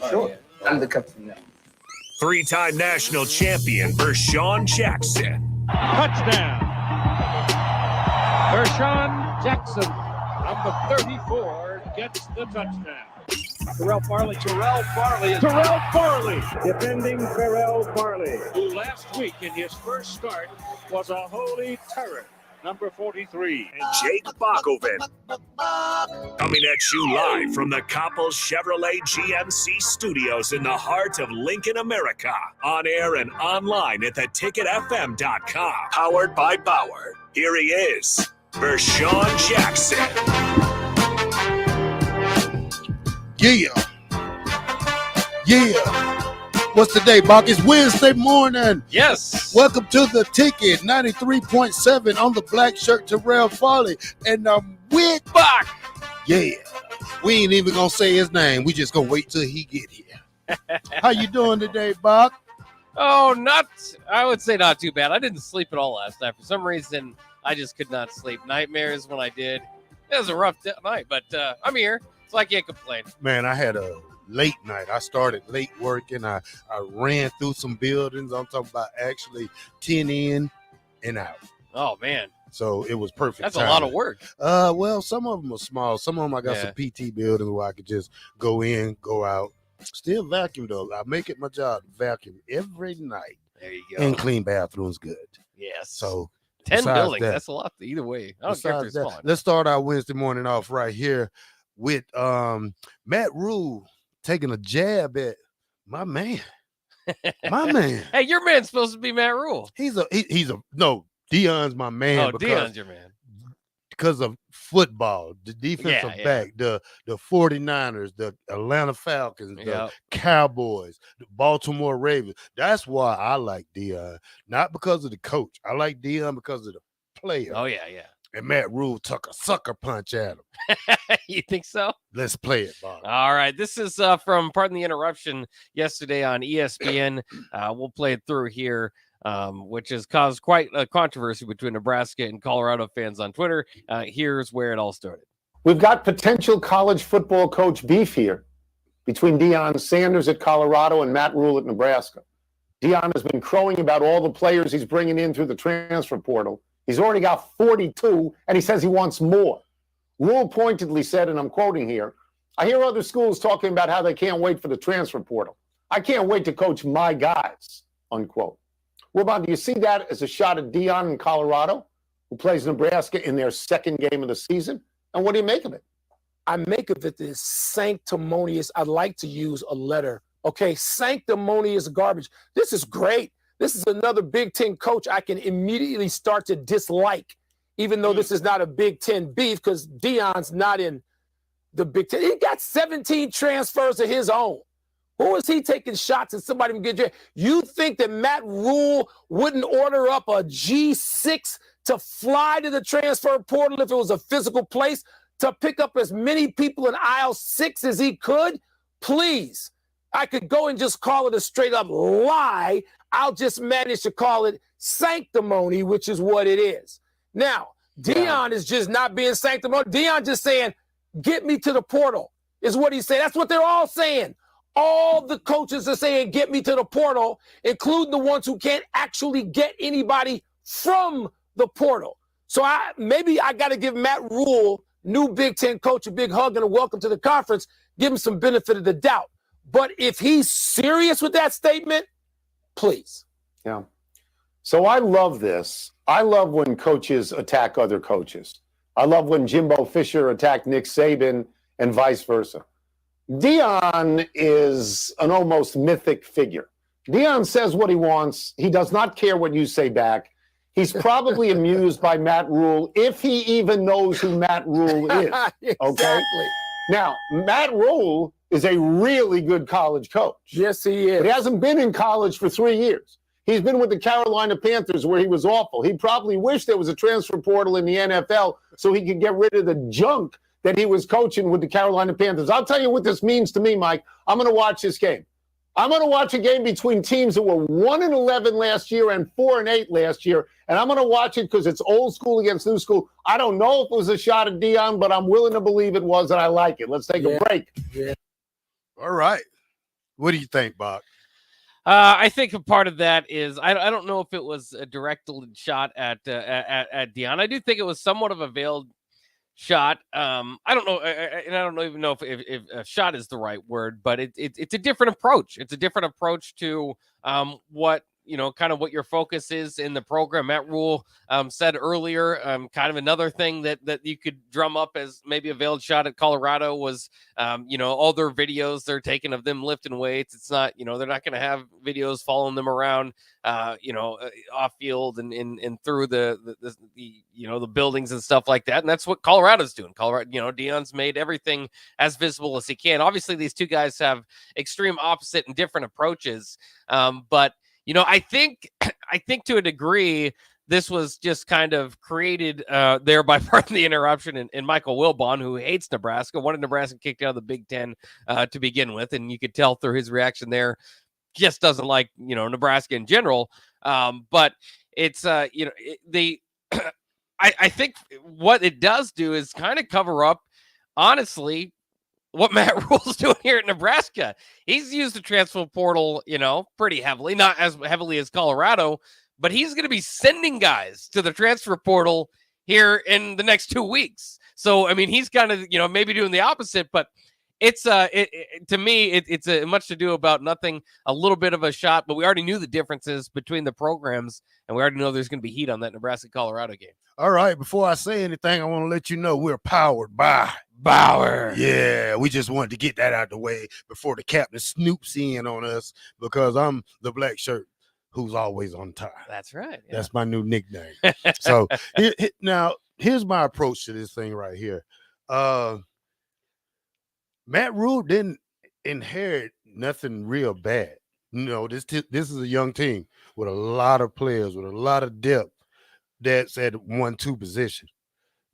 Sure. I'm the captain now. Three-time national champion Vershawn Jackson. Touchdown. Vershawn Jackson, number 34, gets the touchdown. Terrell Farley, defending Terrell Farley, who last week in his first start was a holy terror. Number 43. And Jake Bakoven. Coming at you live from the Coppel Chevrolet GMC studios in the heart of Lincoln, America. On air and online at theticketfm.com. Powered by Bauer. Here he is, Vershawn Jackson. Yeah. What's the day, Bach? It's Wednesday morning. Yes. Welcome to the ticket, 93.7 on the black shirt, Terrell Farley. And with Bach. Yeah. We ain't even going to say his name. We just going to wait till he get here. How you doing today, Bach? Oh, I would say not too bad. I didn't sleep at all last night. For some reason, I just could not sleep. Nightmares when I did. It was a rough night, but I'm here, so I can't complain. Man, I had a late night. I started late working. I ran through some buildings. I'm talking about actually 10 in and out. Oh, man. So it was perfect. That's timing. a lot of work. Well, some of them are small. Some of them I got some PT buildings where I could just go in, go out. Still vacuum, though. I make it my job to vacuum every night. There you go. And clean bathrooms good. Yes. So 10 buildings. That's a lot either way. I don't care if they're small. Let's start our Wednesday morning off right here with Matt Rule taking a jab at my man. My man. Hey, your man's supposed to be Matt Rule. No, Deion's my man. Oh, Deion's your man. Because of football, the defensive back, the 49ers, the Atlanta Falcons, the Cowboys, the Baltimore Ravens. That's why I like Deion. Not because of the coach. I like Deion because of the player. Oh, yeah. And Matt Rule took a sucker punch at him. You think so? Let's play it, Bob. All right. This is from Pardon the Interruption yesterday on ESPN. We'll play it through here, which has caused quite a controversy between Nebraska and Colorado fans on Twitter. Here's where it all started. We've got potential college football coach beef here between Deion Sanders at Colorado and Matt Rule at Nebraska. Deion has been crowing about all the players he's bringing in through the transfer portal. He's already got 42, and he says he wants more. Rule pointedly said, and I'm quoting here, I hear other schools talking about how they can't wait for the transfer portal. I can't wait to coach my guys, unquote. Wilbon, do you see that as a shot at Deion in Colorado, who plays Nebraska in their second game of the season? And what do you make of it? I make of it this sanctimonious. I'd like to use a letter. Okay, sanctimonious garbage. This is great. This is another Big Ten coach I can immediately start to dislike, even though this is not a Big Ten beef because Deion's not in the Big Ten. He got 17 transfers of his own. Who is he taking shots at somebody can get you? You think that Matt Rule wouldn't order up a G6 to fly to the transfer portal if it was a physical place to pick up as many people in aisle 6 as he could? Please. I could go and just call it a straight up lie. I'll just manage to call it sanctimony, which is what it is. Now, Deion is just not being sanctimonious. Deion just saying, get me to the portal is what he's saying. That's what they're all saying. All the coaches are saying, get me to the portal, including the ones who can't actually get anybody from the portal. So maybe I got to give Matt Rule, new Big Ten coach, a big hug and a welcome to the conference, give him some benefit of the doubt. But if he's serious with that statement, please. Yeah. So I love this. I love when coaches attack other coaches. I love when Jimbo Fisher attacked Nick Saban and vice versa. Deion is an almost mythic figure. Deion says what he wants. He does not care what you say back. He's probably amused by Matt Rule, if he even knows who Matt Rule is. Okay? Exactly. Now, Matt Rule is a really good college coach. Yes, he is. But he hasn't been in college for 3 years. He's been with the Carolina Panthers where he was awful. He probably wished there was a transfer portal in the NFL so he could get rid of the junk that he was coaching with the Carolina Panthers. I'll tell you what this means to me, Mike. I'm going to watch this game. I'm going to watch a game between teams that were 1-11 last year and 4-8 last year, and I'm going to watch it because it's old school against new school. I don't know if it was a shot at Deion, but I'm willing to believe it was, and I like it. Let's take a break. All right. What do you think, Bach? I think a part of that is I don't know if it was a directed shot at Deion. I do think it was somewhat of a veiled shot. I don't know, and I don't even know if a shot is the right word, but it's a different approach. It's a different approach to what kind of what your focus is in the program. Matt Rule said earlier, kind of another thing that you could drum up as maybe a veiled shot at Colorado was, all their videos they're taking of them lifting weights. It's not, they're not going to have videos following them around, off field and through the buildings and stuff like that. And that's what Colorado's doing. Colorado, Deion's made everything as visible as he can. Obviously, these two guys have extreme opposite and different approaches, but I think to a degree, this was just kind of created there by Pardon the Interruption and Michael Wilbon, who hates Nebraska, wanted Nebraska kicked out of the Big Ten to begin with. And you could tell through his reaction there, just doesn't like, Nebraska in general. But it's, I think what it does do is kind of cover up, honestly, what Matt Rule's doing here at Nebraska. He's used the transfer portal, pretty heavily, not as heavily as Colorado, but he's going to be sending guys to the transfer portal here in the next 2 weeks. So, I mean, he's kind of, maybe doing the opposite, but it's to me, it's a much to do about nothing, a little bit of a shot, but we already knew the differences between the programs, and we already know there's going to be heat on that Nebraska-Colorado game. All right, before I say anything, I want to let you know we're powered by Bauer. Yeah, we just wanted to get that out of the way before the captain snoops in on us, because I'm the black shirt who's always on time. That's right. Yeah. That's my new nickname. So now here's my approach to this thing right here. Matt Rule didn't inherit nothing real bad. This is a young team with a lot of players, with a lot of depth that's at 1-2 position.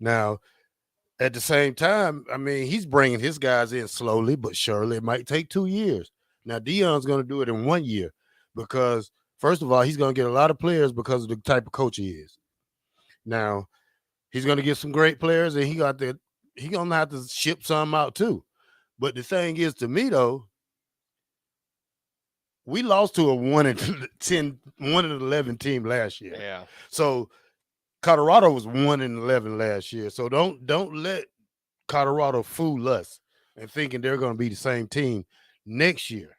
Now, at the same time, I mean, he's bringing his guys in slowly but surely. It might take 2 years. Now, Deion's going to do it in 1 year because, first of all, he's going to get a lot of players because of the type of coach he is. Now, he's going to get some great players, and he's going to have to ship some out too. But the thing is, to me, though, we lost to a 1-10, 1-11 team last year. Yeah. So Colorado was 1-11 last year. So don't let Colorado fool us and thinking they're going to be the same team next year.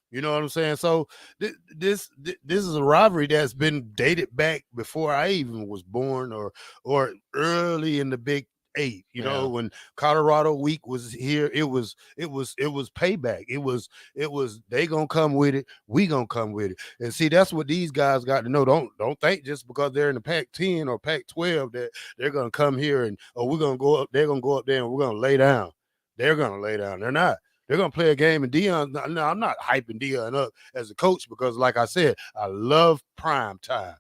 You know what I'm saying? So this is a rivalry that's been dated back before I even was born, or early in the Big 8. When Colorado week was here, it was payback. It was they gonna come with it, we gonna come with it. And see, that's what these guys got to know. Don't think just because they're in the Pac-10 or Pac-12 that they're gonna come here and we're gonna go up. They're gonna go up there and we're gonna lay down. They're gonna lay down. They're not. They're gonna play a game. And Deion, no, I'm not hyping Deion up as a coach because, like I said, I love prime time.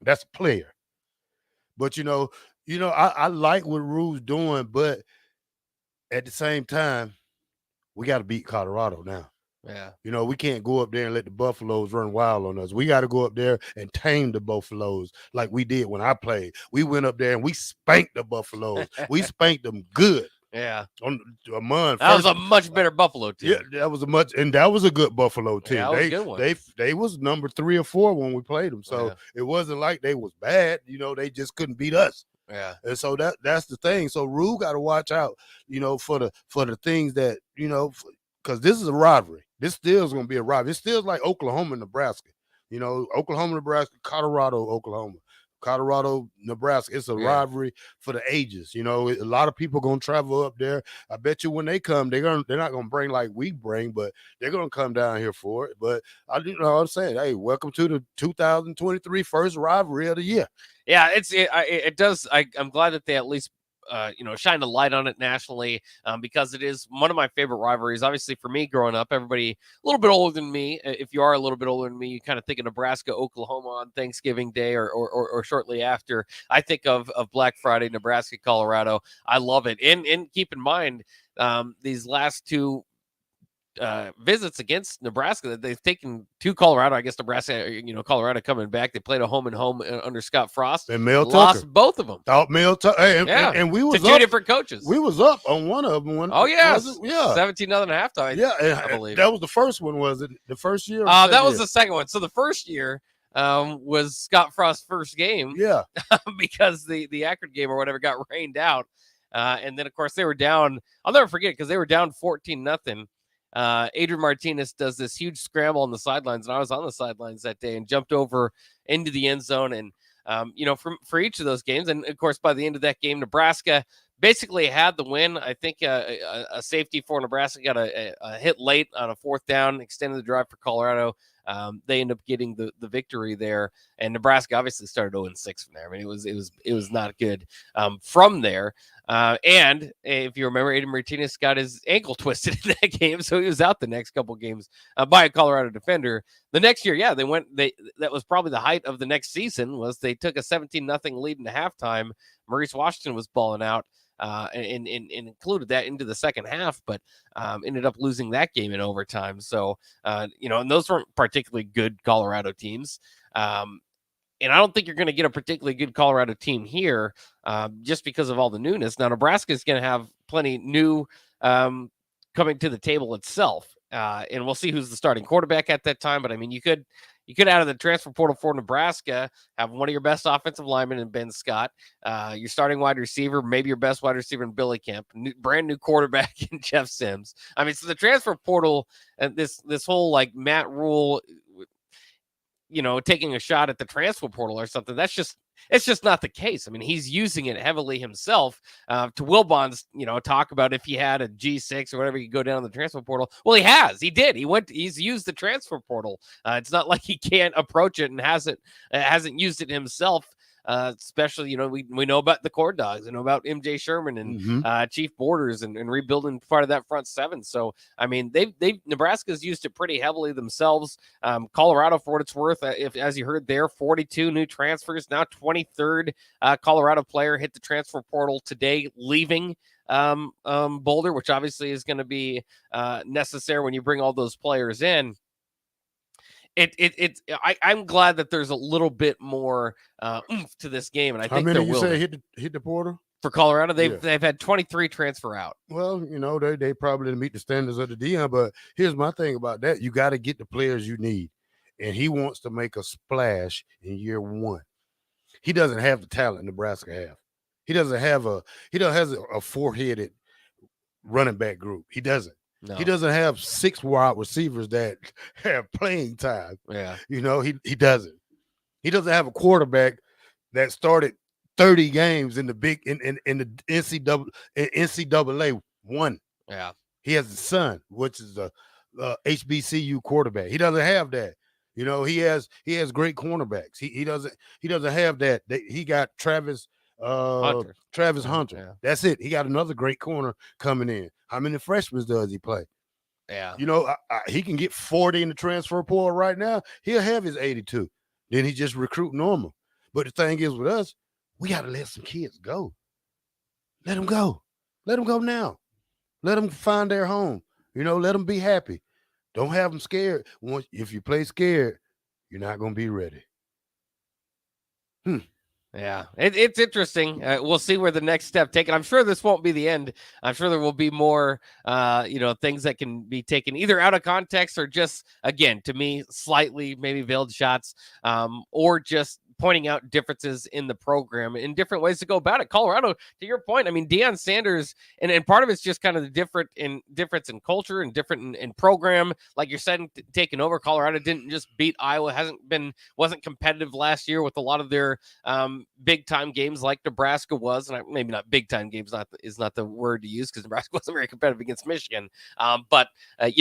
That's a player. But I like what Rule's doing, but at the same time, we got to beat Colorado now. Yeah. We can't go up there and let the Buffaloes run wild on us. We got to go up there and tame the Buffaloes like we did when I played. We went up there and we spanked the Buffaloes. We spanked them good. Yeah. On a month. That was a much better Buffalo team. Yeah, that was a good Buffalo team. Yeah, that was a good one. They was number 3 or 4 when we played them. So It wasn't like they was bad. They just couldn't beat us. Yeah. And so that's the thing. So Rule got to watch out, for the things that, because this is a rivalry. This still is going to be a rivalry. It still like Oklahoma and Nebraska. Oklahoma, Nebraska, Colorado, Oklahoma. Colorado, Nebraska. It's a rivalry for the ages. A lot of people going to travel up there. I bet you when they come, they're not going to bring like we bring, but they're going to come down here for it. But I'm saying, hey, welcome to the 2023 first rivalry of the year. Yeah, it does. I'm glad that they at least shine a light on it nationally, because it is one of my favorite rivalries. Obviously, for me growing up, everybody a little bit older than me. If you are a little bit older than me, you kind of think of Nebraska, Oklahoma on Thanksgiving Day or shortly after. I think of Black Friday, Nebraska, Colorado. I love it. And keep in mind, these last two visits against Nebraska that they've taken to Colorado. I guess Nebraska, Colorado coming back. They played a home and home under Scott Frost and Mel lost Tucker. Both of them. Mel Tucker. Hey, and we was to two different coaches. We was up on one of them. Oh yes, 17-0 at halftime. Yeah, I believe that was the first one. Was it the first year? That was the second one. So the first year was Scott Frost's first game. Yeah, because the Akron game or whatever got rained out. And then, of course, they were down. I'll never forget because they were down 14-0. Adrian Martinez does this huge scramble on the sidelines, and I was on the sidelines that day and jumped over into the end zone. And, for each of those games, and, of course, by the end of that game, Nebraska basically had the win. I think a safety for Nebraska got a hit late on a fourth down, extended the drive for Colorado. They end up getting the victory there, and Nebraska obviously started 0-6 from there. I mean, it was not good from there. And if you remember, Adrian Martinez got his ankle twisted in that game, so he was out the next couple games by a Colorado defender. The next year, that was probably the height of the next season. Was they took a 17-0 lead into halftime. Maurice Washington was balling out. And included that into the second half, but ended up losing that game in overtime. So, and those weren't particularly good Colorado teams. And I don't think you're going to get a particularly good Colorado team here just because of all the newness. Now, Nebraska is going to have plenty new coming to the table itself. And we'll see who's the starting quarterback at that time. But, I mean, you could out of the transfer portal for Nebraska have one of your best offensive linemen in Ben Scott, your starting wide receiver, maybe your best wide receiver in Billy Kemp, brand new quarterback in Jeff Sims. I mean, so the transfer portal and this whole like Matt Rule, taking a shot at the transfer portal or something, it's just not the case. I mean, he's using it heavily himself. To Wilbon's, talk about if he had a G6 or whatever, he could go down the transfer portal. Well, he did. He's used the transfer portal. It's not like he can't approach it and hasn't used it himself. Especially, we know about the Corn Dogs, about MJ Sherman and Chief Borders and rebuilding part of that front seven. So, I mean, Nebraska's used it pretty heavily themselves. Colorado, for what it's worth, as you heard there, 42 new transfers, now 23rd Colorado player hit the transfer portal today, leaving Boulder, which obviously is going to be necessary when you bring all those players in. I'm glad that there's a little bit more oomph to this game, and I think there will. How many you say hit the portal for Colorado? They've had 23 transfer out. Well, they probably didn't meet the standards of the Deion, but here's my thing about that: you got to get the players you need, and he wants to make a splash in year one. He doesn't have the talent Nebraska have. He doesn't have a four-headed running back group. He doesn't. No. He doesn't have 6 wide receivers that have playing time. Yeah. He doesn't. He doesn't have a quarterback that started 30 games in the NCAA one. Yeah. He has a son, which is a HBCU quarterback. He doesn't have that. He has great cornerbacks. He doesn't have that. He got Travis Hunter. Yeah. That's it. He got another great corner coming in. How many freshmen does he play? Yeah. He can get 40 in the transfer portal right now. He'll have his 82. Then he just recruit normal. But the thing is with us, we got to let some kids go. Let them go. Let them go now. Let them find their home. Let them be happy. Don't have them scared. If you play scared, you're not going to be ready. Yeah, it's interesting. We'll see where the next step taken. I'm sure this won't be the end. I'm sure there will be more, things that can be taken either out of context or just, again, to me, slightly maybe veiled shots, or just pointing out differences in the program and different ways to go about it. Colorado, to your point, I mean, Deion Sanders, and part of it's just kind of the difference in culture and different in program. Like you're saying, taking over, Colorado didn't just beat Iowa, wasn't competitive last year with a lot of their big time games like Nebraska was, and maybe not big time games is not the word to use because Nebraska wasn't very competitive against Michigan. But a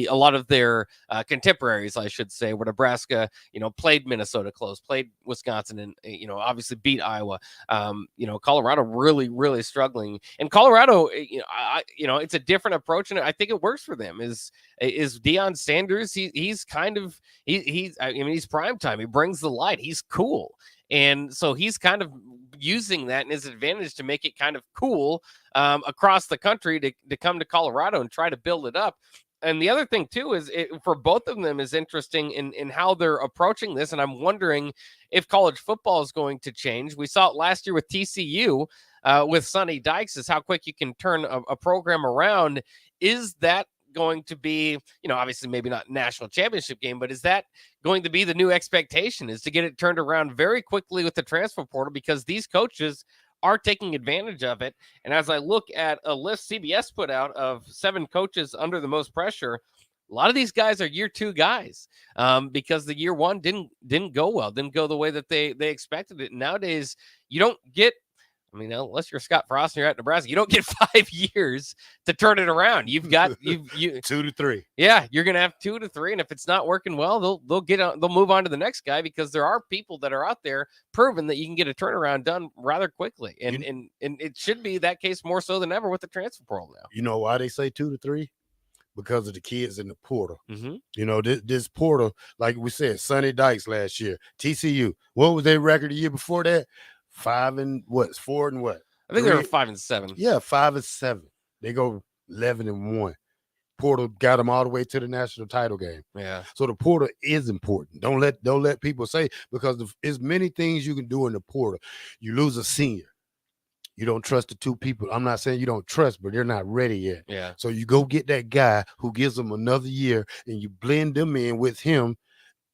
lot of their contemporaries, I should say, where Nebraska, played Minnesota close, played Wisconsin, and obviously beat Iowa. Colorado really, really struggling, and Colorado, it's a different approach, and I think it works for them. Is Deion Sanders? He's prime time. He brings the light. He's cool. And so he's kind of using that in his advantage to make it kind of cool across the country to come to Colorado and try to build it up. And the other thing too is for both of them is interesting in how they're approaching this. And I'm wondering if college football is going to change. We saw it last year with TCU with Sonny Dykes, is how quick you can turn a program around. Is that going to be, obviously maybe not national championship game, but is that going to be the new expectation, is to get it turned around very quickly with the transfer portal, because these coaches are taking advantage of it. And as I look at a list CBS put out of 7 coaches under the most pressure, a lot of these guys are year 2 guys because the year 1 didn't go well, didn't go the way that they expected it. Nowadays, you don't get, unless you're Scott Frost and you're at Nebraska, you don't get 5 years to turn it around. You've got you 2 to 3. Yeah, you're gonna have 2 to 3, and if it's not working well, they'll move on to the next guy, because there are people that are out there proving that you can get a turnaround done rather quickly, and it should be that case more so than ever with the transfer portal now. You know why they say 2 to 3? Because of the kids in the portal. Mm-hmm. This portal, like we said, Sonny Dykes last year, TCU. What was their record the year before that? 4 and what? I think they were 5-7. Yeah, 5-7. They go 11-1. Portal got them all the way to the national title game. Yeah. So the portal is important. Don't let people say, because there's many things you can do in the portal. You lose a senior. You don't trust the 2 people. I'm not saying you don't trust, but they're not ready yet. Yeah. So you go get that guy who gives them another year, and you blend them in with him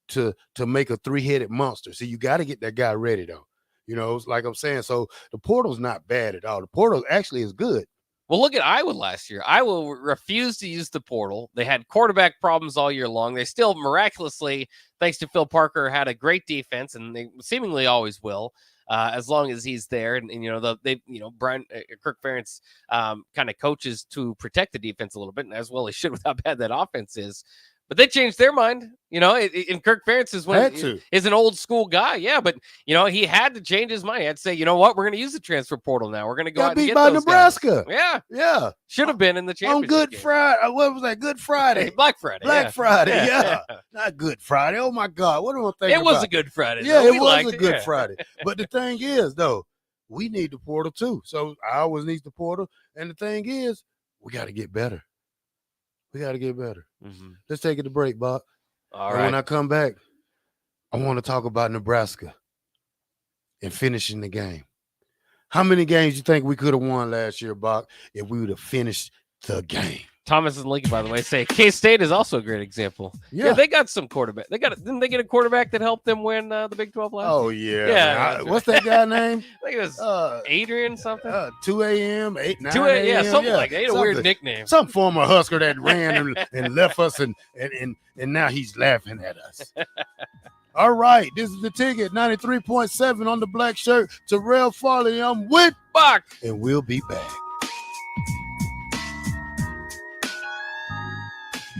to make a 3-headed monster. So you got to get that guy ready, though. It's like I'm saying. So the portal's not bad at all. The portal actually is good. Well, look at Iowa last year. Iowa refused to use the portal. They had quarterback problems all year long. They still miraculously, thanks to Phil Parker, had a great defense, and they seemingly always will, as long as he's there. And Brian Kirk Ferentz kind of coaches to protect the defense a little bit, and as well he should, with how bad that offense is. But they changed their mind, and Kirk Ferentz is an old school guy. Yeah, but, he had to change his mind. He had to say, you know what, we're going to use the transfer portal now. We're going to go out and get those Nebraska. Guys. Yeah. Should have been in the championship on Good game. Friday. What was that? Good Friday. Black Friday. Friday. Yeah. Not Good Friday. Oh, my God. What do I think It was a Good Friday. Yeah, it was a Good Friday. But the thing is, though, we need the portal, too. So I always need the portal. And the thing is, we got to get better. Mm-hmm. Let's take it to break, Bob. All right. When I come back, I want to talk about Nebraska and finishing the game. How many games you think we could have won last year, Bob, if we would have finished the game? Thomas and Lincoln, by the way, say K-State is also a great example. Yeah, they got some quarterback. Didn't they get a quarterback that helped them win the Big 12 last year? Oh, yeah. What's that guy's name? I think it was Adrian something. 2 a.m., 8, 9 a.m. Yeah, something like that. He had a weird nickname. Some former Husker that ran and left us, and now he's laughing at us. All right, this is the ticket, 93.7 on the black shirt. Terrell Farley, I'm with Buck. And we'll be back.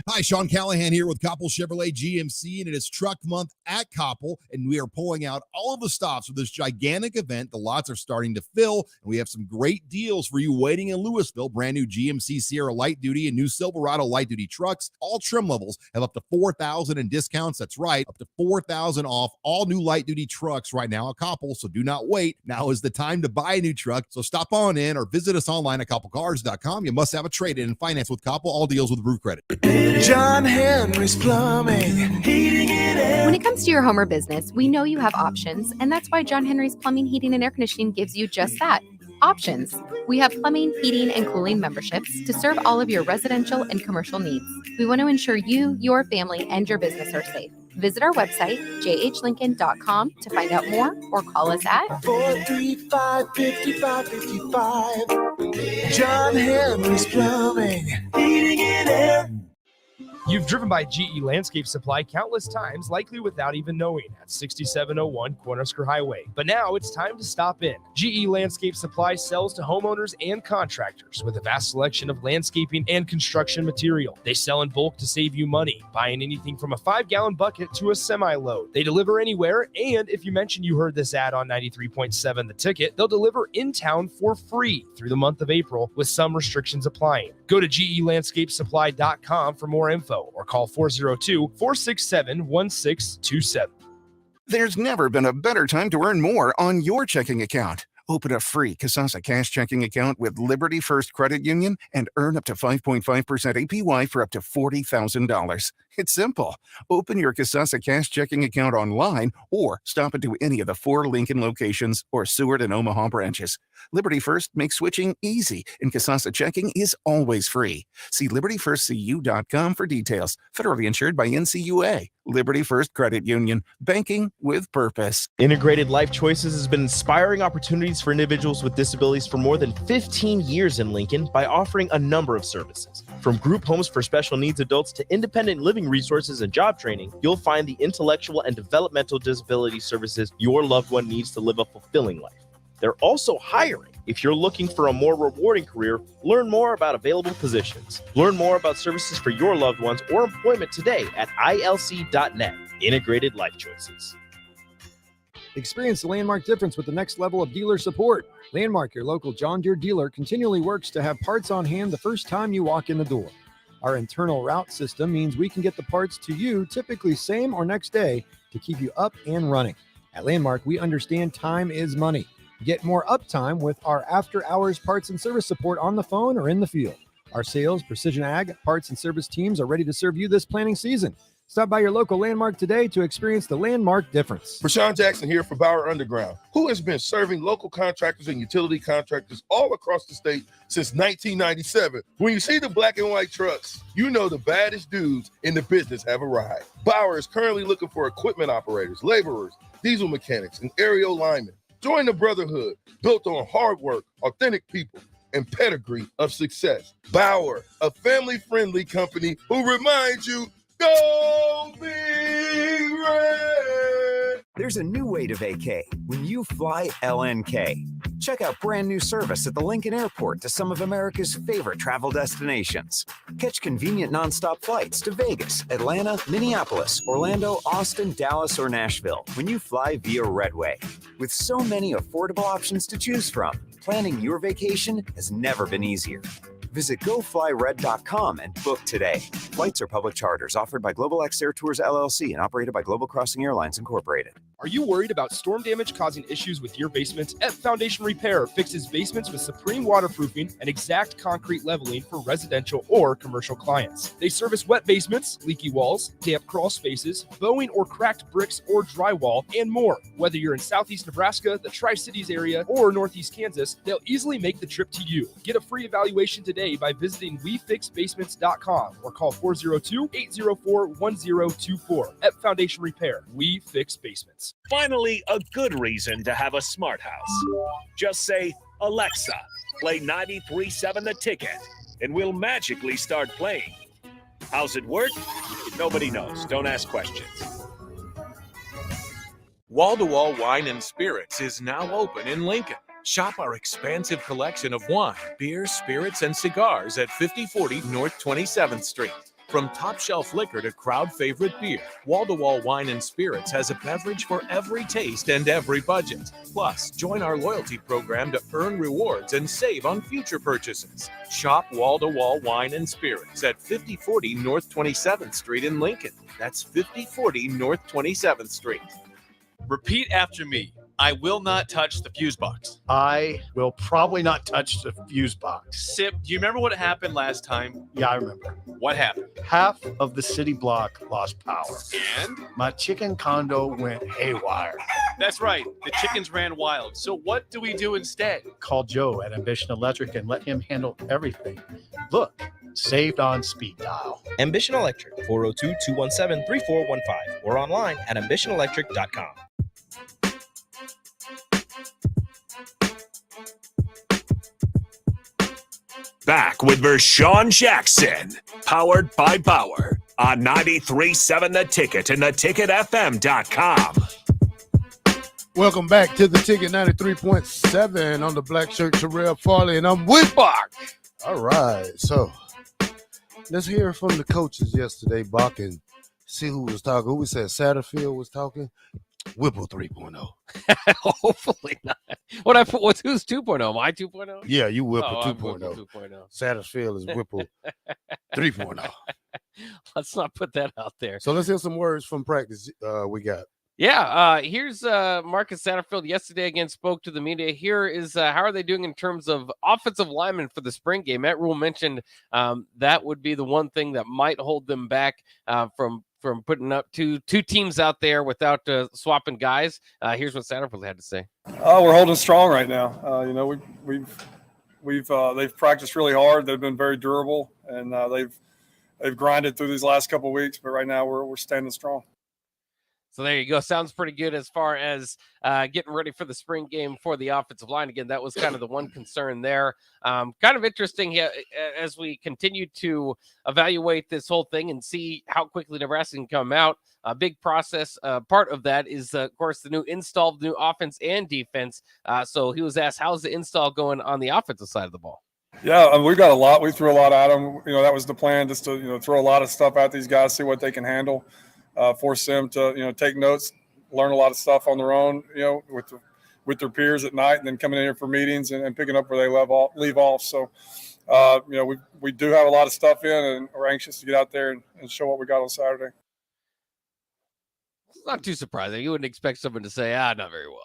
Hi, Sean Callahan here with Koppel Chevrolet GMC, and it is Truck Month at Koppel, and we are pulling out all of the stops for this gigantic event. The lots are starting to fill, and we have some great deals for you waiting in Louisville. Brand new GMC Sierra Light Duty and new Silverado Light Duty trucks. All trim levels have up to $4,000 in discounts. That's right, up to $4,000 off all new light duty trucks right now at Koppel, so do not wait. Now is the time to buy a new truck, so stop on in or visit us online at KoppelCars.com. You must have a trade-in and finance with Koppel. All deals with approved credit. John Henry's Plumbing, heating and air. When it comes to your home or business, we know you have options, and that's why John Henry's Plumbing, Heating, and Air Conditioning gives you just that, options. We have plumbing, heating, and cooling memberships to serve all of your residential and commercial needs. We want to ensure you, your family, and your business are safe. Visit our website, jhlincoln.com, to find out more, or call us at 435-5555. John Henry's Plumbing, Heating and Air. You've driven by GE Landscape Supply countless times, likely without even knowing, at 6701 Cornhusker Highway. But now it's time to stop in. GE Landscape Supply sells to homeowners and contractors with a vast selection of landscaping and construction material. They sell in bulk to save you money, buying anything from a 5-gallon bucket to a semi-load. They deliver anywhere, and if you mention you heard this ad on 93.7 The Ticket, they'll deliver in town for free through the month of April, with some restrictions applying. Go to GELandscapesupply.com for more info, or call 402-467-1627. There's never been a better time to earn more on your checking account. Open a free Kasasa cash checking account with Liberty First Credit Union and earn up to 5.5% APY for up to $40,000. It's simple. Open your Kasasa cash checking account online or stop into any of the 4 Lincoln locations or Seward and Omaha branches. Liberty First makes switching easy, and Kasasa checking is always free. See libertyfirstcu.com for details. Federally insured by NCUA. Liberty First Credit Union. Banking with purpose. Integrated Life Choices has been inspiring opportunities for individuals with disabilities for more than 15 years in Lincoln by offering a number of services. From group homes for special needs adults to independent living resources and job training, you'll find the intellectual and developmental disability services your loved one needs to live a fulfilling life. They're also hiring. If you're looking for a more rewarding career, learn more about available positions. Learn more about services for your loved ones or employment today at ilc.net. Integrated Life Choices. Experience the Landmark difference with the next level of dealer support. Landmark, your local John Deere dealer, continually works to have parts on hand the first time you walk in the door. Our internal route system means we can get the parts to you typically same or next day to keep you up and running. At Landmark, we understand time is money. Get more uptime with our after-hours parts and service support on the phone or in the field. Our sales, precision ag, parts, and service teams are ready to serve you this planning season. Stop by your local Landmark today to experience the Landmark difference. Rashawn Jackson here for Bauer Underground, who has been serving local contractors and utility contractors all across the state since 1997. When you see the black and white trucks, you know the baddest dudes in the business have arrived. Bauer is currently looking for equipment operators, laborers, diesel mechanics, and aerial linemen. Join the brotherhood built on hard work, authentic people, and pedigree of success. Bauer, a family-friendly company who reminds you, go Big Red! There's a new way to vacate when you fly LNK. Check out brand new service at the Lincoln Airport to some of America's favorite travel destinations. Catch convenient nonstop flights to Vegas, Atlanta, Minneapolis, Orlando, Austin, Dallas, or Nashville when you fly via Redway. With so many affordable options to choose from, planning your vacation has never been easier. Visit GoFlyRed.com and book today. Flights are public charters offered by Global X Air Tours LLC and operated by Global Crossing Airlines Incorporated. Are you worried about storm damage causing issues with your basement? F Foundation Repair fixes basements with supreme waterproofing and exact concrete leveling for residential or commercial clients. They service wet basements, leaky walls, damp crawl spaces, bowing or cracked bricks or drywall, and more. Whether you're in Southeast Nebraska, the Tri-Cities area, or Northeast Kansas, they'll easily make the trip to you. Get a free evaluation today by visiting WeFixBasements.com or call 402-804-1024. F Foundation Repair. We fix basements. Finally, a good reason to have a smart house. Just say, Alexa, play 93.7 The Ticket, and we'll magically start playing. How's it work? Nobody knows. Don't ask questions. Wall-to-Wall Wine and Spirits is now open in Lincoln. Shop our expansive collection of wine, beer, spirits, and cigars at 5040 North 27th Street. From top shelf liquor to crowd favorite beer, Wall-to-Wall Wine and Spirits has a beverage for every taste and every budget. Plus, join our loyalty program to earn rewards and save on future purchases. Shop Wall-to-Wall Wine and Spirits at 5040 North 27th Street in Lincoln. That's 5040 North 27th Street. Repeat after me. I will not touch the fuse box. I will probably not touch the fuse box. Sip, do you remember what happened last time? Yeah, I remember. What happened? Half of the city block lost power. And? My chicken condo went haywire. That's right. The chickens ran wild. So what do we do instead? Call Joe at Ambition Electric and let him handle everything. Look, saved on speed dial. Ambition Electric, 402-217-3415 or online at ambitionelectric.com. Back with Vershawn Jackson, powered by Bauer on 93.7 The Ticket and theticketfm.com. Welcome back to The Ticket 93.7 on the black shirt, Terrell Farley, and I'm with Bach. All right, so let's hear from the coaches yesterday, Bach, and see who was talking. Who we said Satterfield was talking? Whipple 3.0. Hopefully not. Who's 2.0? My 2.0? Yeah, you Whipple 2.0. 2.0. Satterfield is Whipple 3.0. Let's not put that out there. So let's hear some words from practice we got. Yeah, here's Marcus Satterfield yesterday spoke to the media. Here is how are they doing in terms of offensive linemen for the spring game. Matt Rule mentioned that would be the one thing that might hold them back from putting up two teams out there without swapping guys. Here's what Satterfield had to say. We're holding strong right now. They've practiced really hard. They've been very durable, and they've grinded through these last couple of weeks. But right now we're standing strong. So there you go. Sounds pretty good as far as getting ready for the spring game for the offensive line. Again, that was kind of the one concern there. Kind of interesting as we continue to evaluate this whole thing and see how quickly Nebraska can come out. A big process. Part of that is, of course, the new install, the new offense and defense. So he was asked, how's the install going on the offensive side of the ball? Yeah, we've got a lot. We threw a lot at them. That was the plan, just to throw a lot of stuff at these guys, see what they can handle. Force them to take notes, learn a lot of stuff on their own, with their peers at night, and then coming in here for meetings and picking up where they leave off. So, we do have a lot of stuff in, and we're anxious to get out there and show what we got on Saturday. It's not too surprising. You wouldn't expect someone to say, not very well.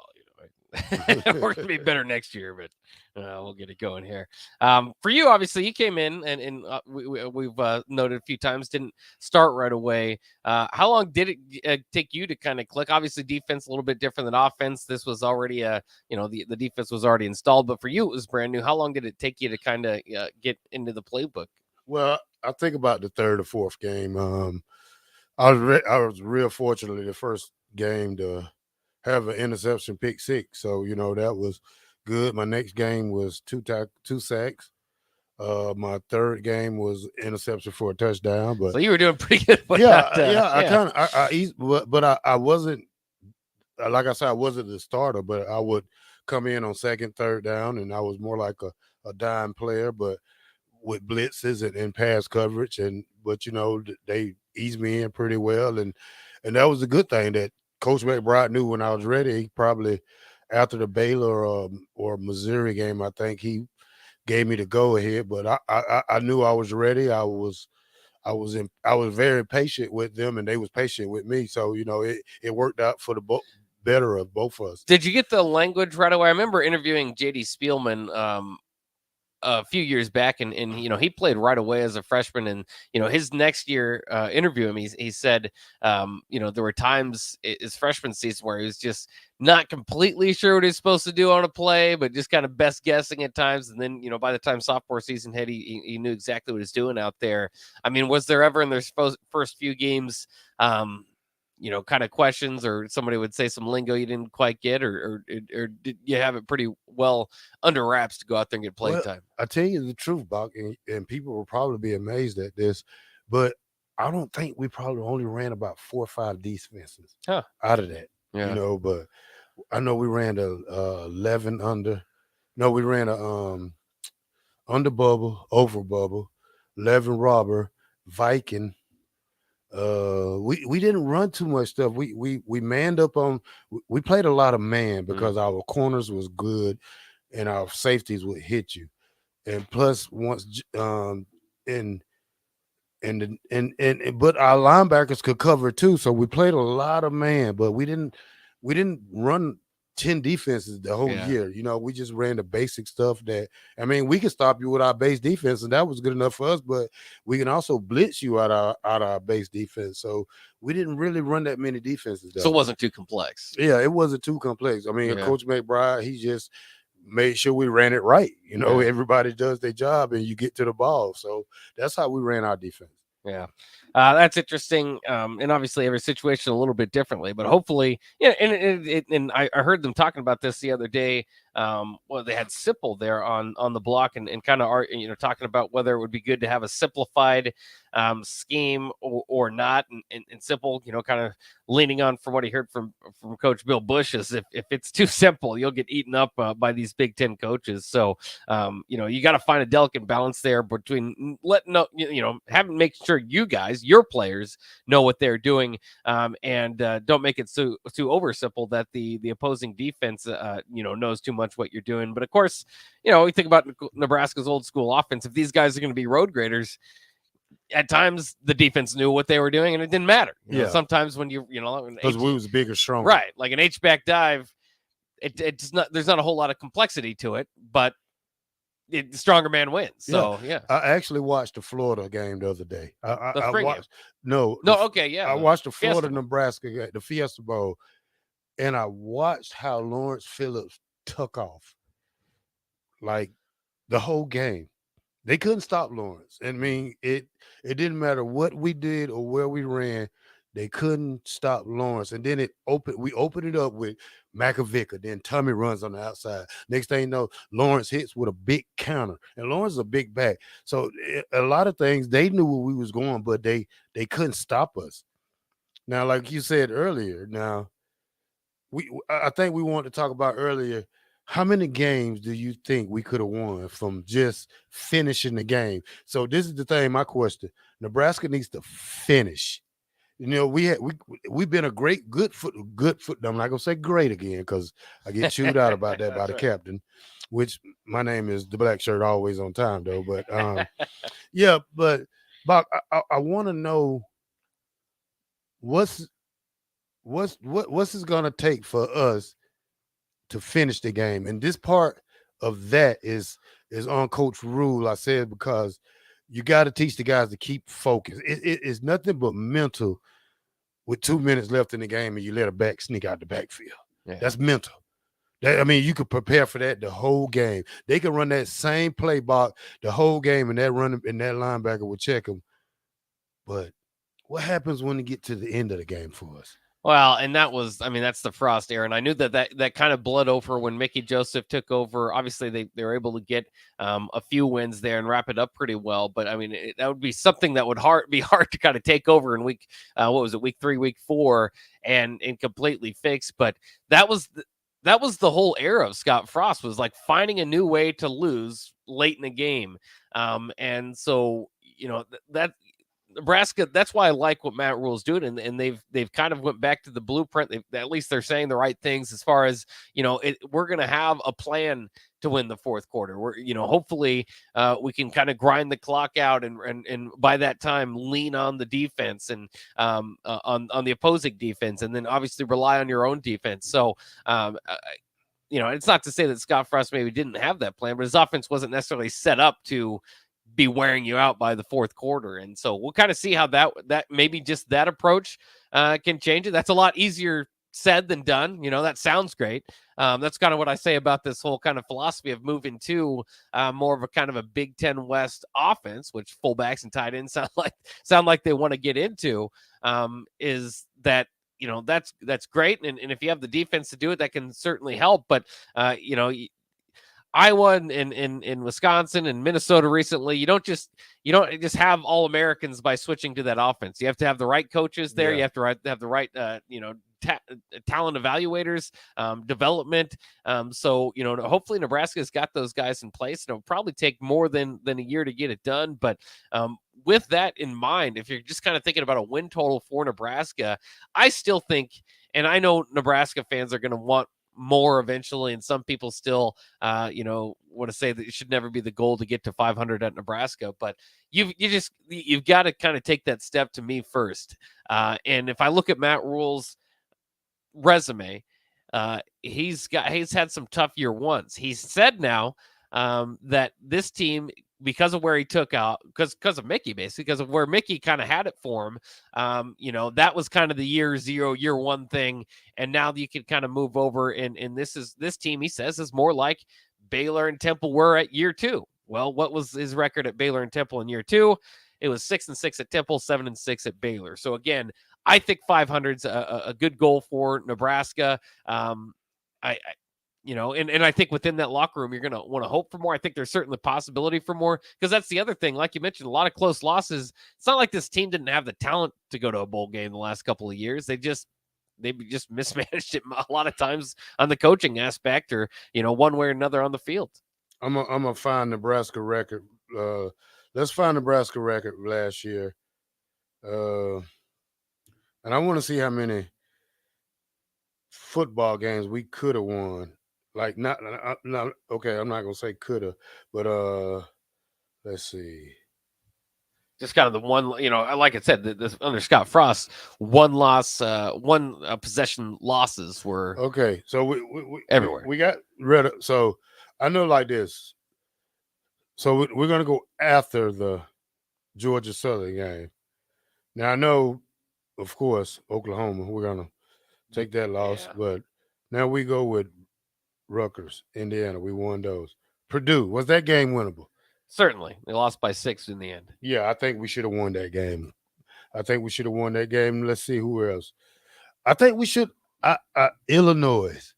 We're going to be better next year, but we'll get it going here. For you, obviously, you came in and we've noted a few times, didn't start right away. How long did it take you to kind of click? Obviously, defense a little bit different than offense. This was already the defense was already installed, but for you, it was brand new. How long did it take you to kind of get into the playbook? Well, I think about the third or fourth game. I was real fortunate the first game to have an interception, pick six. So, that was good. My next game was two sacks. My third game was interception for a touchdown. But so you were doing pretty good. But I wasn't, like I said, I wasn't the starter, but I would come in on second, third down, and I was more like a dime player, but with blitzes and pass coverage. But they eased me in pretty well. And that was a good thing that Coach McBride knew when I was ready. He probably, after the Baylor or Missouri game, I think he gave me the go ahead. But I knew I was ready. I was very patient with them, and they was patient with me. So it worked out for the better of both of us. Did you get the language right away? I remember interviewing J.D. Spielman a few years back, and he played right away as a freshman, and his next year interviewing him, he said there were times his freshman season where he was just not completely sure what he's supposed to do on a play, but just kind of best guessing at times, and then by the time sophomore season hit, he knew exactly what he's doing out there. I mean, was there ever in their first few games kind of questions, or somebody would say some lingo you didn't quite get, or did you have it pretty well under wraps to go out there and get playing time? I tell you the truth, Buck, and people will probably be amazed at this, but I don't think we probably only ran about 4 or 5 defenses out of that. Yeah. But I know we ran 11 under. No, we ran a under bubble, over bubble, 11 robber, Viking. We didn't run too much stuff. We manned up on. We played a lot of man because our corners was good, and our safeties would hit you, and plus once but our linebackers could cover too. So we played a lot of man, but we didn't run 10 defenses the whole year. We just ran the basic stuff we can stop you with our base defense, and that was good enough for us, but we can also blitz you out our base defense. So we didn't really run that many defenses. So it wasn't too complex. Yeah, it wasn't too complex. Coach McBride, he just made sure we ran it right. Everybody does their job and you get to the ball. So that's how we ran our defense. Yeah. That's interesting. And obviously every situation a little bit differently, but hopefully, and I heard them talking about this the other day. They had Sipple there on the block and kind of talking about whether it would be good to have a simplified scheme or not. And Sipple, kind of leaning on from what he heard from Coach Bill Bush is if it's too simple, you'll get eaten up by these Big Ten coaches. So, you got to find a delicate balance there between making sure you guys, your players, know what they're doing, and don't make it too over simple that the opposing defense knows too much what you're doing. But of course, we think about Nebraska's old school offense. If these guys are going to be road graders, at times the defense knew what they were doing and it didn't matter. You know, Yeah. sometimes when Because we was bigger, stronger. right, like an H-back dive, it's not, there's not a whole lot of complexity to it, but the stronger man wins. So yeah. I actually watched the Florida game the other day. I spring game? watched no, Okay, yeah. I watched the Fiesta Florida Nebraska game, the Fiesta Bowl, and I watched how Lawrence Phillips took off like the whole game. They couldn't stop Lawrence. I mean, it didn't matter what we did or where we ran, they couldn't stop Lawrence. And then we opened it up with Makovica. Then Tommy runs on the outside. Next thing you know, Lawrence hits with a big counter. And Lawrence is a big back. So a lot of things, they knew where we was going, but they couldn't stop us. Now, like you said earlier, I think we wanted to talk about earlier, how many games do you think we could have won from just finishing the game? So this is the thing, my question. Nebraska needs to finish. You know, we've been a good foot. I'm not gonna say great again because I get chewed out about that by the captain, which my name is the black shirt always on time though. But yeah, but Bob, I want to know what's it gonna take for us to finish the game, and this part of that is on Coach Rule. I said because you got to teach the guys to keep focused. It's nothing but mental. With 2 minutes left in the game, and you let a back sneak out the backfield, that's mental. I mean, you could prepare for that the whole game. They could run that same play box the whole game, and that linebacker would check them. But what happens when you get to the end of the game for us? Well, and that's the Frost era. And I knew that kind of bled over when Mickey Joseph took over. Obviously, they were able to get a few wins there and wrap it up pretty well. But I mean, that would be something that would be hard to kind of take over in week 3, week 4, and completely fix. But that was the whole era of Scott Frost, was like finding a new way to lose late in the game. And so, that Nebraska, that's why I like what Matt Rule's doing, and they've kind of went back to the blueprint. At least they're saying the right things as far as, we're going to have a plan to win the fourth quarter. We're, hopefully we can kind of grind the clock out and by that time lean on the defense and on the opposing defense, and then obviously rely on your own defense. So it's not to say that Scott Frost maybe didn't have that plan, but his offense wasn't necessarily set up to be wearing you out by the fourth quarter. And so we'll kind of see how that maybe just that approach can change it. That's a lot easier said than done. That sounds great. That's kind of what I say about this whole kind of philosophy of moving to more of a kind of a Big Ten West offense, which fullbacks and tight ends sound like they want to get into, is that, that's great. And if you have the defense to do it, that can certainly help. But, Iowa and Wisconsin and Minnesota recently, you don't just have all Americans by switching to that offense. You have to have the right coaches there. You have to have the right talent evaluators, development. So hopefully Nebraska's got those guys in place. It'll probably take more than a year to get it done. But with that in mind, if you're just kind of thinking about a win total for Nebraska, I still think, and I know Nebraska fans are going to want more eventually, and some people still want to say that it should never be the goal to get to 500 at Nebraska, but you've got to kind of take that step to me first. And if I look at Matt Rule's resume, he's had some tough year ones. He's said now that this team, because of where he took out, because of Mickey, basically, because of where Mickey kind of had it for him, that was kind of the year 0, year 1 thing. And now you can kind of move over. And this team, he says, is more like Baylor and Temple were at year 2. Well, what was his record at Baylor and Temple in year 2? It was 6-6 at Temple, 7-6 at Baylor. So again, I think 500's a good goal for Nebraska. And I think within that locker room, you're going to want to hope for more. I think there's certainly a possibility for more, because that's the other thing. Like you mentioned, a lot of close losses. It's not like this team didn't have the talent to go to a bowl game the last couple of years. They just mismanaged it a lot of times on the coaching aspect, or, one way or another on the field. I'm going to find Nebraska record. Let's find Nebraska record last year. And I want to see how many football games we could have won. Like okay, I'm not gonna say coulda, but let's see. just kind of the one, like I said, this under Scott Frost, one possession losses were okay. So we everywhere. We got rid of. So I know like this. So we're gonna go after the Georgia Southern game. Now I know, of course, Oklahoma. We're gonna take that loss, but now we go with Rutgers, Indiana. We won those. Purdue, was that game winnable? Certainly. They lost by 6 in the end. Yeah, I think we should have won that game. Let's see who else. I think we should. Illinois.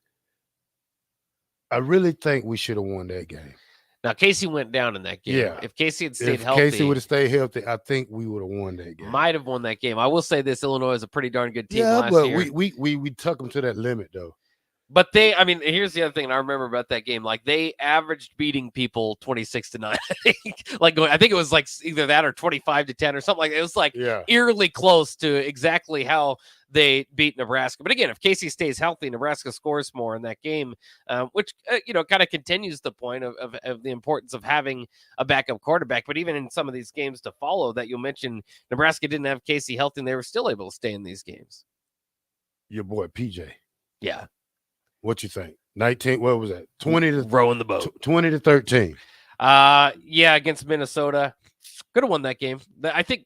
I really think we should have won that game. Now, Casey went down in that game. Yeah. If Casey had stayed healthy. Casey would have stayed healthy, I think we would have won that game. Might have won that game. I will say this, Illinois is a pretty darn good team last year. we took them to that limit, though. But here's the other thing I remember about that game. Like, they averaged beating people 26-9. I think it was like either that or 25-10 or something like that. It was like eerily close to exactly how they beat Nebraska. But again, if Casey stays healthy, Nebraska scores more in that game, which, kind of continues the point of the importance of having a backup quarterback. But even in some of these games to follow that you'll mention, Nebraska didn't have Casey healthy and they were still able to stay in these games. Your boy, PJ. Yeah. What you think? 19, what was that? 20 to rowing the boat. 20-13. Against Minnesota. Could have won that game. I think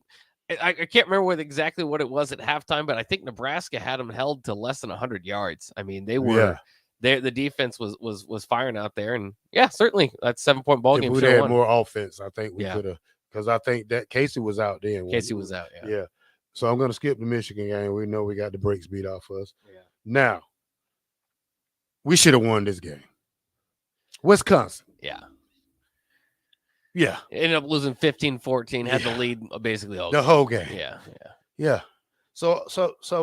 I can't remember exactly what it was at halftime, but I think Nebraska had them held to less than 100 yards. I mean, they were the defense was firing out there, and certainly that 7-point ball game. If we had more offense, I think we could have, because I think that Casey was out then. Casey was out, yeah. So I'm gonna skip the Michigan game. We know we got the brakes beat off us. Yeah. Now we should have won this game. Wisconsin. Yeah. Yeah. Ended up losing 15-14, had the lead basically all the whole game. Yeah. So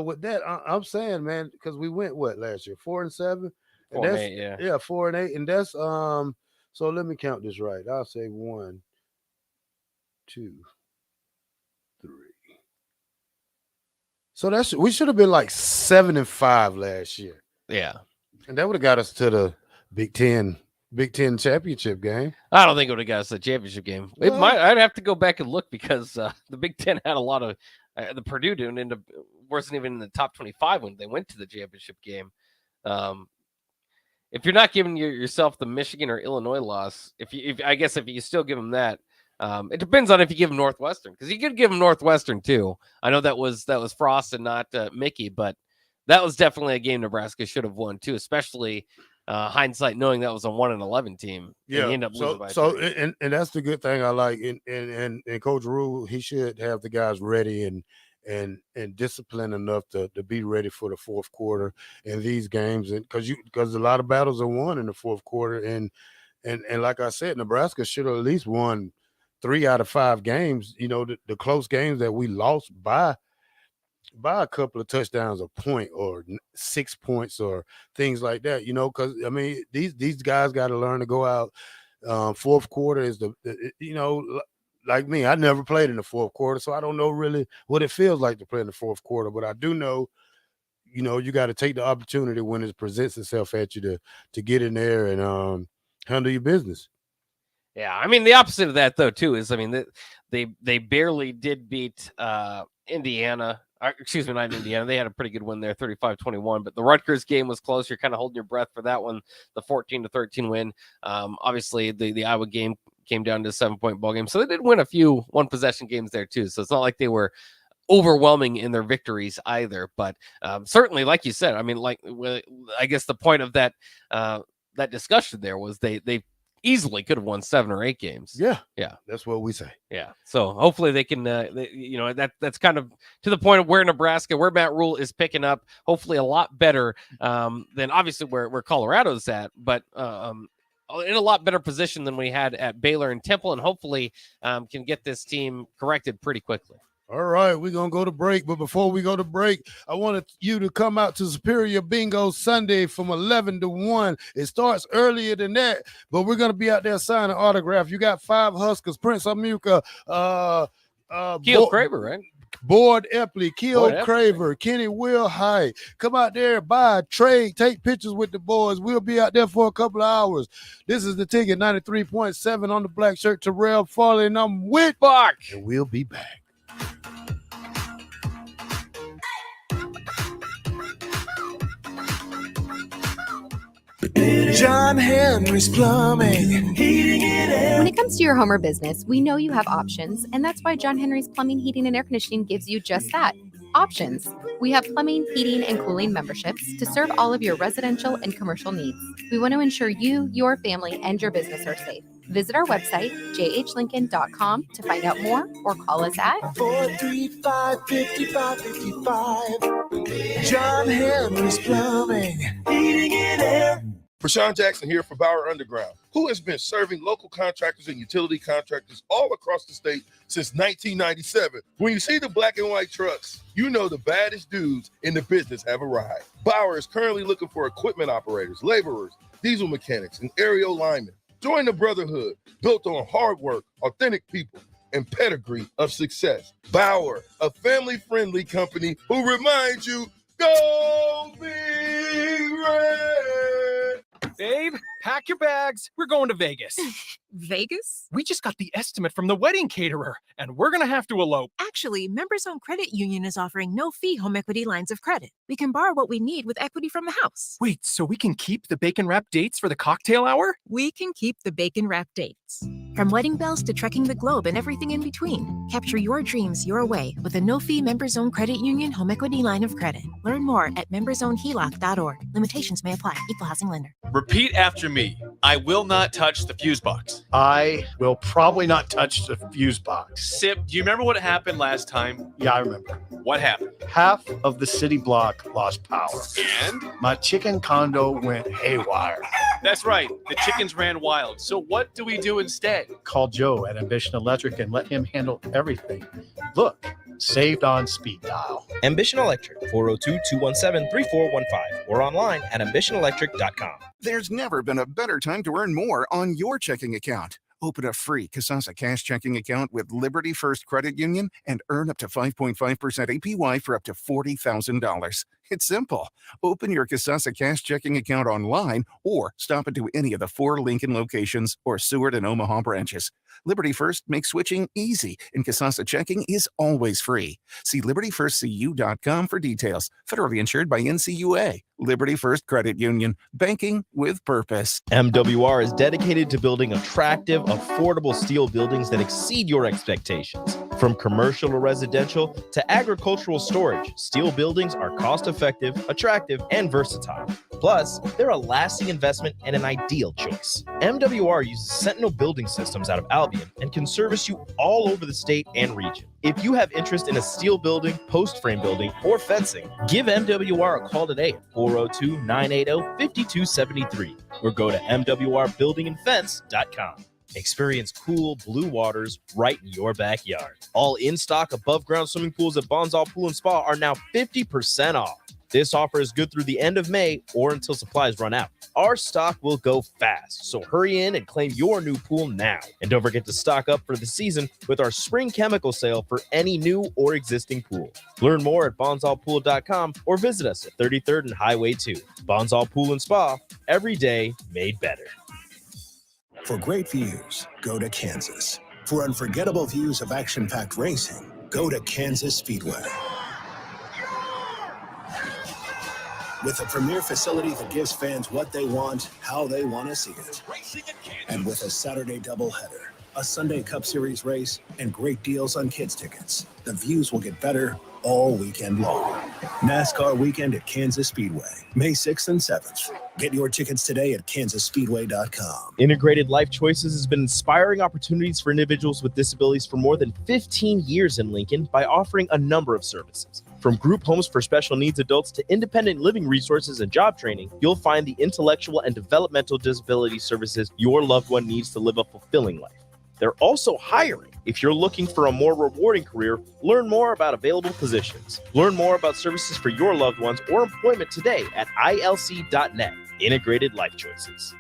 with that, I'm saying, man, because we went last year? 4-7? 4-8, 4-8. And that's so let me count this right. I'll say 1, 2, 3. So we should have been like 7-5 last year. Yeah. And that would have got us to the Big Ten championship game. I don't think it would have got us the championship game. It might. I'd have to go back and look because the Big Ten had a lot of the Purdue wasn't even in the top 25 when they went to the championship game. If you're not giving yourself the Michigan or Illinois loss, if you still give them that, it depends on if you give them Northwestern, because you could give them Northwestern too. I know that was Frost and not Mickey, but that was definitely a game Nebraska should have won too, especially hindsight knowing that was a 1-11 team. Yeah. And up losing by and that's the good thing I like. And Coach Rule, he should have the guys ready and disciplined enough to be ready for the fourth quarter in these games, and because a lot of battles are won in the fourth quarter, and like I said, Nebraska should have at least won 3 out of 5 games. The close games that we lost by a couple of touchdowns, a point or 6 points or things like that, because these guys got to learn to go out. Fourth quarter is like me, I never played in the fourth quarter, so I don't know really what it feels like to play in the fourth quarter, but I do know, you got to take the opportunity when it presents itself at you to get in there and handle your business. Yeah, the opposite of that though too is they barely did beat Indiana. Excuse me, not Indiana. They had a pretty good win there, 35-21. But the Rutgers game was close. You're kind of holding your breath for that one. The 14-13 win. Obviously, the Iowa game came down to a 7-point ball game. So they did win a few one-possession games there too. So it's not like they were overwhelming in their victories either. But certainly, like you said, I guess the point of that discussion there was they easily could have won 7 or 8 games. Yeah. That's what we say. Yeah. So hopefully they can, that's kind of to the point of where Matt Rule is picking up, hopefully a lot better than obviously where Colorado's at, but in a lot better position than we had at Baylor and Temple, and hopefully can get this team corrected pretty quickly. All right, we're going to go to break. But before we go to break, I wanted you to come out to Superior Bingo Sunday from 11 to 1. It starts earlier than that, but we're going to be out there signing autograph. You got 5 Huskers, Prince Amuka, Keel Craver, right? Boyd Epley, Keo Boyd Epley. Craver, Kenny Will Hyde. Come out there, buy, trade, take pictures with the boys. We'll be out there for a couple of hours. This is The Ticket, 93.7 on the black shirt. Terrell Farley, and I'm with Bach. And we'll be back. John Henry's Plumbing, heating and air. When it comes to your home or business, we know you have options, and that's why John Henry's Plumbing, Heating, and Air Conditioning gives you just that. Options. We have plumbing, heating, and cooling memberships to serve all of your residential and commercial needs. We want to ensure you, your family, and your business are safe. Visit our website, jhlincoln.com, to find out more or call us at 435-5555. John Henry's Plumbing, Heating and Air. Prashawn Jackson here for Bauer Underground, who has been serving local contractors and utility contractors all across the state since 1997. When you see the black and white trucks, you know the baddest dudes in the business have arrived. Bauer is currently looking for equipment operators, laborers, diesel mechanics, and aerial linemen. Join the brotherhood built on hard work, authentic people, and pedigree of success. Bauer, a family-friendly company who reminds you, go Big Red! Babe, pack your bags. We're going to Vegas. Vegas? We just got the estimate from the wedding caterer, and we're going to have to elope. Actually, Members Owned Credit Union is offering no-fee home equity lines of credit. We can borrow what we need with equity from the house. Wait, so we can keep the bacon wrap dates for the cocktail hour? We can keep the bacon wrap dates. From wedding bells to trekking the globe and everything in between, capture your dreams your way with a no-fee Members Owned Credit Union home equity line of credit. Learn more at membersownedheloc.org. Limitations may apply. Equal housing lender. Repeat after me. I will not touch the fuse box. I will probably not touch the fuse box. Sip, do you remember what happened last time? Yeah, I remember. What happened? Half of the city block lost power. And? My chicken condo went haywire. That's right. The chickens ran wild. So what do we do instead? Call Joe at Ambition Electric and let him handle everything. Look, saved on speed dial. Ambition Electric, 402-217-3415 or online at ambitionelectric.com. There's never been a better time to earn more on your checking account. Open a free Kasasa Cash checking account with Liberty First Credit Union and earn up to 5.5% APY for up to $40,000. It's simple. Open your Kasasa Cash checking account online or stop into any of the 4 Lincoln locations or Seward and Omaha branches. Liberty First makes switching easy, and Kasasa checking is always free. See libertyfirstcu.com for details. Federally insured by NCUA. Liberty First Credit Union. Banking with purpose. MWR is dedicated to building attractive, affordable steel buildings that exceed your expectations. From commercial to residential to agricultural storage, steel buildings are cost-effective, attractive, and versatile. Plus, they're a lasting investment and an ideal choice. MWR uses Sentinel Building Systems out of Albion and can service you all over the state and region. If you have interest in a steel building, post frame building, or fencing, give MWR a call today at 402-980-5273 or go to mwrbuildingandfence.com. Experience cool blue waters right in your backyard. All in-stock above-ground swimming pools at Bonsall Pool and Spa are now 50% off. This offer is good through the end of May or until supplies run out. Our stock will go fast, so hurry in and claim your new pool now. And don't forget to stock up for the season with our spring chemical sale for any new or existing pool. Learn more at bonsallpool.com or visit us at 33rd and Highway 2. Bonsall Pool and Spa, every day made better. For great views, go to Kansas. For unforgettable views of action-packed racing, go to Kansas Speedway. With a premier facility that gives fans what they want, how they want to see it. And with a Saturday doubleheader, a Sunday Cup Series race, and great deals on kids' tickets, the views will get better all weekend long. NASCAR weekend at Kansas Speedway, May 6th and 7th. Get your tickets today at kansasspeedway.com. Integrated Life Choices has been inspiring opportunities for individuals with disabilities for more than 15 years in Lincoln by offering a number of services. From group homes for special needs adults to independent living resources and job training, you'll find the intellectual and developmental disability services your loved one needs to live a fulfilling life. They're also hiring. If you're looking for a more rewarding career, learn more about available positions. Learn more about services for your loved ones or employment today at ilc.net. Integrated Life Choices.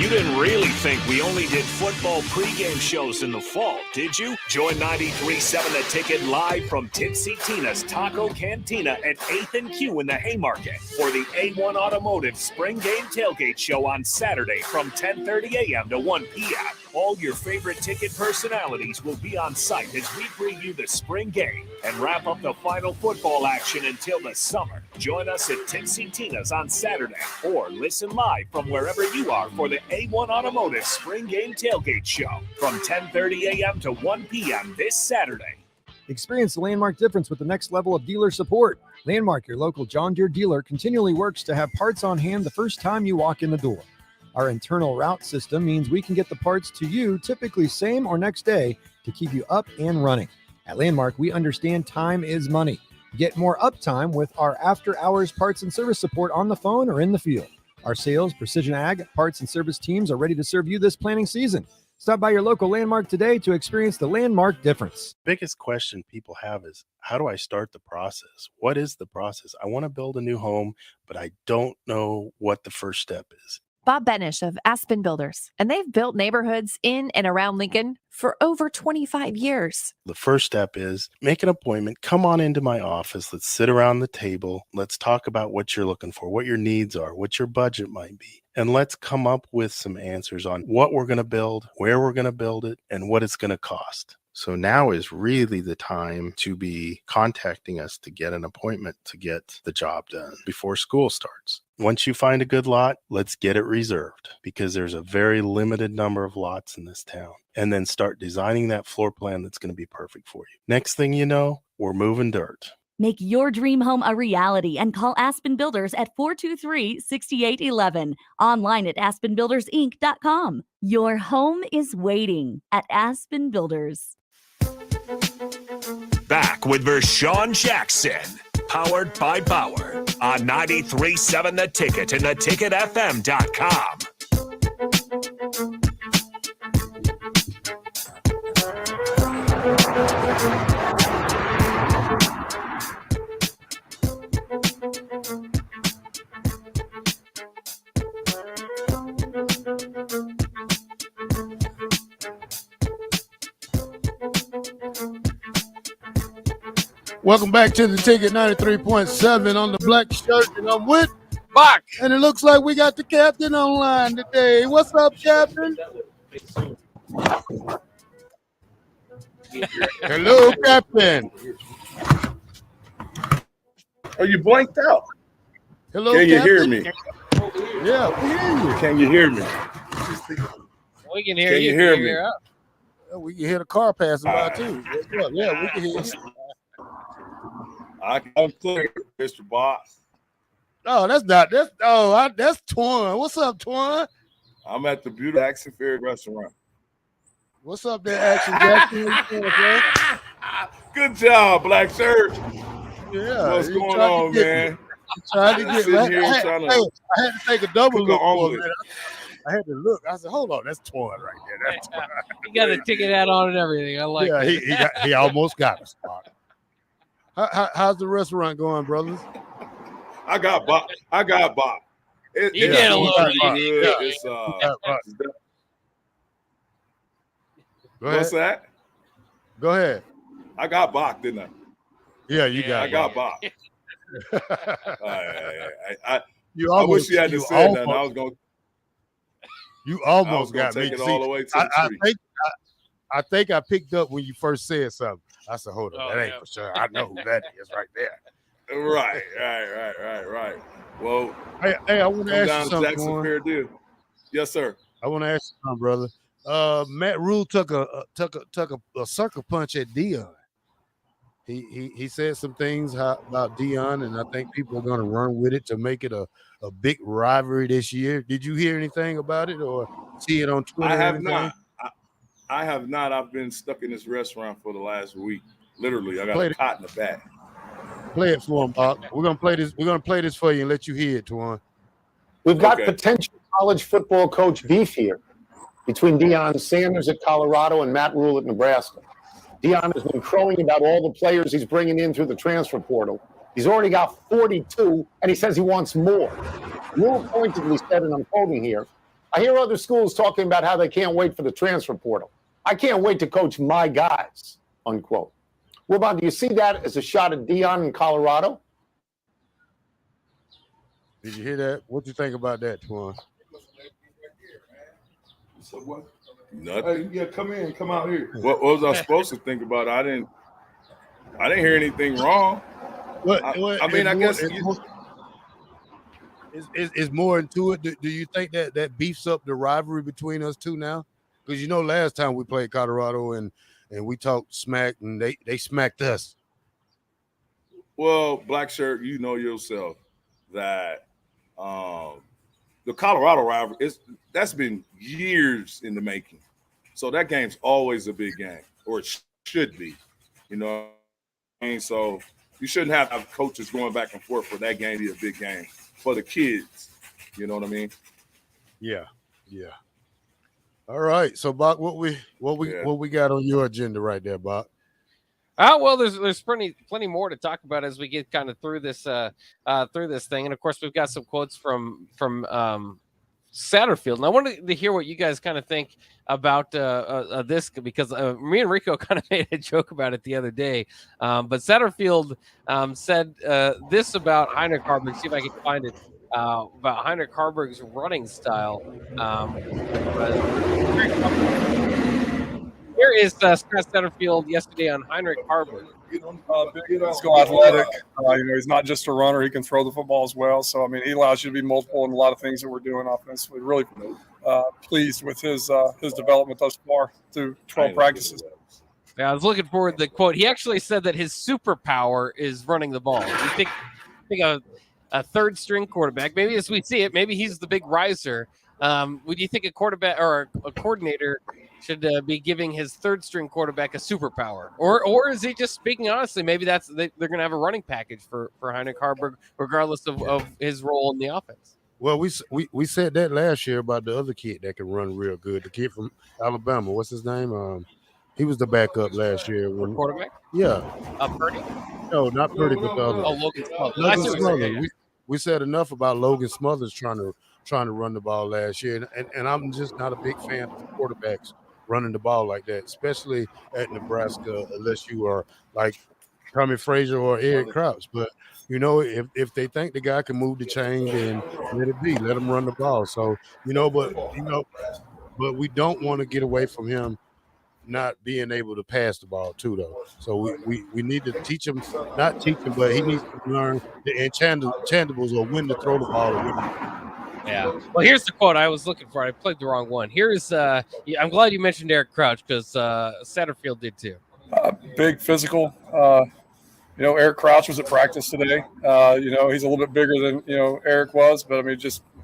You didn't really think we only did football pregame shows in the fall, did you? Join 93.7 The Ticket live from Tipsy Tina's Taco Cantina at 8th and Q in the Haymarket for the A1 Automotive Spring Game Tailgate Show on Saturday from 10:30 a.m. to 1 p.m. All your favorite ticket personalities will be on site as we preview the spring game and wrap up the final football action until the summer. Join us at Tipsy Tina's on Saturday or listen live from wherever you are for the A1 Automotive Spring Game Tailgate Show from 10:30 a.m. to 1 p.m. this Saturday. Experience the Landmark difference with the next level of dealer support. Landmark, your local John Deere dealer, continually works to have parts on hand the first time you walk in the door. Our internal route system means we can get the parts to you typically same or next day to keep you up and running. At Landmark, we understand time is money. Get more uptime with our after-hours parts and service support on the phone or in the field. Our sales, precision ag, parts, and service teams are ready to serve you this planting season. Stop by your local Landmark today to experience the Landmark difference. Biggest question people have is, how do I start the process? What is the process? I want to build a new home, but I don't know what the first step is. Bob Benish of Aspen Builders, and they've built neighborhoods in and around Lincoln for over 25 years. The first step is make an appointment. Come on into my office. Let's sit around the table. Let's talk about what you're looking for, what your needs are, what your budget might be. And let's come up with some answers on what we're going to build, where we're going to build it, and what it's going to cost. So now is really the time to be contacting us to get an appointment to get the job done before school starts. Once you find a good lot, let's get it reserved because there's a very limited number of lots in this town. And then start designing that floor plan that's going to be perfect for you. Next thing you know, we're moving dirt. Make your dream home a reality and call Aspen Builders at 423-6811. Online at aspenbuildersinc.com. Your home is waiting at Aspen Builders. Back with Vershawn Jackson, powered by Bauer on 93.7 The Ticket and theticketfm.com. Welcome back to the Ticket 93.7 on the black shirt, and I'm with Bach. And it looks like we got the captain online today. What's up, Captain? Hello, Captain. Oh, you blanked out. Hello, Can you Captain? hear me? Yeah, we hear you. Can you hear me? We can hear Can you. you hear Can me? us? We can hear the car passing by, too. Yeah, we can hear you. I'm clear, Mr. Boss. Oh, that's Twan. What's up, Twan? I'm at the beautiful Jackson Ferry restaurant. What's up there, Action Jackson? Good job, black shirt. Yeah. What's going on, man? I'm trying to get Sitting here I trying to had to take a double cook look an for omelet. it. I had to look. I said, hold on, that's Twan right there. That's Twan. He got a ticket hat on and everything. I like Yeah, it. he almost got us. How's the restaurant going, brothers? I got Bob. You did a little bit. Good. Yeah. It's, Go what's ahead. that? Go ahead. I got Bach, didn't I? Yeah, you got I got Bach. Bach. I You wish you had to say that. I was going. You I was almost gonna got me. take it See, all the way to the street. I think I picked up when you first said something. I said, hold on, Oh, that ain't yeah. for sure. I know who that is right there. Right. Well, Hey, I want to come ask down you to something. Jackson Twan. Fair deal. Yes, sir. I want to ask you something, brother. Matt Rule took a sucker punch at Dion. He said some things about Dion, and I think people are going to run with it to make it a big rivalry this year. Did you hear anything about it or see it on Twitter? I or have anything? not. I have not. I've been stuck in this restaurant for the last week. Literally, I got Play a cot in the back. Play it for him, Bob. We're gonna play this. We're gonna play this for you and let you hear it, Twan. We've got Okay. potential college football coach beef here between Deion Sanders at Colorado and Matt Rule at Nebraska. Deion has been crowing about all the players he's bringing in through the transfer portal. He's already got 42, and he says he wants more. Rule pointedly said, and I'm quoting here, I hear other schools talking about how they can't wait for the transfer portal. I can't wait to coach my guys, unquote. Wilbon, do you see that as a shot at Deion in Colorado? Did you hear that? What you think about that, Twan? So what? Nothing. Hey, yeah, come out here. What was I supposed to think about? I didn't hear anything wrong. I mean, I guess it's more into it. Do you think that beefs up the rivalry between us two now? Because you know, last time we played Colorado and we talked smack and they smacked us. Well, Black Shirt, you know yourself that the Colorado rivalry that's been years in the making. So that game's always a big game, or it should be. You know what I mean? So you shouldn't have coaches going back and forth for that game to be a big game for the kids. You know what I mean? Yeah. All right. So, Bach, what we got on your agenda right there, Bach? Well, there's plenty more to talk about as we get kind of through this thing, and of course we've got some quotes from Satterfield, and I wanted to hear what you guys kind of think about this, because me and Rico kind of made a joke about it the other day, but Satterfield said this about Heinrich Haarberg. See if I can find it about Heinrich Haarberg's running style. Here is Scott Satterfield yesterday on Heinrich Haarberg. Physical, athletic. He's not just a runner; he can throw the football as well. So, I mean, he allows you to be multiple in a lot of things that we're doing offensively. Really pleased with his development thus far through 12 practices. Yeah, I was looking forward to the quote. He actually said that his superpower is running the ball. You think a third string quarterback, maybe as we see it, maybe he's the big riser. Would you think a quarterback or a coordinator should be giving his third string quarterback a superpower, or is he just speaking honestly? Maybe they're going to have a running package for Heinrich Haarberg, regardless of his role in the offense. Well, we said that last year about the other kid that can run real good, the kid from Alabama. What's his name? He was the backup last year. Quarterback? Yeah. Purdy? No, not Purdy, but the other. Logan Smothers. We said enough about Logan Smothers trying to run the ball last year, and I'm just not a big fan of quarterbacks running the ball like that, especially at Nebraska, unless you are like Tommy Frazier or Eric Crouch. But you know, if they think the guy can move the chain, then let it be. Let him run the ball. So but we don't want to get away from him not being able to pass the ball too, though. So we need to teach him, not teach him, but he needs to learn the intangibles of when to throw the ball. Yeah. Well, here's the quote I was looking for. I played the wrong one. Here's I'm glad you mentioned Eric Crouch, because Satterfield did too. Big physical. Eric Crouch was at practice today. He's a little bit bigger than Eric was, but I mean,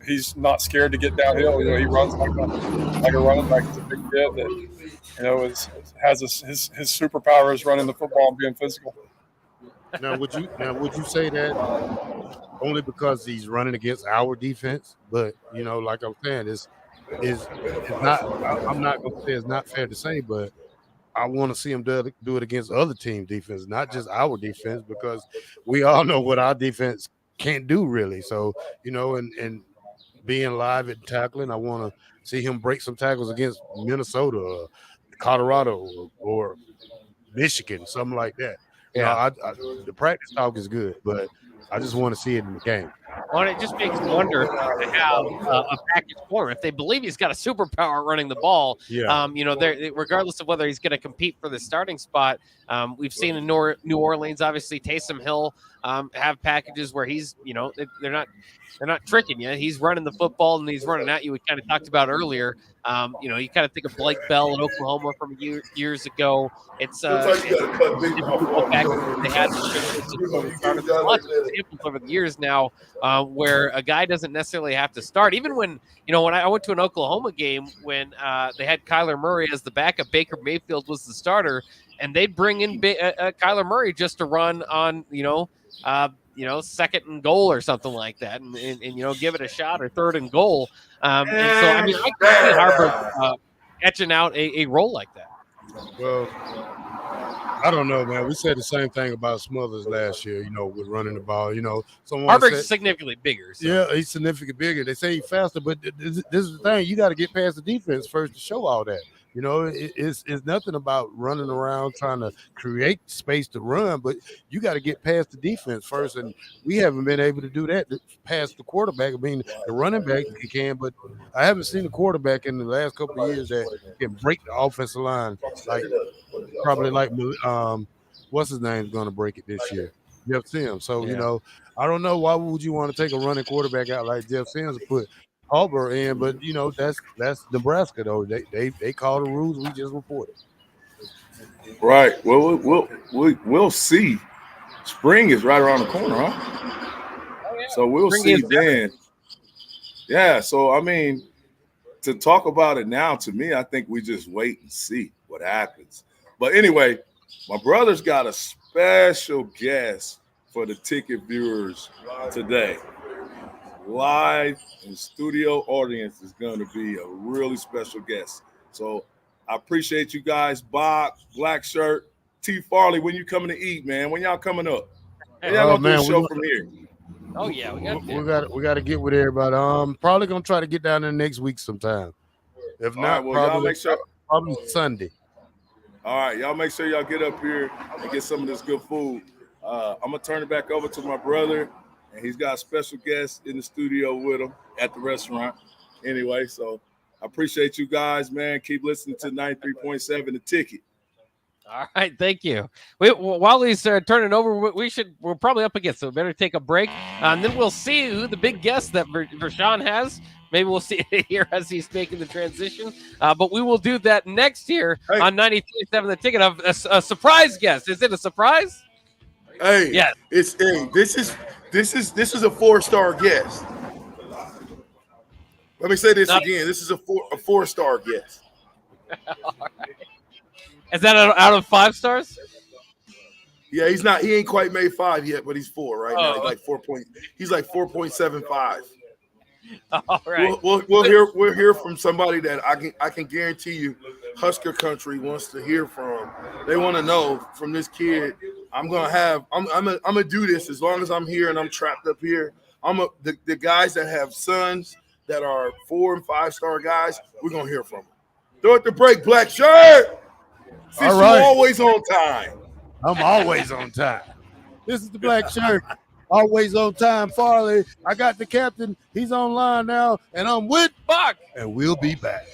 he's not scared to get downhill. He runs like a running back. He's a big kid that has his superpower is running the football and being physical. Now, would you say that only because he's running against our defense? But like I'm saying, it's not. I'm not going to say it's not fair to say, but I want to see him do it against other team defense, not just our defense, because we all know what our defense can't do really. So and being live at tackling, I want to see him break some tackles against Minnesota, or Colorado, or Michigan, something like that. Yeah, the practice talk is good, but I just want to see it in the game. Well, it just makes me wonder to have a package for him. If they believe he's got a superpower running the ball, regardless of whether he's going to compete for the starting spot, we've seen in New Orleans, obviously Taysom Hill have packages where he's, they're not tricking you. He's running the football and he's running at you. We kind of talked about earlier. You kind of think of Blake Bell in Oklahoma from years ago. It's they had examples over the years now where a guy doesn't necessarily have to start. Even when I went to an Oklahoma game when they had Kyler Murray as the backup, Baker Mayfield was the starter, and they'd bring in Kyler Murray just to run on second and goal or something like that, and give it a shot, or third and goal. And so I can see Haarberg etching out a role like that. Well, I don't know, man. We said the same thing about Smothers last year, with running the ball. Someone Harburg's said, significantly bigger. So. Yeah, he's significantly bigger. They say he's faster, but this is the thing. You got to get past the defense first to show all that. It's nothing about running around trying to create space to run, but you got to get past the defense first, and we haven't been able to do that past the quarterback. I mean, the running back can, but I haven't seen a quarterback in the last couple of years that can break the offensive line like what's his name's going to break it this year, Jeff Sims. So I don't know, why would you want to take a running quarterback out like Jeff Sims and put Auburn in, but that's Nebraska though. They call the rules, we just report it. Right. Well, we'll see. Spring is right around the corner, huh? So we'll see then. Yeah. So I mean, to talk about it now, to me, I think we just wait and see what happens. But anyway, my brother's got a special guest for the ticket viewers today. Live in studio audience is going to be a really special guest. So I appreciate you guys. Bob, Black Shirt, T. Farley, when you coming to eat, man? When y'all coming up? When y'all gonna do a show from here? Oh yeah, we got to get with everybody. Probably gonna try to get down there next week sometime. If not, probably Sunday. All right, y'all make sure y'all get up here and get some of this good food. I'm gonna turn it back over to my brother. And he's got a special guest in the studio with him at the restaurant. Anyway, so I appreciate you guys, man. Keep listening to 93.7 The Ticket. All right, thank you. While he's turning over, we're probably up against, so we better take a break. And then we'll see who the big guest that Vershawn has. Maybe we'll see it here as he's making the transition. But we will do that next year on 93.7 The Ticket. A surprise guest. Is it a surprise? Hey, yes. This is a 4-star guest. Let me say this again. This is a 4-star guest. All right. Is that out of 5 stars? Yeah, he's not. He ain't quite made 5 yet, but he's 4 right now. He's like 4 point. He's like 4.75. All right. We'll hear from somebody that I can guarantee you, Husker country wants to hear from. They want to know from this kid. I'm gonna do this as long as I'm here and I'm trapped up here. The guys that have sons that are 4 and 5-star guys, we're gonna hear from them. Throw it the break, Black Shirt. Since you're always on time. I'm always on time. This is the Black Shirt. Always on time, Farley. I got the captain. He's online now, and I'm with Buck. And we'll be back.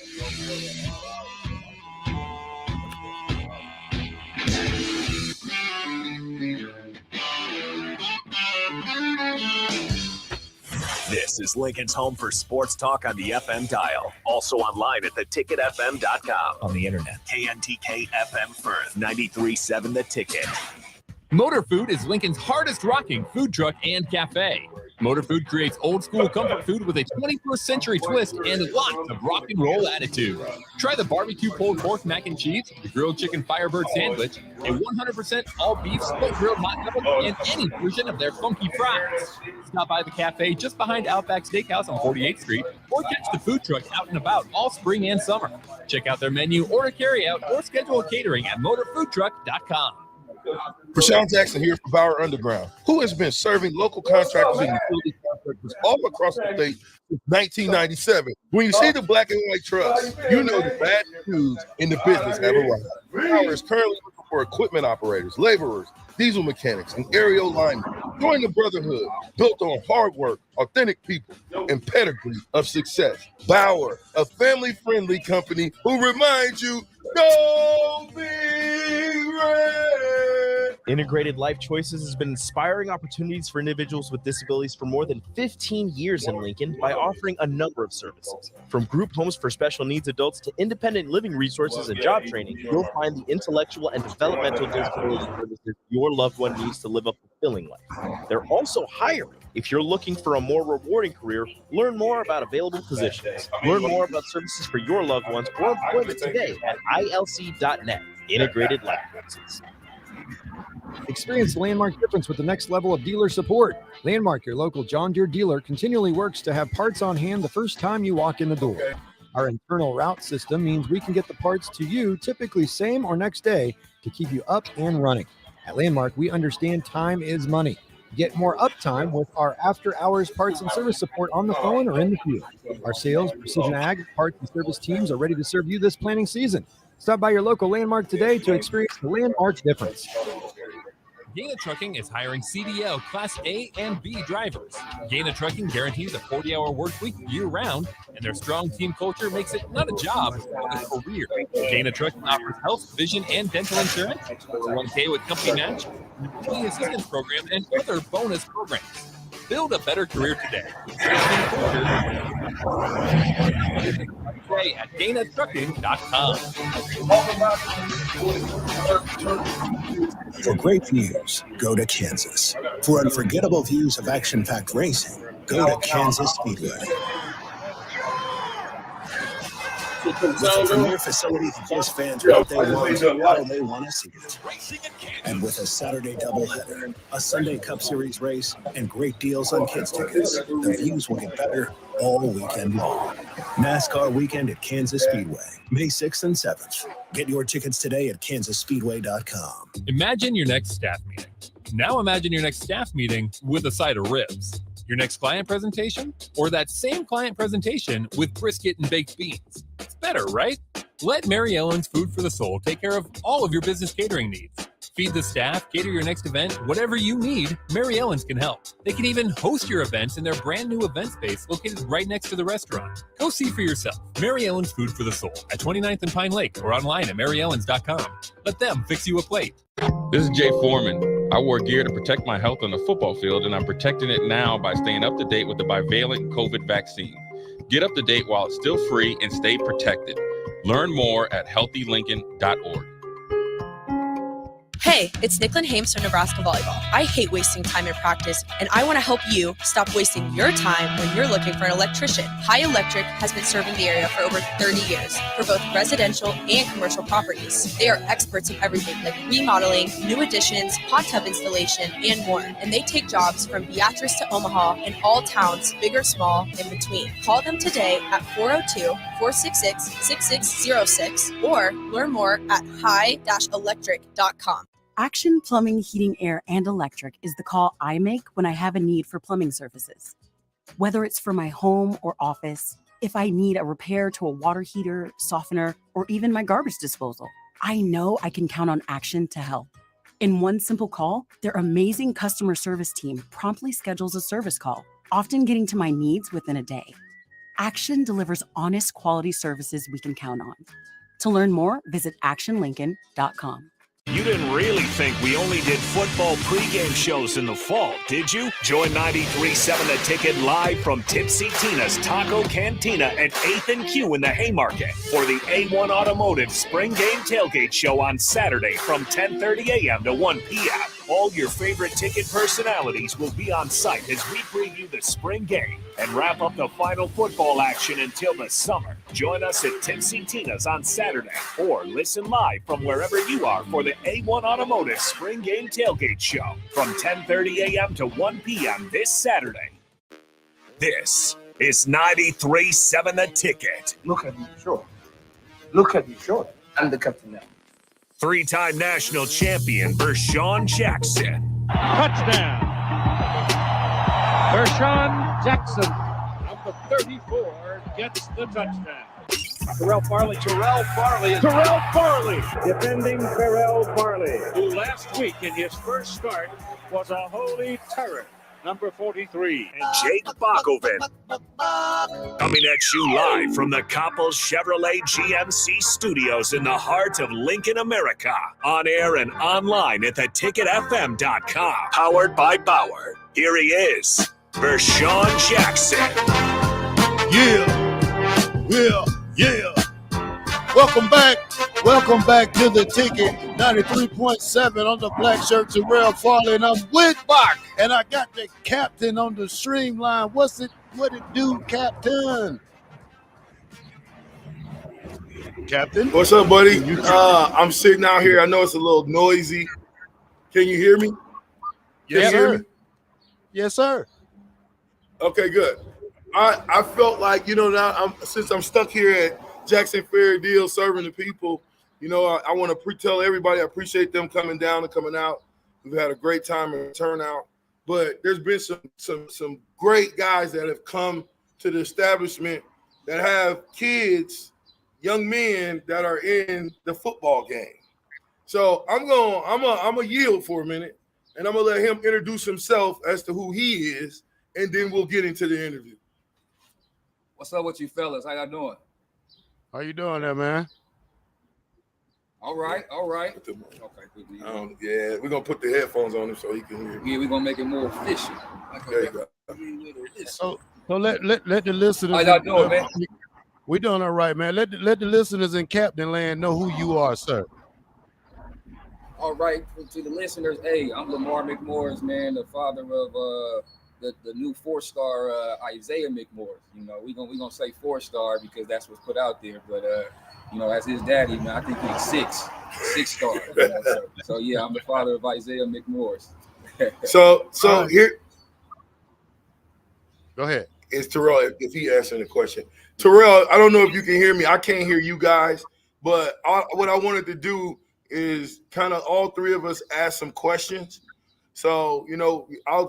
This is Lincoln's home for sports talk on the FM dial. Also online at theticketfm.com. On the internet. KNTK FM Firth, 93.7 The Ticket. Motor Food is Lincoln's hardest rocking food truck and cafe. Motor Food creates old school comfort food with a 21st century twist and lots of rock and roll attitude. Try the barbecue pulled pork mac and cheese, the grilled chicken Firebird sandwich, a 100% all beef split grilled hot dog, and any version of their funky fries. Stop by the cafe just behind Outback Steakhouse on 48th Street, or catch the food truck out and about all spring and summer. Check out their menu, order carry out, or schedule catering at motorfoodtruck.com. Rashawn Jackson here from Bauer Underground, who has been serving local contractors and utility contractors all across the state since 1997. When you see the black and white trucks, you know the bad dudes in the business have arrived. Bauer is currently looking for equipment operators, laborers, diesel mechanics, and aerial linemen. Join the brotherhood built on hard work, authentic people, and pedigree of success. Bauer, a family-friendly company who reminds you, don't be red. Integrated Life Choices has been inspiring opportunities for individuals with disabilities for more than 15 years in Lincoln by offering a number of services. From group homes for special needs adults to independent living resources and job training, you'll find the intellectual and developmental disability services your loved one needs to live a fulfilling life. They're also hiring. If you're looking for a more rewarding career, learn more about available positions. Learn more about services for your loved ones or employment today at ilc.net. Integrated Life Choices. Experience the Landmark difference with the next level of dealer support. Landmark, your local John Deere dealer, continually works to have parts on hand the first time you walk in the door. Our internal route system means we can get the parts to you typically same or next day to keep you up and running. At Landmark, we understand time is money. Get more uptime with our after-hours parts and service support on the phone or in the field. Our sales, precision ag, parts, and service teams are ready to serve you this planting season. Stop by your local Landmark today to experience the Landmark difference. Gaina Trucking is hiring CDL Class A and B drivers. Gaina Trucking guarantees a 40-hour work week year-round, and their strong team culture makes it not a job, but a career. Gaina Trucking offers health, vision, and dental insurance, 401k with company match, an employee assistance program, and other bonus programs. Build a better career today. Today at GainaTrucking.com. For great views, go to Kansas. For unforgettable views of action-packed racing, go to Kansas Speedway. With a premier facility that gives fans what they want, how they want to see it. And with a Saturday doubleheader, a Sunday Cup Series race, and great deals on kids' tickets, the views will get better all weekend long. NASCAR weekend at Kansas Speedway, May 6th and 7th. Get your tickets today at kansasspeedway.com. Imagine your next staff meeting. Now imagine your next staff meeting with a side of ribs. Your next client presentation, or that same client presentation with brisket and baked beans. It's better, right? Let Mary Ellen's Food for the Soul take care of all of your business catering needs. Feed the staff, cater your next event, whatever you need, Mary Ellen's can help. They can even host your events in their brand new event space located right next to the restaurant. Go see for yourself. Mary Ellen's Food for the Soul at 29th and Pine Lake or online at maryellens.com. Let them fix you a plate. This is Jay Foreman. I wore gear to protect my health on the football field, and I'm protecting it now by staying up to date with the bivalent COVID vaccine. Get up to date while it's still free and stay protected. Learn more at healthylincoln.org. Hey, it's Nicklin Hames from Nebraska Volleyball. I hate wasting time in practice, and I want to help you stop wasting your time when you're looking for an electrician. High Electric has been serving the area for over 30 years for both residential and commercial properties. They are experts in everything like remodeling, new additions, hot tub installation, and more. And they take jobs from Beatrice to Omaha and all towns, big or small, in between. Call them today at 402-466-6606 or learn more at high-electric.com. Action Plumbing, Heating, Air, and Electric is the call I make when I have a need for plumbing services. Whether it's for my home or office, if I need a repair to a water heater, softener, or even my garbage disposal, I know I can count on Action to help. In one simple call, their amazing customer service team promptly schedules a service call, often getting to my needs within a day. Action delivers honest, quality services we can count on. To learn more, visit actionlincoln.com. You didn't really think we only did football pregame shows in the fall, did you? Join 93.7 The Ticket live from Tipsy Tina's Taco Cantina at 8th and Q in the Haymarket for the A1 Automotive Spring Game Tailgate Show on Saturday from 10:30 a.m. to 1 p.m. All your favorite ticket personalities will be on site as we preview the spring game and wrap up the final football action until the summer. Join us at Tipsy Tina's on Saturday or listen live from wherever you are for the A1 Automotive Spring Game Tailgate Show from 10:30 a.m. to 1 p.m. this Saturday. This is 93.7 The Ticket. Look at me, sure. Look at me, sure. I'm the captain now. Three-time national champion Vershawn Jackson. Touchdown. Vershawn Jackson, number 34, gets the touchdown. Terrell Farley, defending Terrell Farley, who last week in his first start was a holy terror. Number 43. And Jake Bakoven. Coming at you live from the Coppels Chevrolet GMC studios in the heart of Lincoln, America. On air and online at theticketfm.com. Powered by Bauer. Here he is, Vershawn Jackson. Yeah. Welcome back to The Ticket, 93.7 on the black shirt, Terrell Farley, and I'm with Bach, and I got the captain on the streamline. What it do, Captain? Captain? What's up, buddy? I'm sitting out here. I know it's a little noisy. Can you hear me? Yes, sir. Yes, sir. Okay, good. I felt like, now since I'm stuck here at Jackson Fair Deal serving the people, I want to tell everybody I appreciate them coming down and coming out. We've had a great time and turnout, but there's been some great guys that have come to the establishment that have kids, young men that are in the football game. So I'm gonna yield for a minute, and I'm gonna let him introduce himself as to who he is, and then we'll get into the interview. What's up with you fellas? How y'all doing? How you doing there, man? All right. Okay, good. Yeah, we're gonna put the headphones on him so he can hear. Yeah, we're gonna make it more efficient. There you go. So let the listeners. How y'all doing, man? We're doing all right, man. Let the listeners in Captain Land know who you are, sir. All right, to the listeners, hey, I'm Lamar McMorris, man, the father of the new 4-star Isaiah McMorris. We're gonna say 4-star because that's what's put out there, but as his daddy, man, I think he's 6-star. So yeah, I'm the father of Isaiah McMorris. So here, go ahead. It's Terrell. If he answering the question, Terrell, I don't know if you can hear me. I can't hear you guys, but what I wanted to do is kind of all three of us ask some questions. So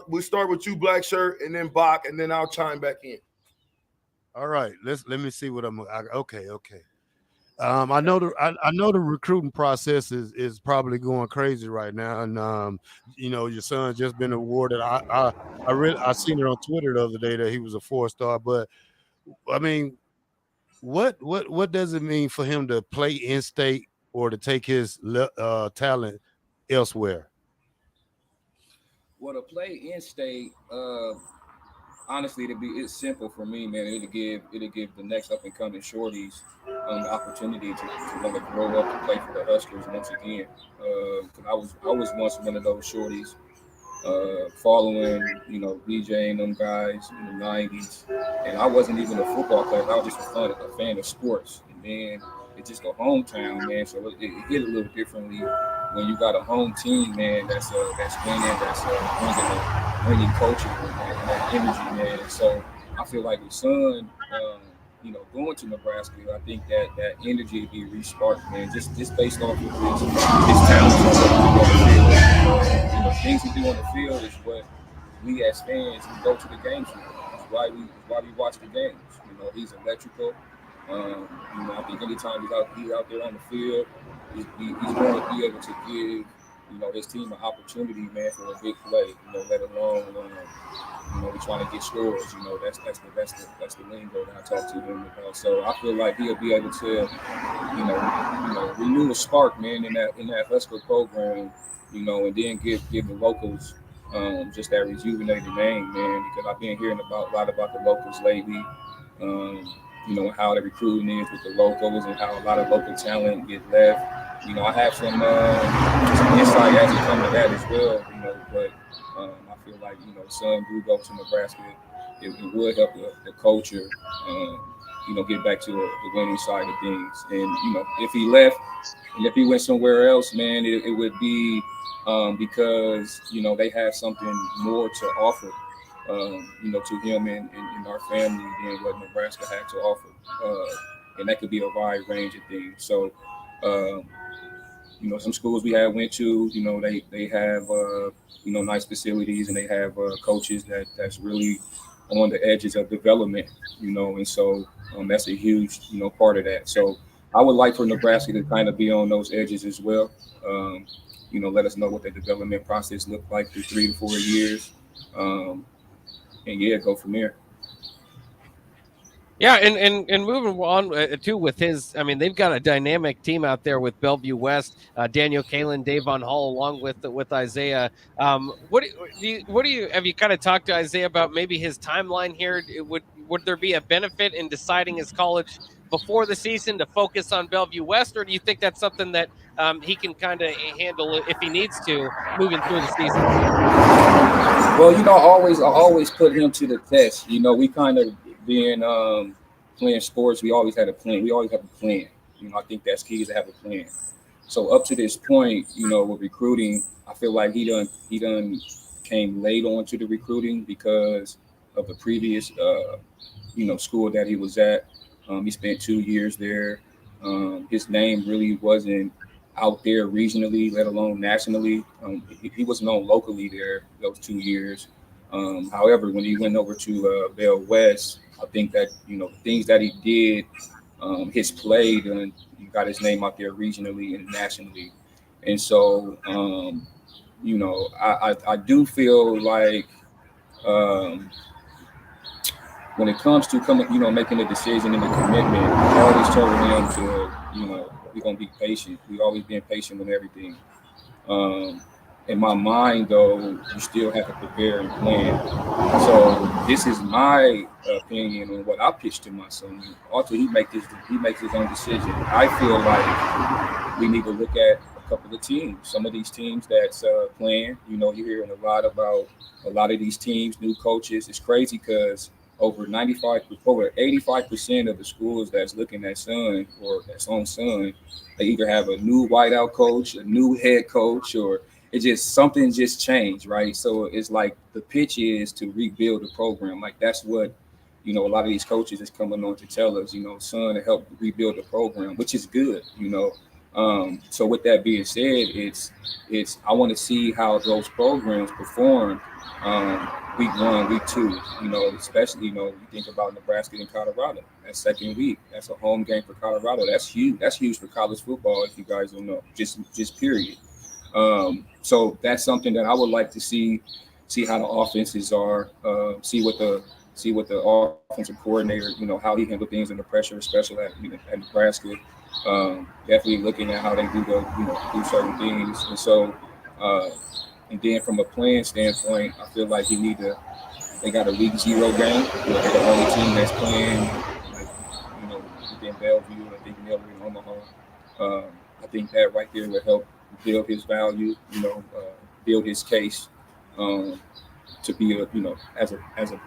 we'll start with you, Black Shirt, and then Bach, and then I'll chime back in. All right, let me see what okay. I know the recruiting process is probably going crazy right now, and your son's just been awarded. I seen it on Twitter the other day that he was a 4-star, but I mean, what does it mean for him to play in state or to take his talent elsewhere? Well, to play in state, honestly, it's simple for me, man. It'll give the next up and coming shorties the opportunity to want to grow up and play for the Huskers once again. Because I was once one of those shorties, following BJ and them guys in the '90s, and I wasn't even a football player. I was just a fan of sports, and then it's just a hometown, man. So it hit a little differently when you got a home team, man. That's winning, that's bringing a winning culture and that energy, man. So I feel like with Son, going to Nebraska, I think that energy would be re-sparked, man. Just based off of his talent on the field. Things he do on the field is what we as fans we go to the games for. That's why we watch the games. He's electrical. I think anytime he's out there on the field, he's going to be able to give his team an opportunity, man, for a big play. Let alone we're trying to get scores. That's the lingo that I talk to him about. So I feel like he'll be able to renew a spark, man, in that Husker program. And then give the locals just that rejuvenated name, man. Because I've been hearing a lot about the locals lately. How the recruiting is with the locals and how a lot of local talent get left. I have some insight as it comes to that as well, but I feel like, Son do go to Nebraska. It would help the culture, get back to the winning side of things. And, if he left and if he went somewhere else, man, it would be because, they have something more to offer. To him and our family than what Nebraska had to offer. And that could be a wide range of things. So, some schools we have went to, they have, nice facilities and they have coaches that's really on the edges of development, and so that's a huge, part of that. So I would like for Nebraska to kind of be on those edges as well. Let us know what the development process looked like through 3 to 4 years. And yeah, go from there. Yeah, and moving on too with his, I mean, they've got a dynamic team out there with Bellevue West, Daniel Kalen, Davon Hall, along with Isaiah. What do you have you kind of talked to Isaiah about maybe his timeline here? Would there be a benefit in deciding his college before the season to focus on Bellevue West, or do you think that's something that he can kind of handle if he needs to moving through the season? Well, I always put him to the test. We kind of being playing sports, we always had a plan. We always have a plan. I think that's key to have a plan. So up to this point, with recruiting, I feel like he done came late on to the recruiting because the previous school that he was at. He spent 2 years there. His name really wasn't out there regionally, let alone nationally. He was known locally there those 2 years. However, when he went over to Bell West, I think that things that he did, his play, and he got his name out there regionally and nationally. And so, I do feel like when it comes to making a decision and a commitment, I always told him to, we're gonna be patient. We've always been patient with everything. In my mind, though, you still have to prepare and plan. So this is my opinion on what I pitched to my son. Also, he makes his own decision. I feel like we need to look at a couple of teams. Some of these teams that's playing. You're hearing a lot about a lot of these teams, new coaches. It's crazy because over 85% of the schools that's looking at Sun or that's on Sun, they either have a new whiteout coach, a new head coach, or it's just something just changed, right? So it's like the pitch is to rebuild the program. Like that's what, a lot of these coaches is coming on to tell us, Sun to help rebuild the program, which is good, So with that being said, it's I want to see how those programs perform week 1, week 2, especially, you think about Nebraska and Colorado. That second week, that's a home game for Colorado. That's huge. That's huge for college football, if you guys don't know, just period. So that's something that I would like to see how the offenses are, see what the offensive coordinator, how he handled things under pressure, especially at Nebraska. Definitely looking at how they do do certain things. And so, and then from a playing standpoint, I feel like they got a week 0 game. They're the only team that's playing, within Bellevue, I think Miller and Omaha. I think that right there would help build his value, build his case to be as a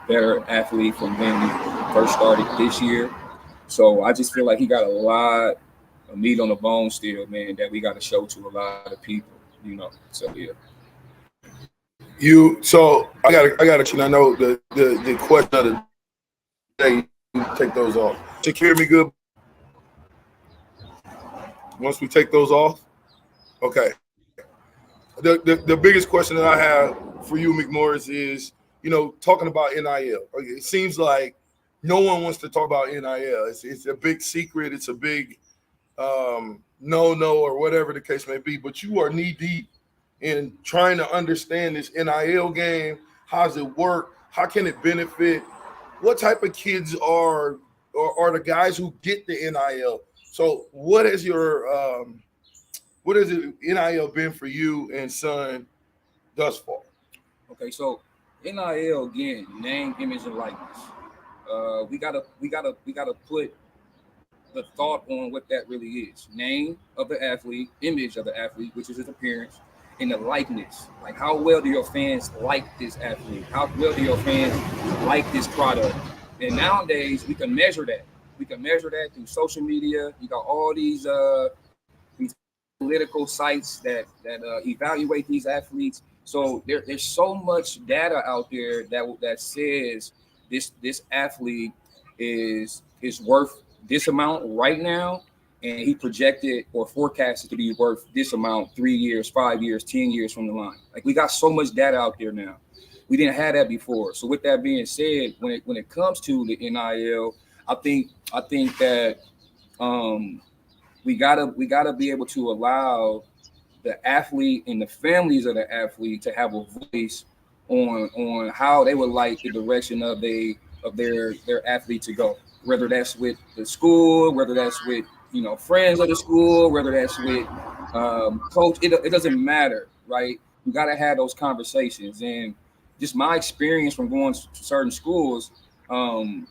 better athlete from when he first started this year. So I just feel like he got a lot of meat on the bone still, man, that we got to show to a lot of people, So yeah. So I got I know the question of the day. Take those off. Take care of me good. Once we take those off, okay. The biggest question that I have for you, McMorris, is talking about NIL. It seems like no one wants to talk about NIL. It's a big secret. It's a big no, or whatever the case may be. But you are knee deep in trying to understand this NIL game. How does it work? How can it benefit? What type of kids are the guys who get the NIL? So what has NIL been for you and Sun thus far? Okay, so NIL again, name, image, and likeness. We gotta put the thought on what that really is. Name of the athlete, image of the athlete, which is his appearance, and the likeness. Like, how well do your fans like this athlete? How well do your fans like this product? And nowadays, we can measure that. We can measure that through social media. You got all these political sites that evaluate these athletes. So there's so much data out there that says this athlete is worth this amount right now, and he projected or forecasted to be worth this amount 3 years, 5 years, 10 years from the line. Like, we got so much data out there now. We didn't have that before. So with that being said, when it comes to the NIL, I think that we gotta be able to allow the athlete and the families of the athlete to have a voice on how they would like the direction of their athlete to go. Whether that's with the school, whether that's with friends of the school, whether that's with coach, it doesn't matter, right? You gotta have those conversations. And just my experience from going to certain schools, some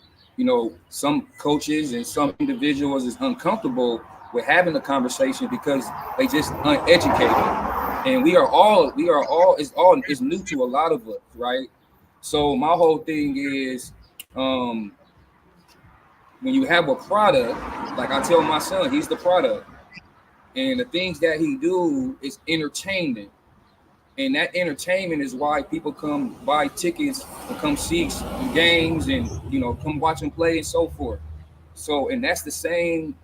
coaches and some individuals is uncomfortable with having a conversation because they just uneducated. And it's new to a lot of us, right? So my whole thing is, when you have a product, like I tell my son, he's the product. And the things that he do is entertainment. And that entertainment is why people come buy tickets and come see games and, you know, come watch them play and so forth. So, and that's the same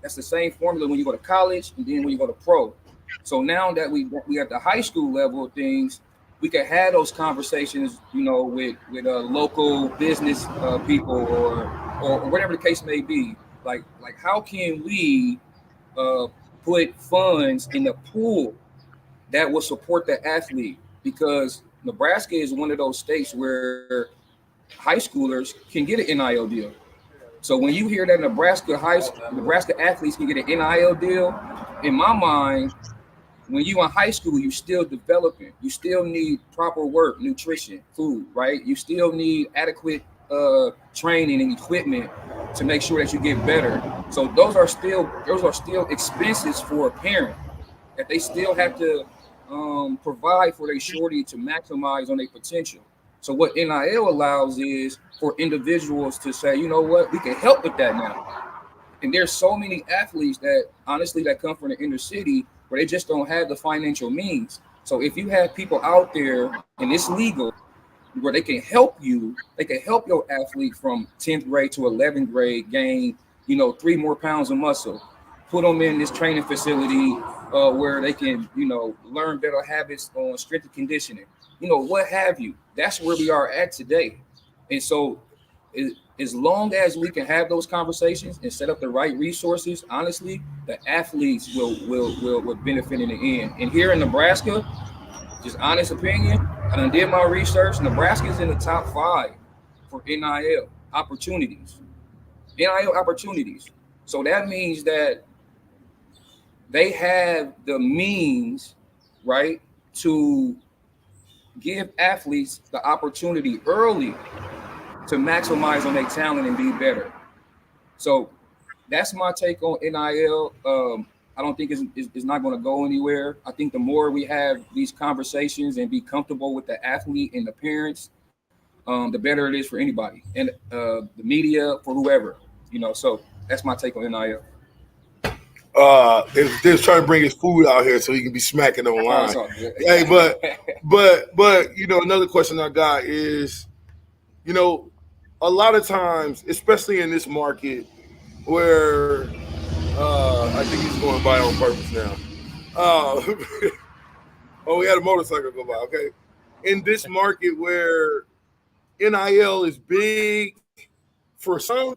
formula when you go to college and then when you go to pro. So now that we at the high school level of things, we can have those conversations, you know, with local business people or whatever the case may be. Like how can we put funds in the pool that will support the athlete? Because Nebraska is one of those states where high schoolers can get an NIL deal. So when you hear that Nebraska athletes can get an NIL deal, in my mind, when you in high school, you still developing. You still need proper work, nutrition, food, right? You still need adequate training and equipment to make sure that you get better. So those are still expenses for a parent that they still have to provide for their shorty to maximize on their potential. So what NIL allows is for individuals to say, you know what, we can help with that now. And there's so many athletes that honestly that come from the inner city where they just don't have the financial means. So if you have people out there and it's legal where they can help you, they can help your athlete from 10th grade to 11th grade gain, you know, 3 more pounds of muscle, put them in this training facility where they can, you know, learn better habits on strength and conditioning, you know, what have you. That's where we are at today. And so as long as we can have those conversations and set up the right resources, honestly, the athletes will benefit in the end. And here in Nebraska, just honest opinion, I done did my research. Nebraska is in the top 5 for NIL opportunities. So that means that they have the means, right, to give athletes the opportunity early to maximize on their talent and be better. So that's my take on NIL. I don't think it's not going to go anywhere. I think the more we have these conversations and be comfortable with the athlete and the parents, the better it is for anybody and the media, for whoever, you know. So that's my take on NIL. They're trying to bring his food out here so he can be smacking online. Hey, but you know, another question I got is, you know, a lot of times, especially in this market where I think he's going by on purpose now. Oh, we had a motorcycle go by. Okay. In this market where NIL is big for some,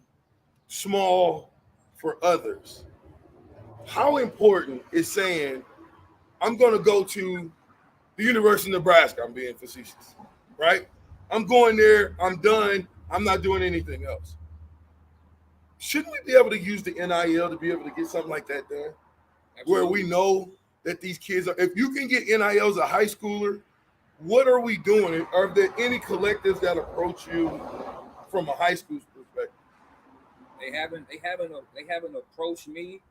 small for others, how important is saying, I'm going to go to the University of Nebraska? I'm being facetious, right? I'm going there. I'm done. I'm not doing anything else. Shouldn't we be able to use the NIL to be able to get something like that done? Absolutely. Where we know that these kids are, if you can get NIL as a high schooler, what are we doing? Are there any collectives that approach you from a high school perspective? They haven't approached me.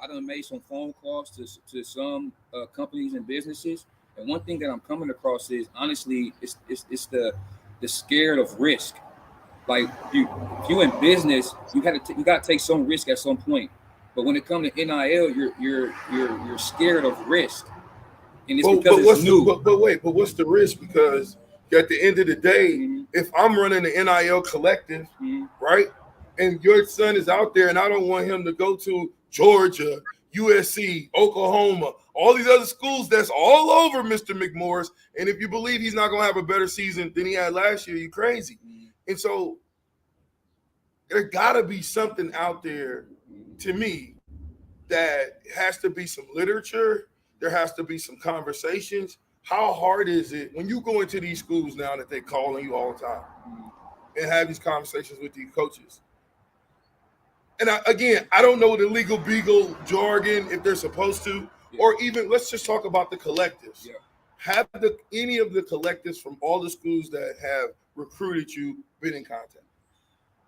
I done made some phone calls to some companies and businesses. And one thing that I'm coming across is, honestly, it's the scared of risk. Like if you in business, you got to take some risk at some point. But when it comes to NIL, you're scared of risk, and it's because it's new. But what's the risk? Because at the end of the day, if I'm running the NIL collective, right, and your son is out there, and I don't want him to go to Georgia, USC, Oklahoma, all these other schools that's all over Mr. McMorris, and if you believe he's not going to have a better season than he had last year, you're crazy. And so there got to be something out there, to me, that has to be some literature. There has to be some conversations. How hard is it when you go into these schools now that they're calling you all the time and have these conversations with these coaches? And I don't know the legal beagle jargon if they're supposed to, or even let's just talk about the collectives. Yeah. Have any of the collectives from all the schools that have recruited you been in contact?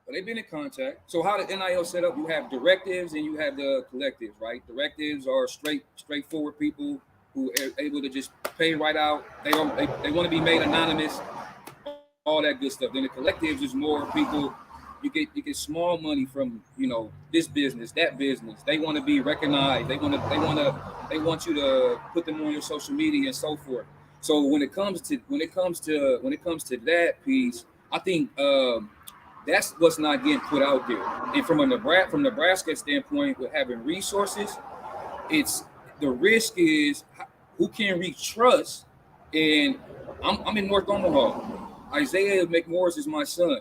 Well, they've been in contact. So how the NIL set up, you have directives and you have the collectives, right? Directives are straightforward people who are able to just pay right out. They want to be made anonymous, all that good stuff. Then the collectives is more people. You get small money from, you know, this business, that business. They want to be recognized. They want you to put them on your social media and so forth. So when it comes to that piece, I think that's what's not getting put out there. And from Nebraska standpoint, with having resources, it's the risk is who can we trust. And I'm in North Omaha. Isaiah McMorris is my son.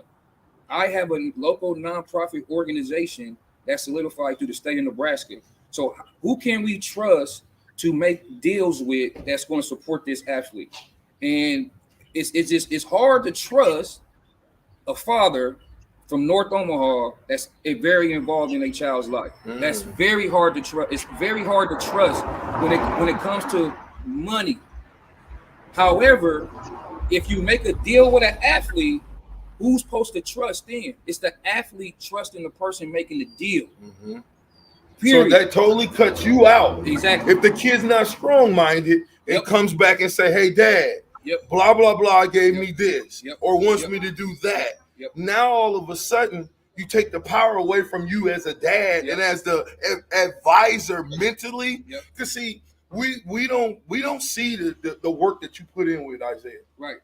I have a local nonprofit organization that's solidified through the state of Nebraska. So who can we trust to make deals with that's going to support this athlete? And it's hard to trust a father from North Omaha that's very involved in a child's life. That's very hard to trust. It's very hard to trust when it comes to money. However, if you make a deal with an athlete, who's supposed to trust then? It's the athlete trusting the person making the deal. So that totally cuts you out. Exactly. If the kid's not strong-minded and comes back and say, hey, Dad, blah, blah, blah gave me this or wants me to do that. Now, all of a sudden, you take the power away from you as a dad and as the advisor mentally. Because, see, we don't see the work that you put in with Isaiah. Right.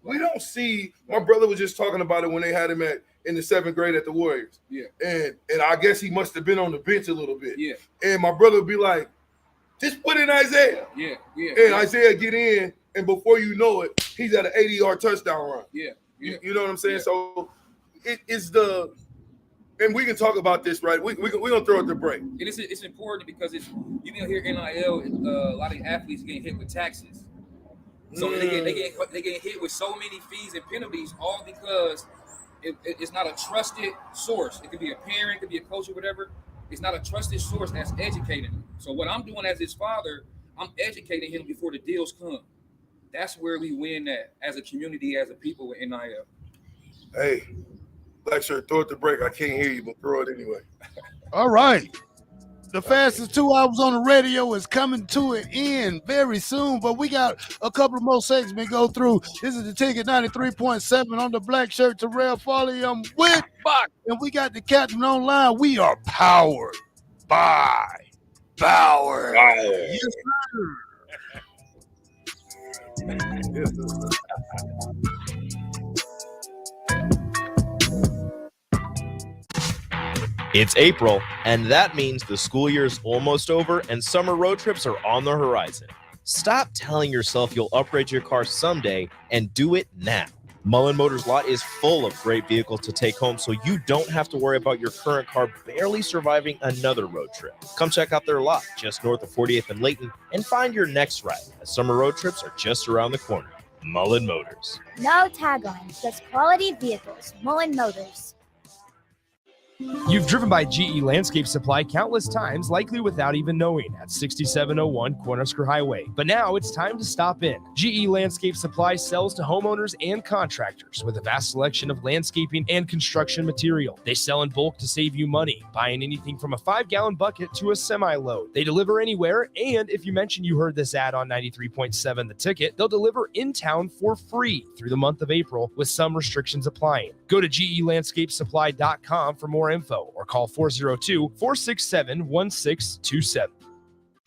We don't see. My brother was just talking about it when they had him in the 7th grade at the Warriors. And I guess he must have been on the bench a little bit. And my brother would be like, just put in Isaiah. And Isaiah get in, and before you know it, he's at an 80-yard touchdown run. You know what I'm saying? So it is the. And we can talk about this, right? We're gonna throw it the break. It's important because you can hear NIL. A lot of athletes getting hit with taxes, so they get hit with so many fees and penalties, all because it's not a trusted source. It could be a parent, it could be a coach, or whatever. It's not a trusted source that's educating him. So what I'm doing as his father, I'm educating him before the deals come. That's where we win at as a community, as a people with NIL. Hey. Black Shirt, throw it to break. I can't hear you, but throw it anyway. All right. The fastest 2 hours on the radio is coming to an end very soon, but we got a couple of more segments to go through. This is the Ticket 93.7 on the Black Shirt. Terrell Farley. I'm with Bach, and we got the captain online. We are powered by Power. Yes, sir. It's April, and that means the school year is almost over and summer road trips are on the horizon. Stop telling yourself you'll upgrade your car someday and do it now. Mullen Motors lot is full of great vehicles to take home, so you don't have to worry about your current car barely surviving another road trip. Come check out their lot just north of 48th and Layton and find your next ride, as summer road trips are just around the corner. Mullen Motors. No tagline, just quality vehicles. Mullen Motors. You've driven by GE Landscape Supply countless times, likely without even knowing, at 6701 Cornhusker Highway. But now it's time to stop in. GE Landscape Supply sells to homeowners and contractors with a vast selection of landscaping and construction material. They sell in bulk to save you money, buying anything from a 5-gallon bucket to a semi-load. They deliver anywhere, and if you mention you heard this ad on 93.7 The Ticket, they'll deliver in town for free through the month of April, with some restrictions applying. Go to GELandscapesupply.com for more info or call 402-467-1627.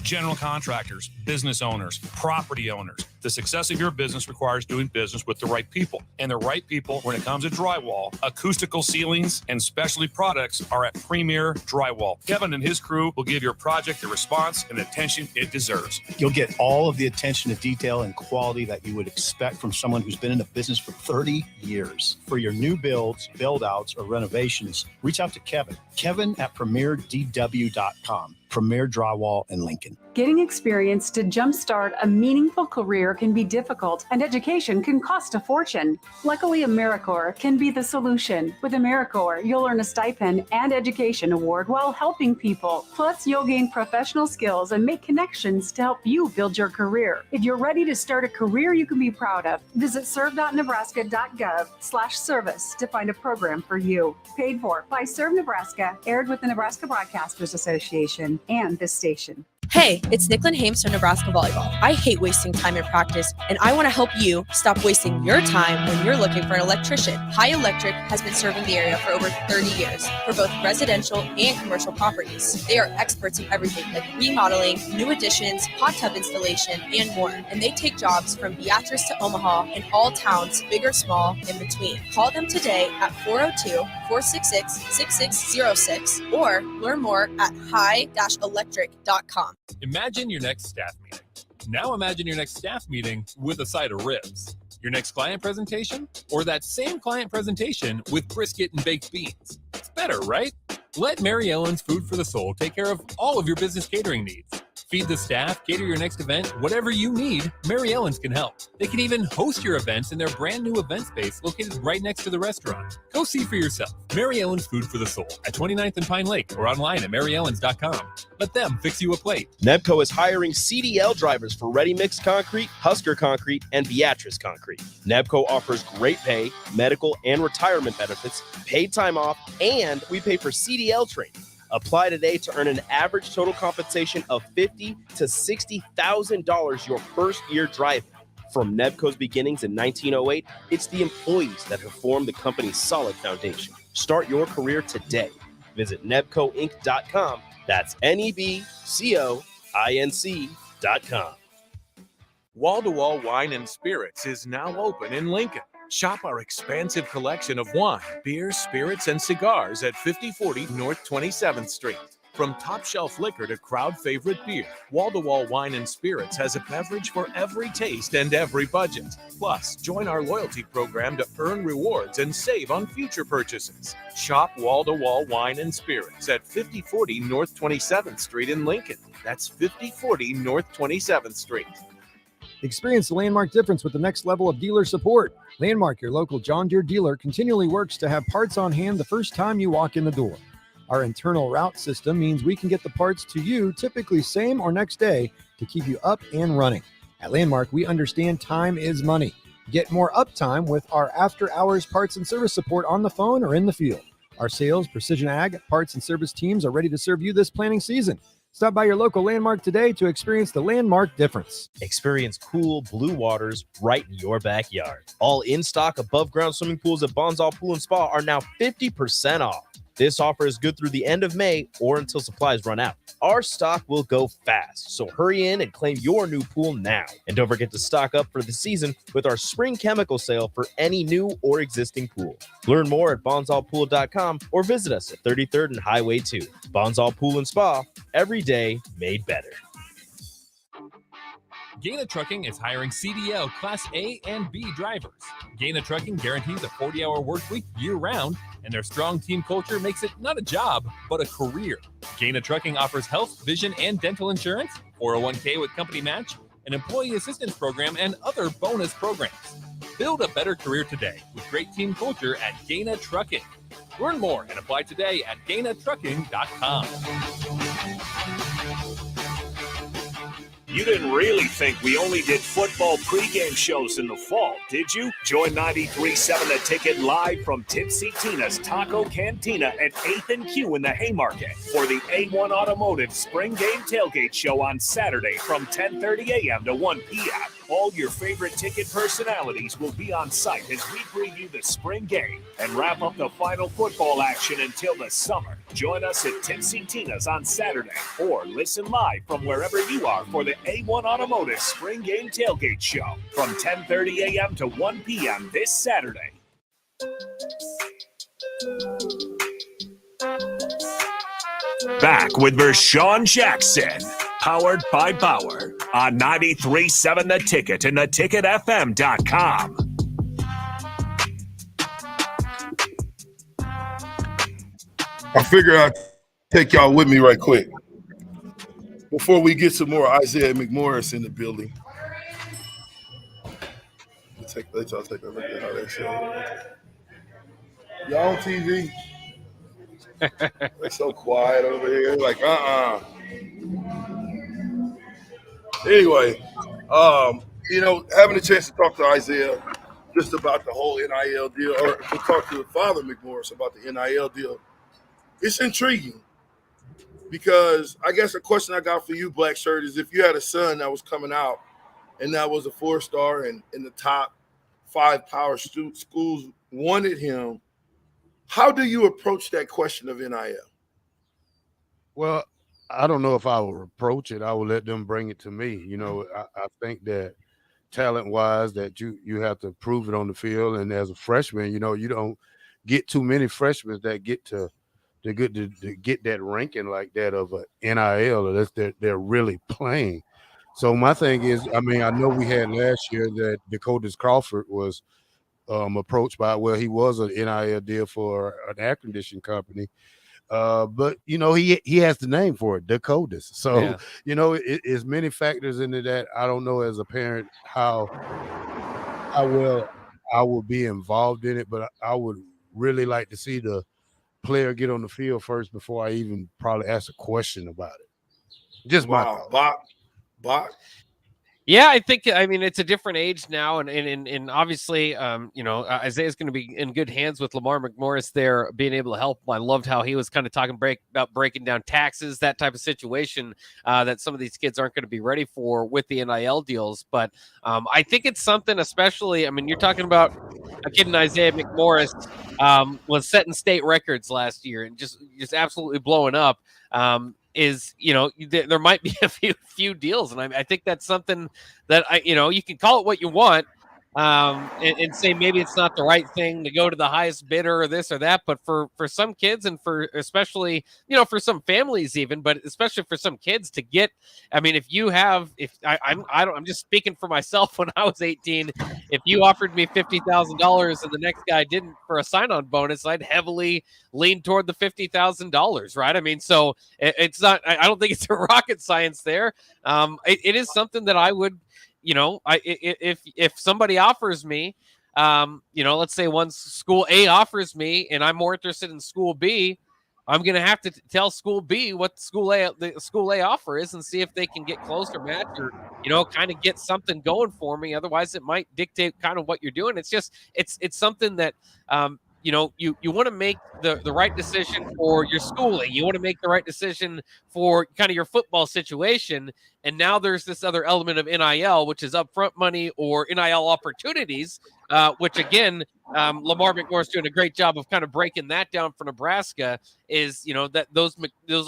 General contractors, business owners, property owners. The success of your business requires doing business with the right people. And the right people, when it comes to drywall, acoustical ceilings, and specialty products, are at Premier Drywall. Kevin and his crew will give your project the response and attention it deserves. You'll get all of the attention to detail and quality that you would expect from someone who's been in the business for 30 years. For your new builds, build-outs, or renovations, reach out to Kevin. Kevin at PremierDW.com. Premier Drywall in Lincoln. Getting experience to jumpstart a meaningful career can be difficult, and education can cost a fortune. Luckily, AmeriCorps can be the solution. With AmeriCorps, you'll earn a stipend and education award while helping people. Plus, you'll gain professional skills and make connections to help you build your career. If you're ready to start a career you can be proud of, visit serve.nebraska.gov/service to find a program for you. Paid for by Serve Nebraska, aired with the Nebraska Broadcasters Association and this station. Hey, it's Nicklin Hames from Nebraska Volleyball. I hate wasting time in practice, and I want to help you stop wasting your time when you're looking for an electrician. High Electric has been serving the area for over 30 years for both residential and commercial properties. They are experts in everything like remodeling, new additions, hot tub installation, and more. And they take jobs from Beatrice to Omaha and all towns, big or small, in between. Call them today at 402-466-6606 or learn more at high-electric.com. Imagine your next staff meeting. Now imagine your next staff meeting with a side of ribs. Your next client presentation? Or that same client presentation with brisket and baked beans. It's better, right? Let Mary Ellen's Food for the Soul take care of all of your business catering needs. Feed the staff, cater your next event, whatever you need, Mary Ellen's can help. They can even host your events in their brand new event space located right next to the restaurant. Go see for yourself. Mary Ellen's Food for the Soul at 29th and Pine Lake or online at maryellens.com. Let them fix you a plate. Nebco is hiring CDL drivers for Ready Mix Concrete, Husker Concrete, and Beatrice Concrete. Nebco offers great pay, medical, and retirement benefits, paid time off, and we pay for CDL training. Apply today to earn an average total compensation of $50,000 to $60,000 your first year driving. From Nebco's beginnings in 1908, it's the employees that have formed the company's solid foundation. Start your career today. Visit nebcoinc.com. That's NEBCOINC.com. Wall to Wall Wine and Spirits is now open in Lincoln. Shop our expansive collection of wine, beer, spirits, and cigars at 5040 North 27th Street. From top shelf liquor to crowd favorite beer, Wall to Wall Wine and Spirits has a beverage for every taste and every budget. Plus, join our loyalty program to earn rewards and save on future purchases. Shop Wall to Wall Wine and Spirits at 5040 North 27th Street in Lincoln. That's 5040 North 27th Street. Experience the Landmark difference with the next level of dealer support. Landmark, your local John Deere dealer, continually works to have parts on hand the first time you walk in the door. Our internal route system means we can get the parts to you typically same or next day to keep you up and running. At Landmark, we understand time is money. Get more uptime with our after-hours parts and service support on the phone or in the field. Our sales, precision ag, parts, and service teams are ready to serve you this planning season. Stop by your local Landmark today to experience the Landmark difference. Experience cool blue waters right in your backyard. All in-stock above-ground swimming pools at Bonsall Pool and Spa are now 50% off. This offer is good through the end of May or until supplies run out. Our stock will go fast, so hurry in and claim your new pool now. And don't forget to stock up for the season with our spring chemical sale for any new or existing pool. Learn more at bonsallpool.com or visit us at 33rd and Highway 2. Bonsall Pool and Spa, every day made better. Gaina Trucking is hiring CDL Class A and B drivers. Gaina Trucking guarantees a 40-hour work week year-round, and their strong team culture makes it not a job, but a career. Gaina Trucking offers health, vision, and dental insurance, 401k with company match, an employee assistance program, and other bonus programs. Build a better career today with great team culture at Gaina Trucking. Learn more and apply today at GainaTrucking.com. You didn't really think we only did football pregame shows in the fall, did you? Join 93.7 The Ticket live from Tipsy Tina's Taco Cantina at 8th and Q in the Haymarket for the A1 Automotive Spring Game Tailgate Show on Saturday from 10:30 a.m. to 1 p.m. All your favorite ticket personalities will be on site as we preview the spring game and wrap up the final football action until the summer. Join us at Tipsy Tina's on Saturday or listen live from wherever you are for the A1 Automotive Spring Game Tailgate Show from 10:30 a.m. to 1 p.m. this Saturday. Back with Vershawn Jackson, powered by Bauer on 93.7 The Ticket and theticketfm.com. I figure I'd take y'all with me right quick before we get some more Isaiah McMorris in the building. Let y'all take a look at how that show. Y'all on TV? They're so quiet over here. Like, Anyway, having a chance to talk to Isaiah just about the whole NIL deal, or to talk to Father McMorris about the NIL deal, it's intriguing because I guess a question I got for you, Black Shirt, is if you had a son that was coming out and that was a 4-star and in the top 5 power schools wanted him, how do you approach that question of NIL? Well, I don't know if I will approach it. I will let them bring it to me. You know, I think that talent-wise that you have to prove it on the field. And as a freshman, you know, you don't get too many freshmen that get to get that ranking like that of a NIL, or they're really playing. So my thing is, I mean, I know we had last year that Dakotas Crawford was approached by, well, he was an NIL deal for an air conditioning company. But you know, he has the name for it, Dakotas. So Yeah. you know, it's many factors into that. I don't know as a parent how well I will be involved in it, but I would really like to see the player get on the field first before I even probably ask a question about it. Just my thought. Bach. Yeah, I mean, it's a different age now, and obviously, you know, Isaiah's going to be in good hands with Lamar McMorris there, being able to help. I loved how he was kind of talking about breaking down taxes, that type of situation that some of these kids aren't going to be ready for with the NIL deals. But I think it's something, especially, I mean, you're talking about a kid in Isaiah McMorris was setting state records last year and just absolutely blowing up. Is, you know, there might be a few deals, and I think that's something that you know, you can call it what you want, and say maybe it's not the right thing to go to the highest bidder or this or that, but for some kids, and for especially, you know, for some families even, but especially for some kids to get, I mean, I'm just speaking for myself. When I was 18, if you offered me $50,000 and the next guy didn't for a sign-on bonus, I'd heavily lean toward the $50,000, right? I mean, so it's not, I don't think it's a rocket science there. It is something that I would, you know, if somebody offers me, you know, let's say one school A offers me and I'm more interested in school B, I'm going to have to tell school B what the school A offer is and see if they can get close or match, or, you know, kind of get something going for me. Otherwise it might dictate kind of what you're doing. It's just, it's something that, you know, you want to make the right decision for your schooling. You want to make the right decision for kind of your football situation. And now there's this other element of NIL, which is upfront money or NIL opportunities, which again, Lamar McMorris doing a great job of kind of breaking that down for Nebraska. Is, you know, that those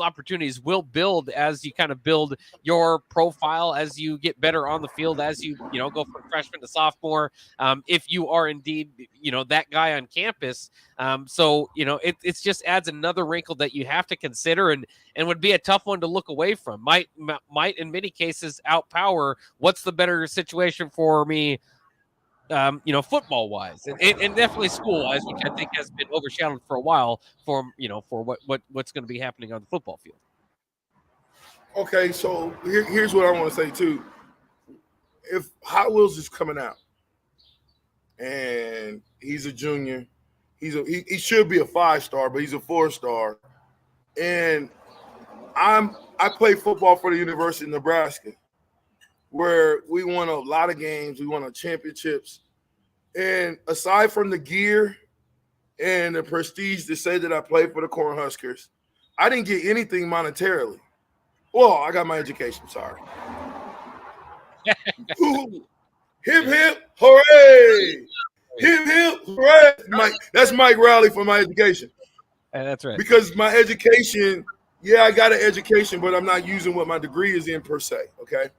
opportunities will build as you kind of build your profile, as you get better on the field, as you know, go from freshman to sophomore, if you are indeed, you know, that guy on campus. So, you know, it's just adds another wrinkle that you have to consider, and would be a tough one to look away from. Might in many cases outpower what's the better situation for me, you know, football wise, and definitely school wise, which I think has been overshadowed for a while for, you know, for what's going to be happening on the football field. Okay, so here's what I want to say too. If Hot Wheels is coming out and he's a junior, he should be a 5-star, but he's a 4-star, and I play football for the University of Nebraska, where we won a lot of games. We won championships. And aside from the gear and the prestige to say that I played for the Cornhuskers, I didn't get anything monetarily. Well, I got my education, sorry. Hip, hip, hooray! Hip, hip, hooray! That's Mike Rowley for my education. That's right. Because my education, yeah, I got an education, but I'm not using what my degree is in per se, okay?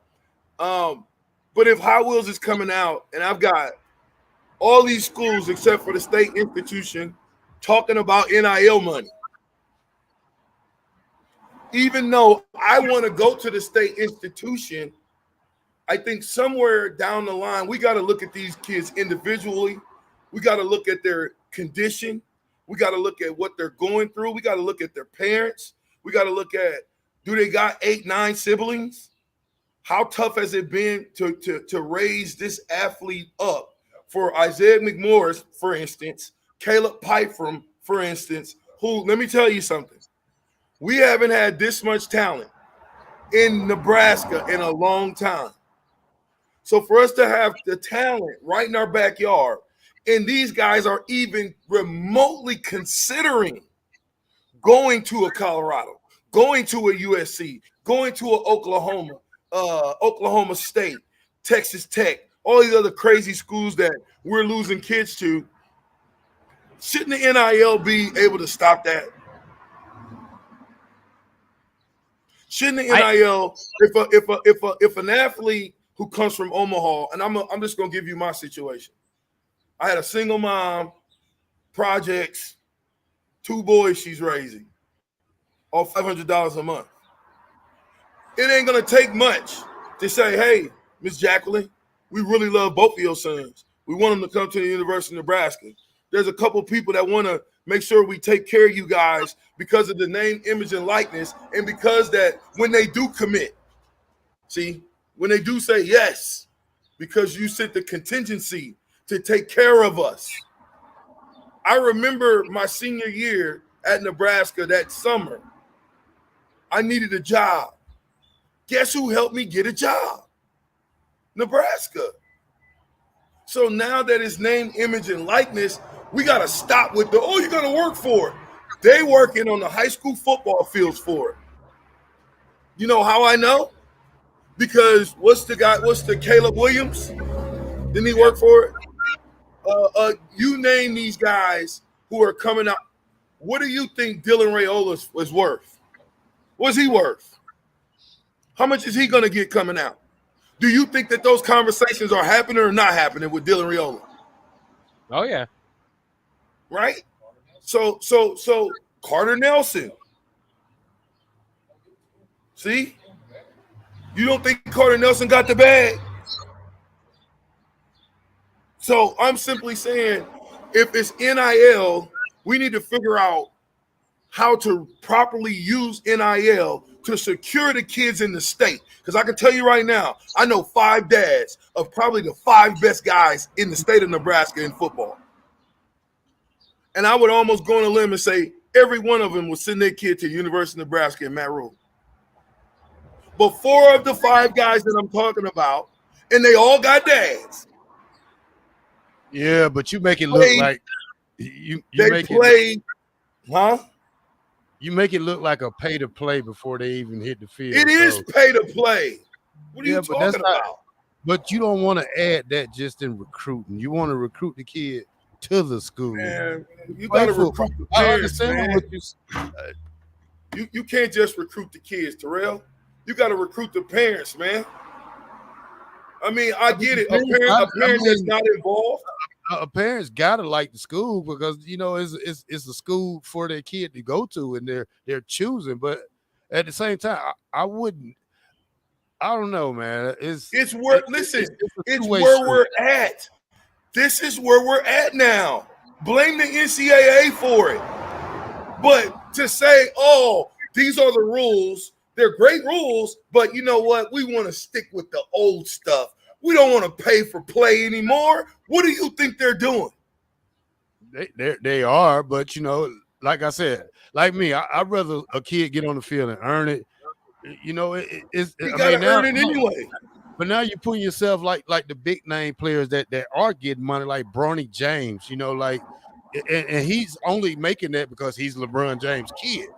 But if Hot Wheels is coming out and I've got all these schools except for the state institution talking about NIL money, even though I want to go to the state institution, I think somewhere down the line, we got to look at these kids individually. We got to look at their condition. We got to look at what they're going through. We got to look at their parents. We got to look at, do they got 8, 9 siblings? How tough has it been to raise this athlete up? For Isaiah McMorris, for instance, Caleb Pyfrom, for instance, who, let me tell you something. We haven't had this much talent in Nebraska in a long time. So for us to have the talent right in our backyard, and these guys are even remotely considering going to a Colorado, going to a USC, going to a Oklahoma State, Texas Tech, all these other crazy schools that we're losing kids to. Shouldn't the NIL be able to stop that? Shouldn't the NIL, if an athlete who comes from Omaha, and I'm just gonna give you my situation. I had a single mom, projects, 2 boys she's raising, all $500 a month. It ain't gonna take much to say, hey, Miss Jacqueline, we really love both of your sons. We want them to come to the University of Nebraska. There's a couple people that want to make sure we take care of you guys because of the name, image, and likeness, and because that when they do commit, see, when they do say yes, because you sent the contingency to take care of us. I remember my senior year at Nebraska that summer. I needed a job. Guess who helped me get a job? Nebraska. So now that it's name, image, and likeness, we got to stop with the, oh, you're going to work for it. They working on the high school football fields for it. You know how I know? Because what's the Caleb Williams? Didn't he work for it? You name these guys who are coming out. What do you think Dylan Raiola was worth? What's he worth? How much is he going to get coming out? Do you think that those conversations are happening or not happening with Dylan Raiola? Oh, yeah. Right? So Carter Nelson. See? You don't think Carter Nelson got the bag? So I'm simply saying, if it's NIL, we need to figure out how to properly use NIL to secure the kids in the state. Because I can tell you right now, I know 5 dads of probably the 5 best guys in the state of Nebraska in football. And I would almost go on a limb and say every one of them would send their kid to University of Nebraska in Matt Rhule. But 4 of the 5 guys that I'm talking about, and they all got dads. Yeah, but you make it look like you make it, huh? You make it look like a pay to play before they even hit the field. It is pay to play. What are you talking about? But you don't want to add that just in recruiting. You want to recruit the kid to the school. Man, you got to recruit the parents, man. You can't just recruit the kids, Terrell. You got to recruit the parents, man. I mean, I get it. A parent that's not involved. Parents gotta like the school because it's a school for their kid to go to, and they're choosing. But at the same time, I wouldn't. I don't know, man. It's where we're at. This is where we're at now. Blame the NCAA for it. But to say, oh, these are the rules. They're great rules, but you know what? We want to stick with the old stuff. We don't want to pay for play anymore. What do you think they're doing? They are, but like I said, like me, I'd rather a kid get on the field and earn it. You gotta earn it anyway. But now you're putting yourself like the big name players that are getting money, like Bronny James. And he's only making that because he's LeBron James' kid.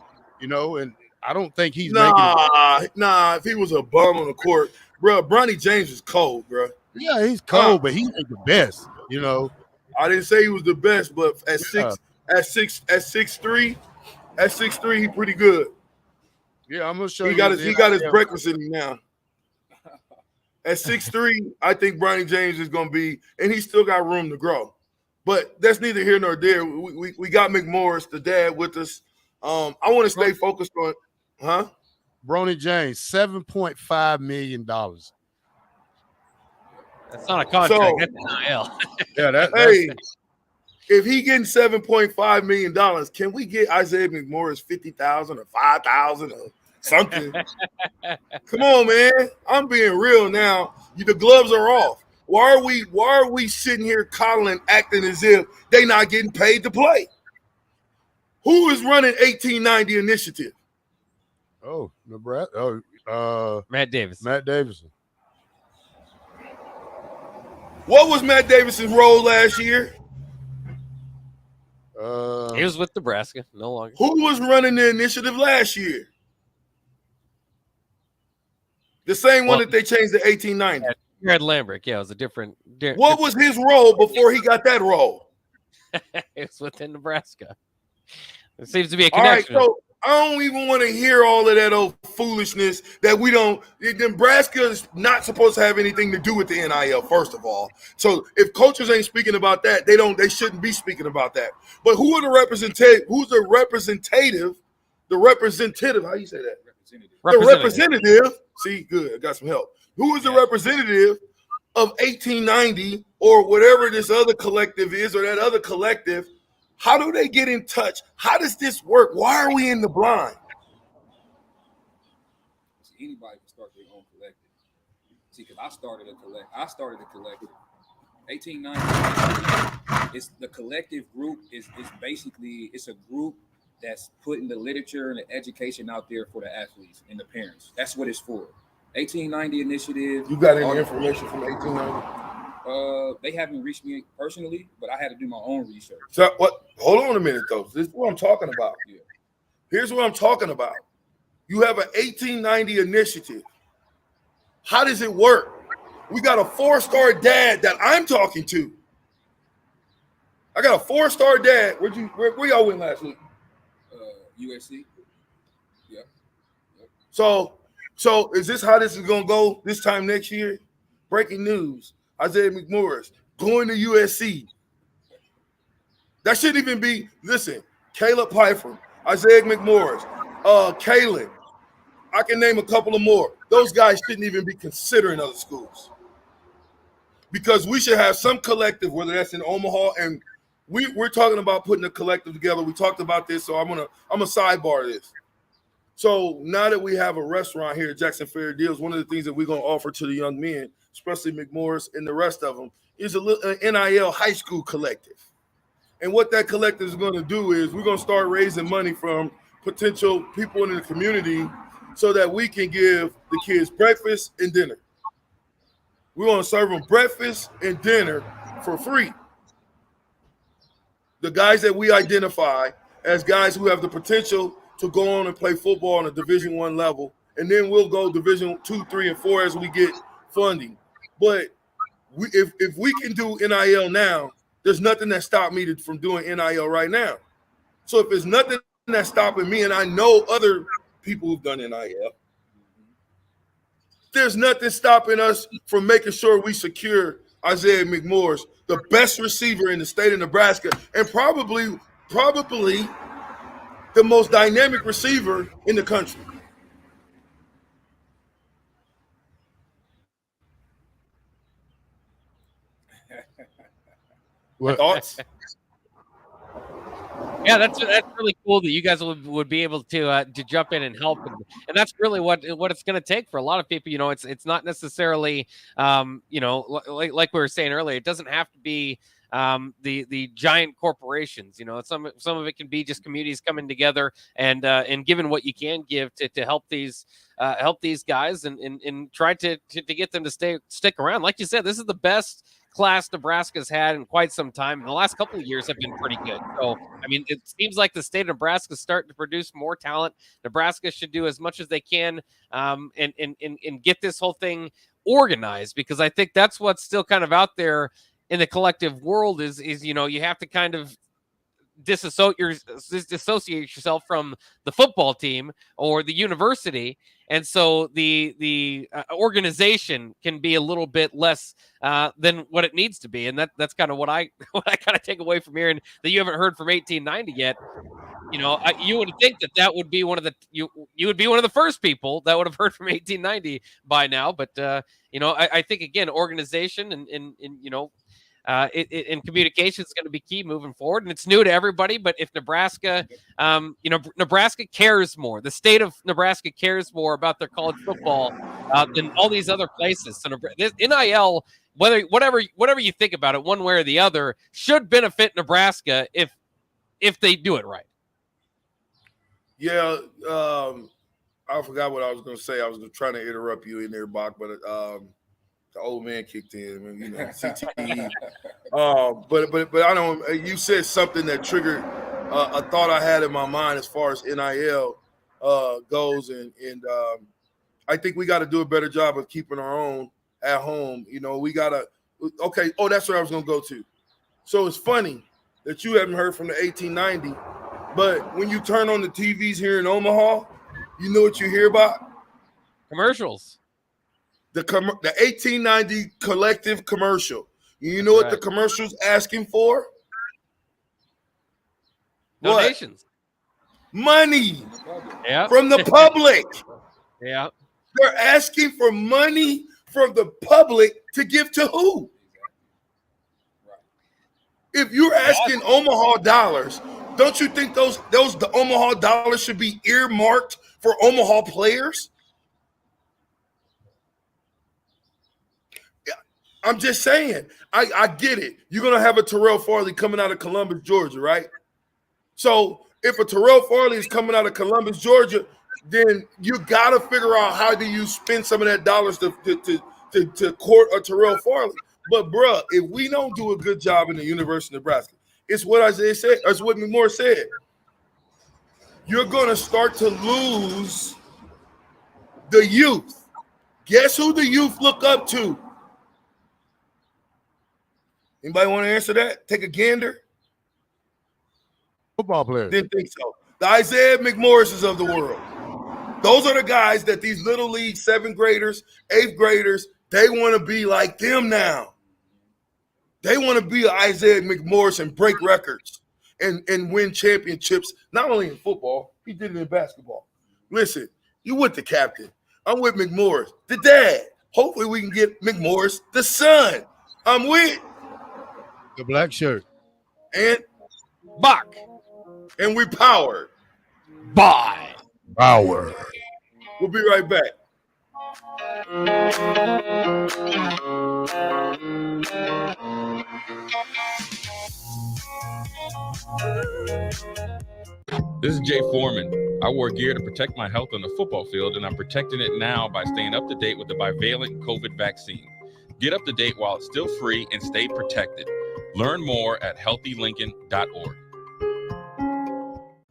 And I don't think he's making it. If he was a bum on the court, bro, Bronny James is cold, bro. Yeah, he's cold, but he ain't the best, I didn't say he was the best, but at 6'3", he pretty good. Yeah, I'm gonna show you. He got his breakfast in him now. At 6'3", I think Bronny James is gonna be, and he still got room to grow. But that's neither here nor there. We got McMorris, the dad, with us. I want to stay focused on, Bronny James, $7.5 million. That's not a contract. That's NIL. Yeah, if he getting $7.5 million, can we get Isaiah McMorris 50,000 or 5,000 or something? Come on, man. I'm being real now. The gloves are off. Why are we sitting here coddling, acting as if they not getting paid to play? Who is running 1890 Initiative? Oh, Nebraska. Matt Davison. Matt Davison. What was Matt Davison's role last year? He was with Nebraska, no longer. Who was running the initiative last year? The same one that they changed to 1890. Jared Lambrick, yeah, it was a different. What was his role before he got that role? It's within Nebraska. There seems to be a All right, connection. so I don't even want to hear all of that old foolishness that we don't. Nebraska is not supposed to have anything to do with the NIL, first of all. So if coaches ain't speaking about that, they shouldn't be speaking about that. But who are the representative? Who's the representative? The representative, how you say that? The representative. See, good. I got some help. Who is the representative of 1890 or whatever this other collective is, or that other collective? How do they get in touch? How does this work? Why are we in the blind? Anybody can start their own collective. See, because I started a collective. 1890. It's the collective group is basically it's a group that's putting the literature and the education out there for the athletes and the parents. That's what it's for. 1890 initiative. You got any information from 1890? They haven't reached me personally, but I had to do my own research. So what? Hold on a minute, though. This is what I'm talking about. Yeah. Here's what I'm talking about. You have an 1890 initiative. How does it work? We got a 4-star dad that I'm talking to. I got a 4-star dad. Where y'all went last week? USC. Yep. So is this how this is gonna go this time next year? Breaking news: Isaiah McMorris going to USC. That shouldn't even be. Listen, Caleb Pfeiffer, Isaiah McMorris, Kalen. I can name a couple of more. Those guys shouldn't even be considering other schools, because we should have some collective, whether that's in Omaha, and we're talking about putting a collective together. We talked about this, so I'm gonna sidebar this. So now that we have a restaurant here at Jackson Fair Deals, one of the things that we're going to offer to the young men, especially McMorris and the rest of them, is an NIL high school collective. And what that collective is going to do is we're going to start raising money from potential people in the community so that we can give the kids breakfast and dinner. We're going to serve them breakfast and dinner for free. The guys that we identify as guys who have the potential to go on and play football on a Division I level, and then we'll go Division II, III, and IV as we get funding. But if we can do NIL now, there's nothing that stopped me from doing NIL right now. So if there's nothing that's stopping me, and I know other people who've done NIL, there's nothing stopping us from making sure we secure Isaiah McMorris, the best receiver in the state of Nebraska, and probably the most dynamic receiver in the country. Thoughts? Yeah, that's really cool that you guys would be able to jump in and help, and that's really what it's going to take for a lot of people. You know, it's not necessarily you know, like we were saying earlier, it doesn't have to be the giant corporations. You know, some of it can be just communities coming together and giving what you can give to help these guys and try to get them to stick around. Like you said, this is the best class Nebraska's had in quite some time, and the last couple of years have been pretty good. So, I mean, it seems like the state of Nebraska is starting to produce more talent. Nebraska should do as much as they can and get this whole thing organized, because I think that's what's still kind of out there in the collective world is you know, you have to kind of disassociate yourself from the football team or the university, and so the organization can be a little bit less than what it needs to be, and that's kind of what I kind of take away from here, and that you haven't heard from 1890 yet. You know, you would think that would be one of the you would be one of the first people that would have heard from 1890 by now, but you know, I think again, organization and you know, in communication is going to be key moving forward, and it's new to everybody. But if Nebraska, you know, Nebraska cares more, the state of Nebraska cares more about their college football than all these other places. So this NIL, whatever you think about it, one way or the other, should benefit Nebraska if they do it right. Yeah, I forgot what I was going to say. I was trying to interrupt you in there, Bach, but the old man kicked in, you know, CTE. But I don't. You said something that triggered a thought I had in my mind as far as NIL goes, and I think we got to do a better job of keeping our own at home. You know, we got to – okay, oh, that's where I was going to go to. So it's funny that you haven't heard from the 1890, but when you turn on the TVs here in Omaha, you know what you hear about? Commercials. The 1890 collective commercial. You know what the commercial's asking for? Donations. What? Money. Yeah. From the public. Yeah. They're asking for money from the public to give to who? If you're asking Omaha dollars, don't you think the Omaha dollars should be earmarked for Omaha players? I'm just saying. I get it. You're going to have a Terrell Farley coming out of Columbus, Georgia, right? So if a Terrell Farley is coming out of Columbus, Georgia, then you got to figure out how do you spend some of that dollars to court a Terrell Farley. But, bruh, if we don't do a good job in the University of Nebraska, it's what Isaiah said. It's what McMorris said. You're going to start to lose the youth. Guess who the youth look up to? Anybody want to answer that? Take a gander? Football players. Didn't think so. The Isaiah McMorrises of the world. Those are the guys that these little league 7th graders, 8th graders, they want to be like them now. They want to be Isaiah McMorris and break records and win championships, not only in football, he did it in basketball. Listen, you with the captain. I'm with McMorris, the dad. Hopefully we can get McMorris, the son. I'm with the black shirt. And Bach. And we powered by Power. We'll be right back. This is Jay Foreman. I wore gear to protect my health on the football field, and I'm protecting it now by staying up to date with the bivalent COVID vaccine. Get up to date while it's still free and stay protected. Learn more at healthylincoln.org.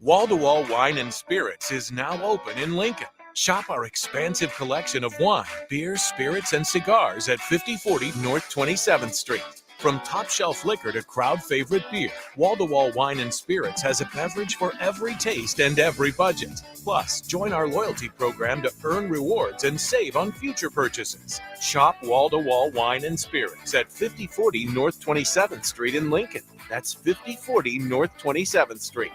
Wall-to-Wall Wine and Spirits is now open in Lincoln. Shop our expansive collection of wine, beer, spirits, and cigars at 5040 North 27th Street. From top-shelf liquor to crowd-favorite beer, Wall-to-Wall Wine and Spirits has a beverage for every taste and every budget. Plus, join our loyalty program to earn rewards and save on future purchases. Shop Wall-to-Wall Wine and Spirits at 5040 North 27th Street in Lincoln. That's 5040 North 27th Street.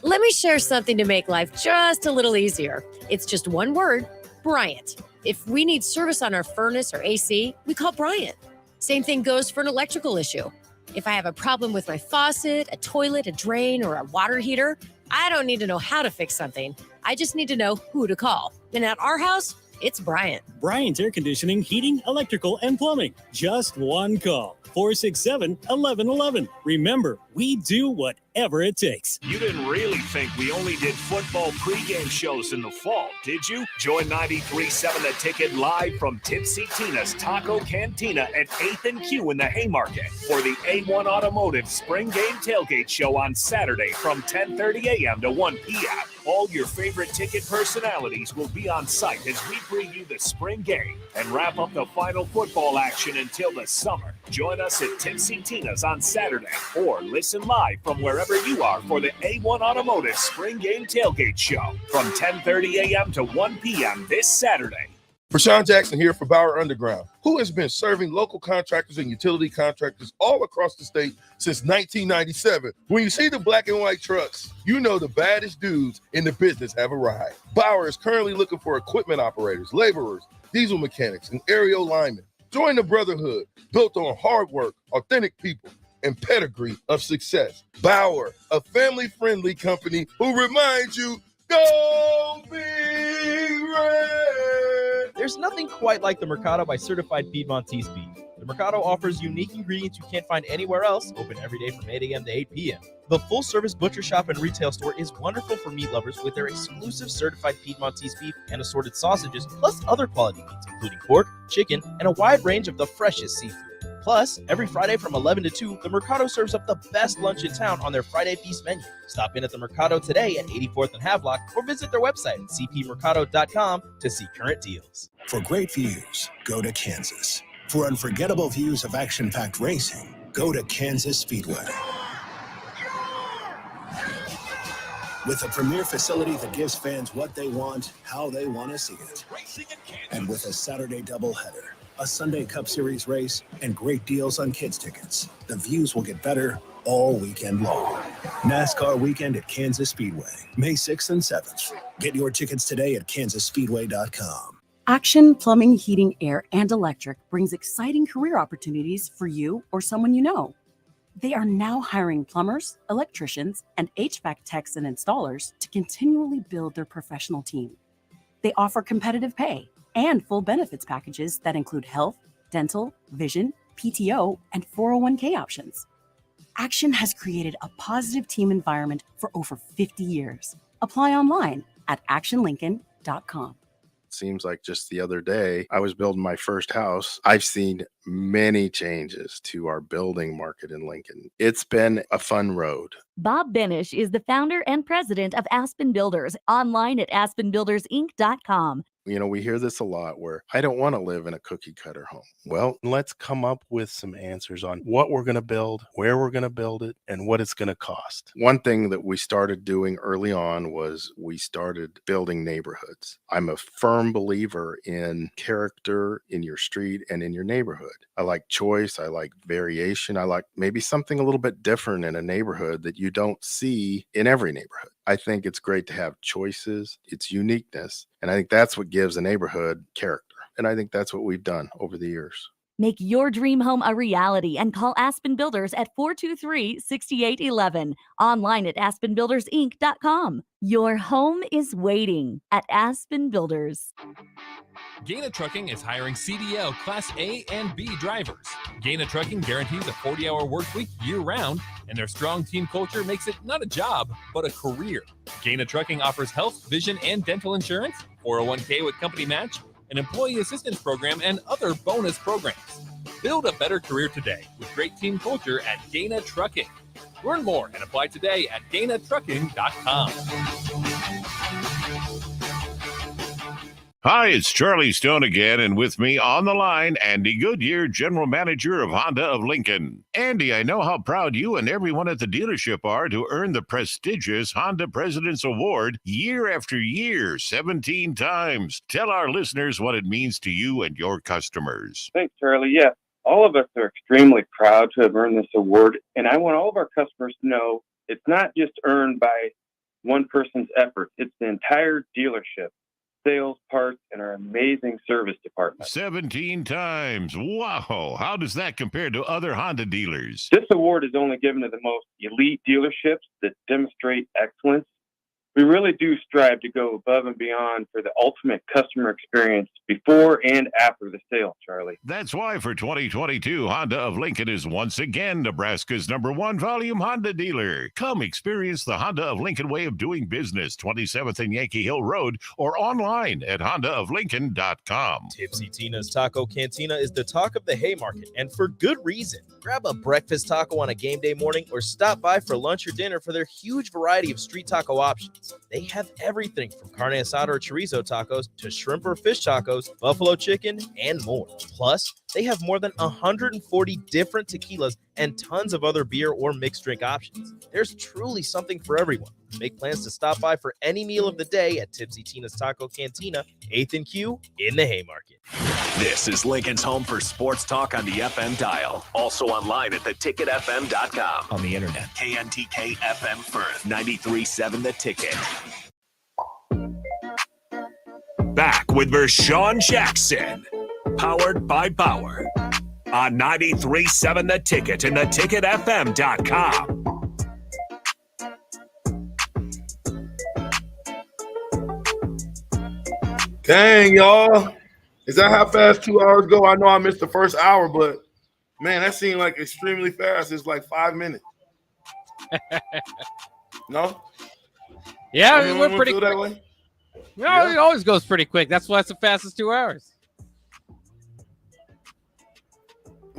Let me share something to make life just a little easier. It's just one word, Bryant. If we need service on our furnace or AC, we call Bryant. Same thing goes for an electrical issue. If I have a problem with my faucet, a toilet, a drain, or a water heater, I don't need to know how to fix something. I just need to know who to call. And at our house, it's Bryant. Bryant Air Conditioning, Heating, Electrical, and Plumbing. Just one call. 467-1111. Remember, we do whatever it takes. You didn't really think we only did football pregame shows in the fall, did you? Join 93.7 The Ticket live from Tipsy Tina's Taco Cantina at 8th and Q in the Haymarket for the A1 Automotive Spring Game Tailgate Show on Saturday from 10:30 a.m. to 1 p.m. All your favorite ticket personalities will be on site as we preview the spring game and wrap up the final football action until the summer. Join us at Tipsy Tina's on Saturday or listen live from wherever you are for the A1 Automotive Spring Game Tailgate Show from 10:30 a.m. to 1 p.m. this Saturday. Prashawn Jackson here for Bauer Underground, who has been serving local contractors and utility contractors all across the state since 1997. When you see the black and white trucks, you know the baddest dudes in the business have arrived. Bauer is currently looking for equipment operators, laborers, diesel mechanics, and aerial linemen. Join the brotherhood built on hard work, authentic people, and pedigree of success. Bauer, a family-friendly company who reminds you, go Big Red! There's nothing quite like the Mercado by Certified Piedmontese Beef. The Mercado offers unique ingredients you can't find anywhere else, open every day from 8 a.m. to 8 p.m. The full-service butcher shop and retail store is wonderful for meat lovers with their exclusive certified Piedmontese beef and assorted sausages, plus other quality meats, including pork, chicken, and a wide range of the freshest seafood. Plus, every Friday from 11 to 2, the Mercado serves up the best lunch in town on their Friday Feast menu. Stop in at the Mercado today at 84th and Havelock or visit their website at cpmercado.com to see current deals. For great views, go to Kansas. For unforgettable views of action-packed racing, go to Kansas Speedway. With a premier facility that gives fans what they want, how they want to see it. And with a Saturday doubleheader, a Sunday Cup Series race, and great deals on kids' tickets, the views will get better all weekend long. NASCAR weekend at Kansas Speedway, May 6th and 7th. Get your tickets today at kansasspeedway.com. Action Plumbing, Heating, Air, and Electric brings exciting career opportunities for you or someone you know. They are now hiring plumbers, electricians, and HVAC techs and installers to continually build their professional team. They offer competitive pay and full benefits packages that include health, dental, vision, PTO, and 401k options. Action has created a positive team environment for over 50 years. Apply online at actionlincoln.com. Seems like just the other day, I was building my first house. I've seen many changes to our building market in Lincoln. It's been a fun road. Bob Benish is the founder and president of Aspen Builders, online at aspenbuildersinc.com. You know, we hear this a lot where I don't want to live in a cookie cutter home. Well, let's come up with some answers on what we're going to build, where we're going to build it, and what it's going to cost. One thing that we started doing early on was we started building neighborhoods. I'm a firm believer in character in your street and in your neighborhood. I like choice. I like variation. I like maybe something a little bit different in a neighborhood that you don't see in every neighborhood. I think it's great to have choices, its uniqueness, and I think that's what gives a neighborhood character. And I think that's what we've done over the years. Make your dream home a reality and call Aspen Builders at 423-6811. Online at aspenbuildersinc.com. Your home is waiting at Aspen Builders. Gaina Trucking is hiring CDL Class A and B drivers. Gaina Trucking guarantees a 40-hour work week year-round, and their strong team culture makes it not a job, but a career. Gaina Trucking offers health, vision, and dental insurance, 401k with company match, an employee assistance program, and other bonus programs. Build a better career today with great team culture at Gaina Trucking. Learn more and apply today at GainaTrucking.com. Hi, it's Charlie Stone again, and with me on the line, Andy Goodyear, General Manager of Honda of Lincoln. Andy, I know how proud you and everyone at the dealership are to earn the prestigious Honda President's Award year after year, 17 times. Tell our listeners what it means to you and your customers. Thanks, Charlie. Yeah, all of us are extremely proud to have earned this award, and I want all of our customers to know it's not just earned by one person's effort. It's the entire dealership. Sales, parts, and our amazing service department. 17 times. Wow. How does that compare to other Honda dealers? This award is only given to the most elite dealerships that demonstrate excellence. We really do strive to go above and beyond for the ultimate customer experience before and after the sale, Charlie. That's why for 2022, Honda of Lincoln is once again Nebraska's #1 volume Honda dealer. Come experience the Honda of Lincoln way of doing business, 27th and Yankee Hill Road, or online at hondaoflincoln.com. Tipsy Tina's Taco Cantina is the talk of the Haymarket, and for good reason. Grab a breakfast taco on a game day morning or stop by for lunch or dinner for their huge variety of street taco options. They have everything from carne asada or chorizo tacos to shrimp or fish tacos, buffalo chicken, and more. Plus, they have more than 140 different tequilas and tons of other beer or mixed drink options. There's truly something for everyone. Make plans to stop by for any meal of the day at Tipsy Tina's Taco Cantina, 8th and Q in the Haymarket. This is Lincoln's home for sports talk on the FM dial. Also online at theticketfm.com. On the internet. KNTK FM Firth, 93.7 The Ticket. Back with Vershawn Jackson. Powered by Bauer. On 93.7 The Ticket and theticketfm.com. Dang, y'all. Is that how fast 2 hours go? I know I missed the first hour, but man, that seemed like extremely fast. It's like 5 minutes. No? Yeah, it went pretty quick. That way? No, yeah. It always goes pretty quick. That's why it's the fastest 2 hours.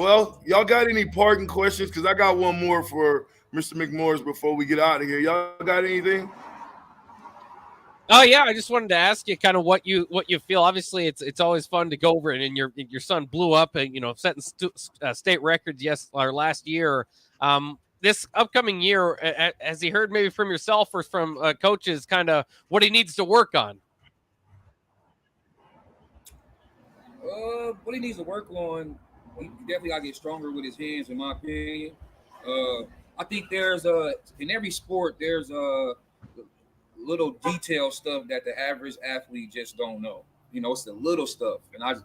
Well, y'all got any parting questions? Because I got one more for Mr. McMorris before we get out of here. Y'all got anything? Oh yeah, I just wanted to ask you kind of what you feel. Obviously, it's always fun to go over it, and your son blew up and setting state records last year. This upcoming year, has he heard maybe from yourself or from coaches kind of what he needs to work on? What he needs to work on, he definitely got to get stronger with his hands, in my opinion. I think there's in every sport there's little detail stuff that the average athlete just don't know. It's the little stuff, and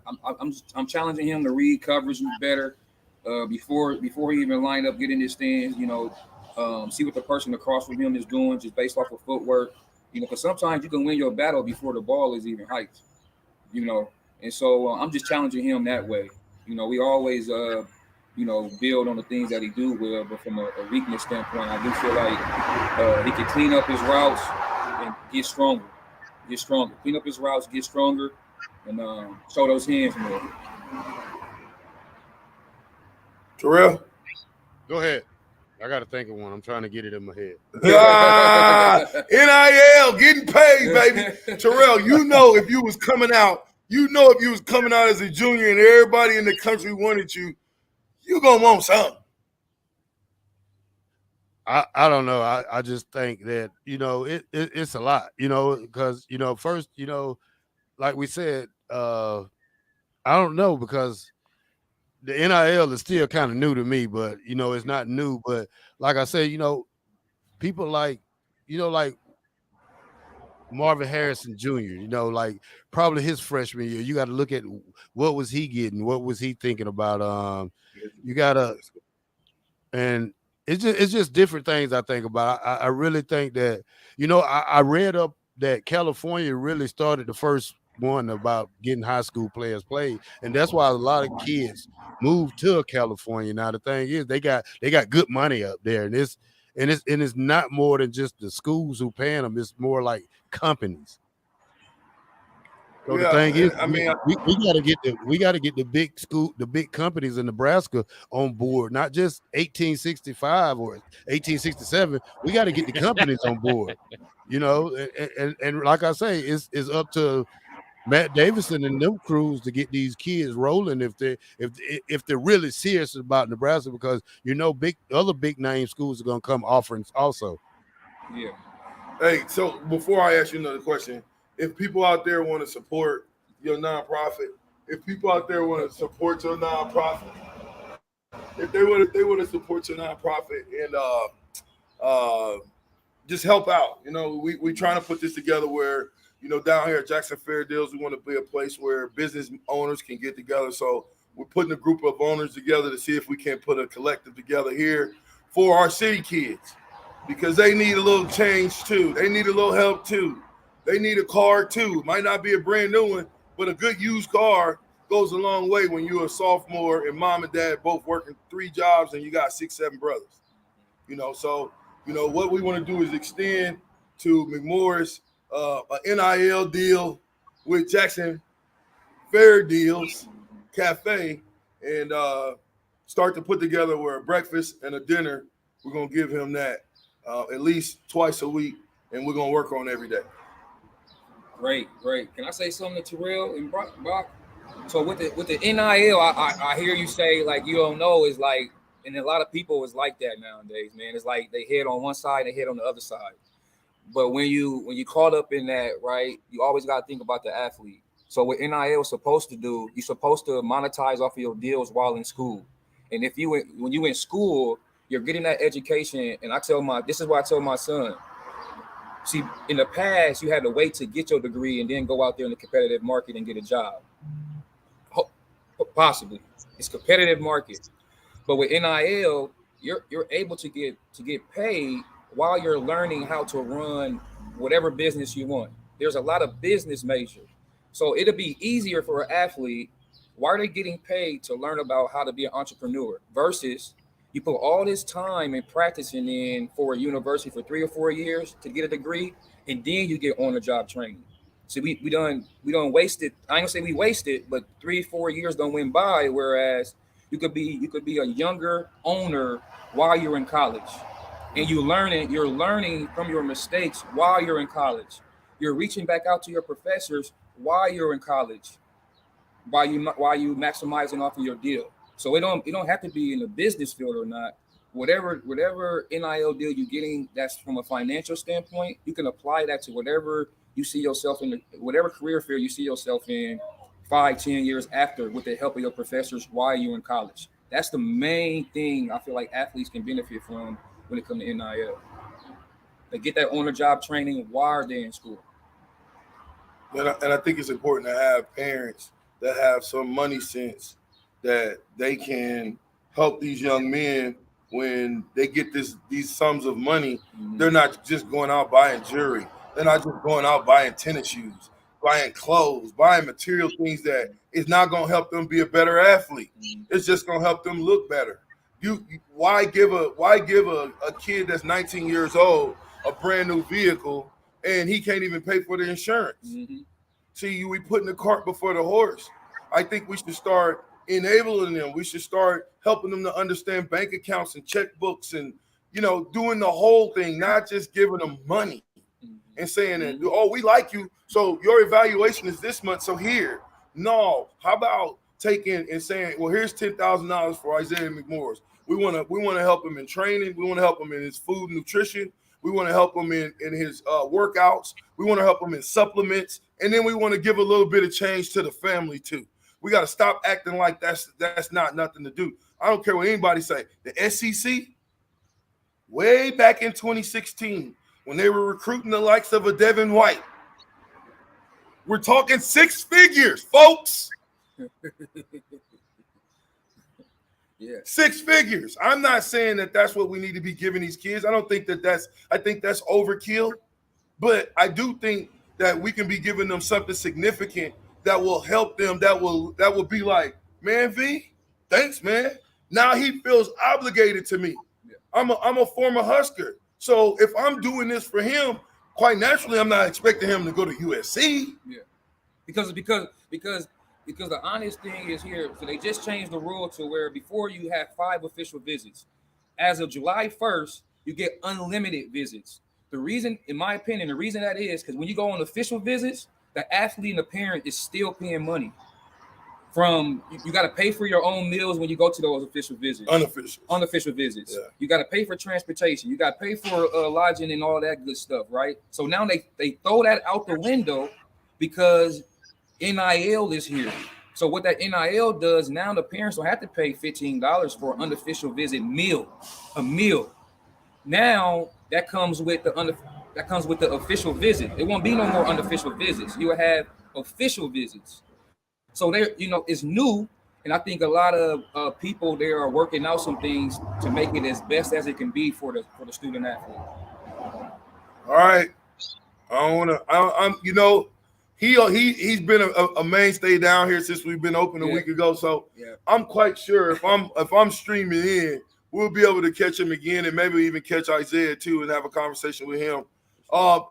I'm challenging him to read coverage better before he even line up, get in his stands. See what the person across from him is doing just based off of footwork. Because sometimes you can win your battle before the ball is even hiked. And so I'm just challenging him that way. We always build on the things that he do well, but from a weakness standpoint, I do feel like he can clean up his routes and get stronger. Clean up his routes, get stronger, and show those hands more. Terrell? Go ahead. I got to think of one. I'm trying to get it in my head. NIL, getting paid, baby. Terrell, if you was coming out as a junior and everybody in the country wanted you, you going to want something. I don't know. I just think that, it's a lot, because, first, like we said, I don't know, because the NIL is still kind of new to me, but, it's not new. But like I said, people like Marvin Harrison Jr., like probably his freshman year, you got to look at what was he getting? What was he thinking about? You got to, and it's just different things I think about. I really think that, I read up that California really started the first one about getting high school players played, and that's why a lot of kids moved to California. Now the thing is, they got good money up there, and it's not more than just the schools who paying them. It's more like companies. So the thing is, we got to get the big companies in Nebraska on board, not just 1865 or 1867. We got to get the companies on board, and like I say, it's up to Matt Davison and them crews to get these kids rolling if they're really serious about Nebraska, because other big name schools are gonna come offering also. Yeah. Hey, so before I ask you another question, if people out there want to support your nonprofit, if they want to support your nonprofit and just help out, we trying to put this together where, down here at Jackson Fair Deals, we want to be a place where business owners can get together. So we're putting a group of owners together to see if we can put a collective together here for our city kids, because they need a little change too. They need a little help too. They need a car too. Might not be a brand new one, but a good used car goes a long way when you're a sophomore and mom and dad both working 3 jobs and you got 6, 7 brothers. So what we want to do is extend to McMorris an NIL deal with Jackson Fair Deals Cafe, and start to put together a breakfast and a dinner. We're going to give him that at least twice a week, and we're going to work on every day. Great. Can I say something to Terrell and Brock? So with the NIL, I hear you say, like, you don't know, is like, and a lot of people is like that nowadays, man. It's like they head on one side, they head on the other side. But when you caught up in that, right, you always got to think about the athlete. So what NIL is supposed to do, you're supposed to monetize off of your deals while in school. And when you in school, you're getting that education. And this is what I tell my son. See, in the past, you had to wait to get your degree and then go out there in the competitive market and get a job. Possibly, it's competitive market. But with NIL, you're able to get paid while you're learning how to run whatever business you want. There's a lot of business majors. So it'll be easier for an athlete. Why are they getting paid to learn about how to be an entrepreneur versus you put all this time and practicing in for a university for 3 or 4 years to get a degree, and then you get on-the-job training. See, we done wasted. I ain't gonna say we wasted, but 3-4 years don't went by. Whereas You could be a younger owner while you're in college, and you're learning from your mistakes while you're in college. You're reaching back out to your professors while you're in college, while you maximizing off of your deal. So it don't have to be in the business field or not. Whatever NIL deal you're getting, that's from a financial standpoint, you can apply that to whatever you see yourself in, whatever career field you see yourself in 5-10 years after, with the help of your professors while you're in college. That's the main thing I feel like athletes can benefit from when it comes to NIL. They get that on-the-job training while they're in school. And I think it's important to have parents that have some money sense, that they can help these young men when they get these sums of money. They're not just going out buying jewelry. They're not just going out buying tennis shoes, buying clothes, buying material things that is not going to help them be a better athlete. It's just going to help them look better. Why give a kid that's 19 years old a brand new vehicle and he can't even pay for the insurance? See, we putting the cart before the horse. I think we should start enabling them. We should start helping them to understand bank accounts and checkbooks and, doing the whole thing, not just giving them money and saying that, oh, we like you, so your evaluation is this month, so here. No, how about taking and saying, well, here's $10,000 for Isaiah McMorris. We want to help him in training. We want to help him in his food and nutrition. We want to help him in his workouts. We want to help him in supplements. And then we want to give a little bit of change to the family too. We got to stop acting like that's not nothing to do. I don't care what anybody say. The SEC, way back in 2016, when they were recruiting the likes of a Devin White, we're talking 6 figures, folks. Yeah, 6 figures. I'm not saying that that's what we need to be giving these kids. I think that's overkill. But I do think that we can be giving them something significant that will help them, that will be like, man, V, thanks, man. Now he feels obligated to me. I'm a former Husker. So if I'm doing this for him, quite naturally, I'm not expecting him to go to USC. Yeah. Because the honest thing is here, so they just changed the rule to where before you had 5 official visits. As of July 1st, you get unlimited visits. The reason, in my opinion, the reason that is because when you go on official visits, the athlete and the parent is still paying money. You got to pay for your own meals when you go to those official visits. Unofficial visits. Yeah. You got to pay for transportation. You got to pay for lodging and all that good stuff, right? So now they throw that out the window because NIL is here. So what that NIL does, now the parents don't have to pay $15 for an unofficial visit meal, a meal. Now that comes with the official visit. It won't be no more unofficial visits. You will have official visits. So it's new, and I think a lot of people there are working out some things to make it as best as it can be for the student athlete. All right, he's been a mainstay down here since we've been open a week ago. So I'm quite sure if I'm streaming in, we'll be able to catch him again and maybe even catch Isaiah too and have a conversation with him.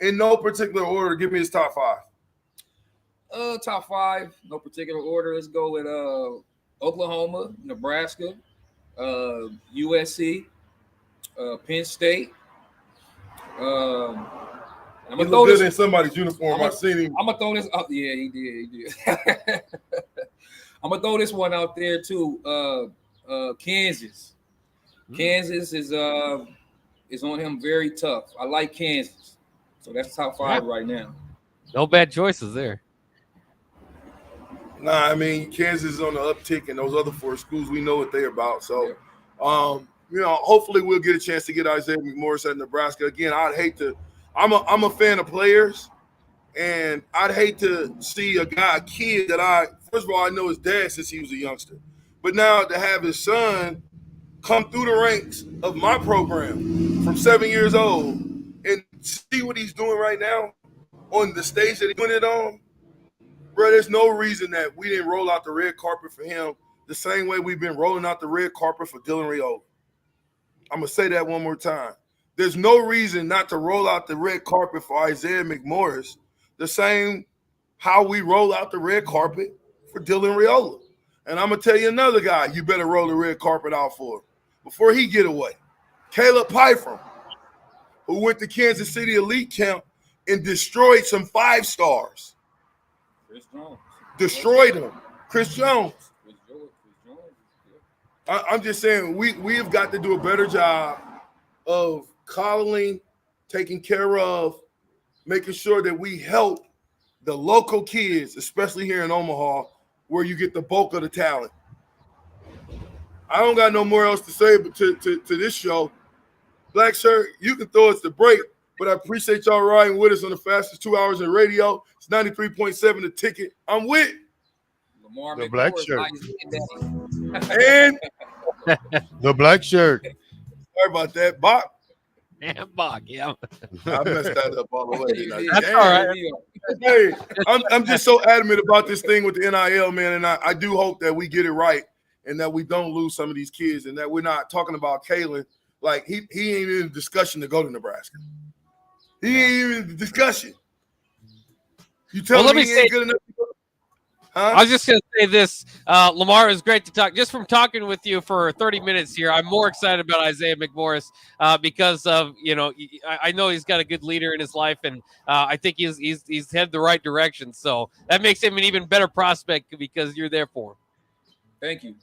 In no particular order, give me his top 5. Top 5, no particular order. Let's go with Oklahoma, Nebraska, USC, Penn State. I'm gonna throw this in somebody's uniform. I've seen him. I'm gonna throw this up. Yeah, he did. I'm gonna throw this one out there too. Kansas. Kansas is on him very tough. I like Kansas, so that's top 5 right now. No bad choices there. Nah, I mean, Kansas is on the uptick, and those other 4 schools, we know what they're about. So, hopefully we'll get a chance to get Isaiah McMorris at Nebraska. Again, I'm a fan of players, and I'd hate to see a kid that first of all, I know his dad since he was a youngster. But now to have his son come through the ranks of my program from 7 years old and see what he's doing right now on the stage that he's doing it on, bro, there's no reason that we didn't roll out the red carpet for him the same way we've been rolling out the red carpet for Dylan Raiola. I'm going to say that one more time. There's no reason not to roll out the red carpet for Isaiah McMorris the same how we roll out the red carpet for Dylan Raiola. And I'm gonna tell you another guy you better roll the red carpet out for before he get away. Caleb Pyfrom, who went to Kansas City Elite Camp and destroyed some 5-stars. Chris Jones. Destroyed him. Chris Jones. I'm just saying we have got to do a better job of coddling, taking care of, making sure that we help the local kids, especially here in Omaha, where you get the bulk of the talent. I don't got no more else to say but to this show. Black Shirt, you can throw us the break, but I appreciate y'all riding with us on the fastest 2 hours in radio. It's 93.7 The Ticket. I'm with Lamar The Black McMorris, Shirt. and The Black Shirt. sorry about that, Bach. And Bach, yeah. I messed that up all the way. didn't I? That's Damn. all right. Hey, I'm just so adamant about this thing with the NIL, man, and I do hope that we get it right and that we don't lose some of these kids and that we're not talking about Kalen like he ain't in discussion to go to Nebraska. He ain't even in the discussion. You tell Well, let me me he ain't say- good enough to go? Huh? I was just going to say this. Lamar, it was great to talk. Just from talking with you for 30 minutes here, I'm more excited about Isaiah McMorris because of, I know he's got a good leader in his life, and I think he's headed the right direction. So that makes him an even better prospect because you're there for him. Thank you.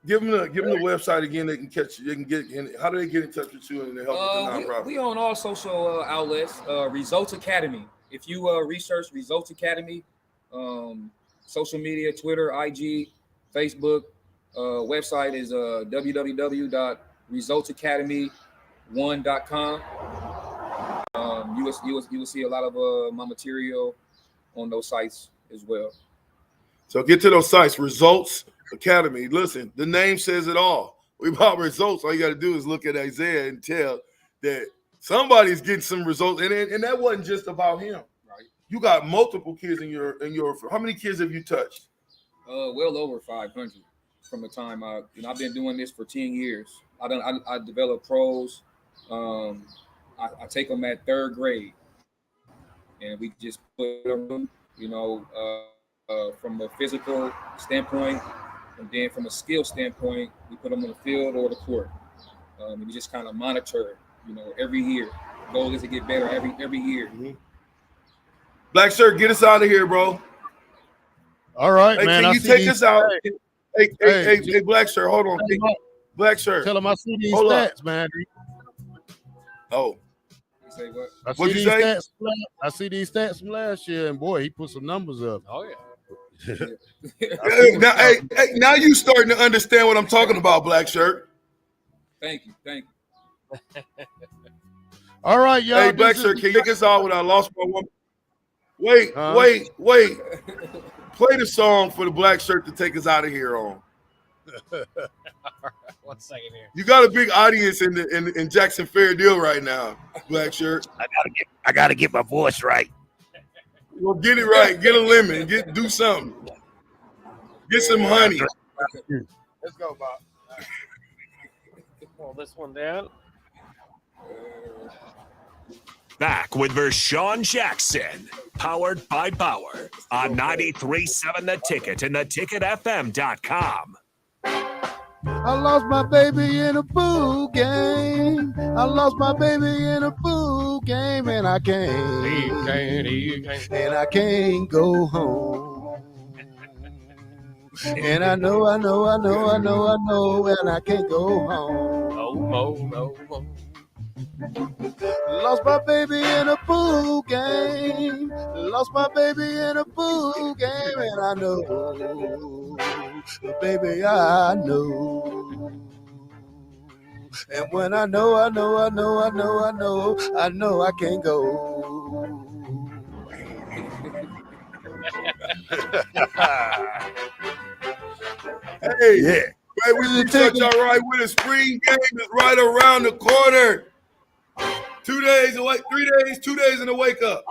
Give them the website again. They can catch you. They can get. How do they get in touch with you and help with the nonprofit? We on all social outlets. Results Academy. If you research Results Academy, social media, Twitter, IG, Facebook, website is www.resultsacademy1.com. You will see a lot of my material on those sites as well. So get to those sites, Results Academy. Listen, the name says it all. We about results. All you got to do is look at Isaiah and tell that somebody's getting some results. And that wasn't just about him. Right. You got multiple kids in your. How many kids have you touched? Well over 500 from the time I've been doing this for 10 years. I develop pros. I take them at 3rd grade, and we just put them, from a physical standpoint, and then from a skill standpoint, we put them on the field or the court. And we just kind of monitor, every year. The goal is to get better every year. Mm-hmm. Black Shirt, get us out of here, bro. All right, hey, man. Can you take us out? Hey, Black Shirt, hold on. Hey, Black Shirt. Tell him I see these Hold stats, up. man. Oh. You say what? What'd you say? I see these stats from last year, and boy, he put some numbers up. Oh, yeah. Now you starting to understand what I'm talking about, Black Shirt. Thank you. All right, y'all. Hey, Black Shirt, can you take us out with I Lost My Woman? Wait. Play the song for the Black Shirt to take us out of here on. All right, 1 second here. You got a big audience in Jackson Fair Deal right now, Black Shirt. I gotta get my voice right. Well, get it right. Get a lemon. Do something. Get some honey. Let's go, Bob. Pull this one down. Back with Vershawn Jackson, powered by Bauer on 93.7 The Ticket and theticketfm.com. I lost my baby in a pool game. I lost my baby in a pool game, and I can't go home. And I know, and I can't go home. Lost my baby in a pool game. Lost my baby in a pool game, and I know, baby, I know. And when I know, I can't go. Hey, yeah. Right, we appreciate y'all right with us. Spring game is right around the corner. 2 days away, 3 days, 2 days in the wake up.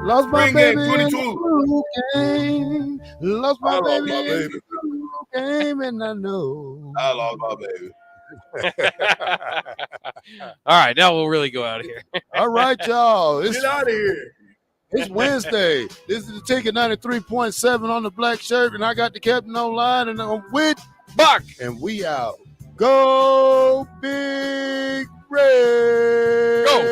Lost my Spring baby game in 22. a pool game. Lost my baby in a pool game, and I know. I lost my baby. All right, now we'll really go out of here. All right, y'all. Get out of here. It's Wednesday. This is the Ticket 93.7 on the black shirt, and I got the captain online, and I'm with Buck, and we out. Go Big Red! Go!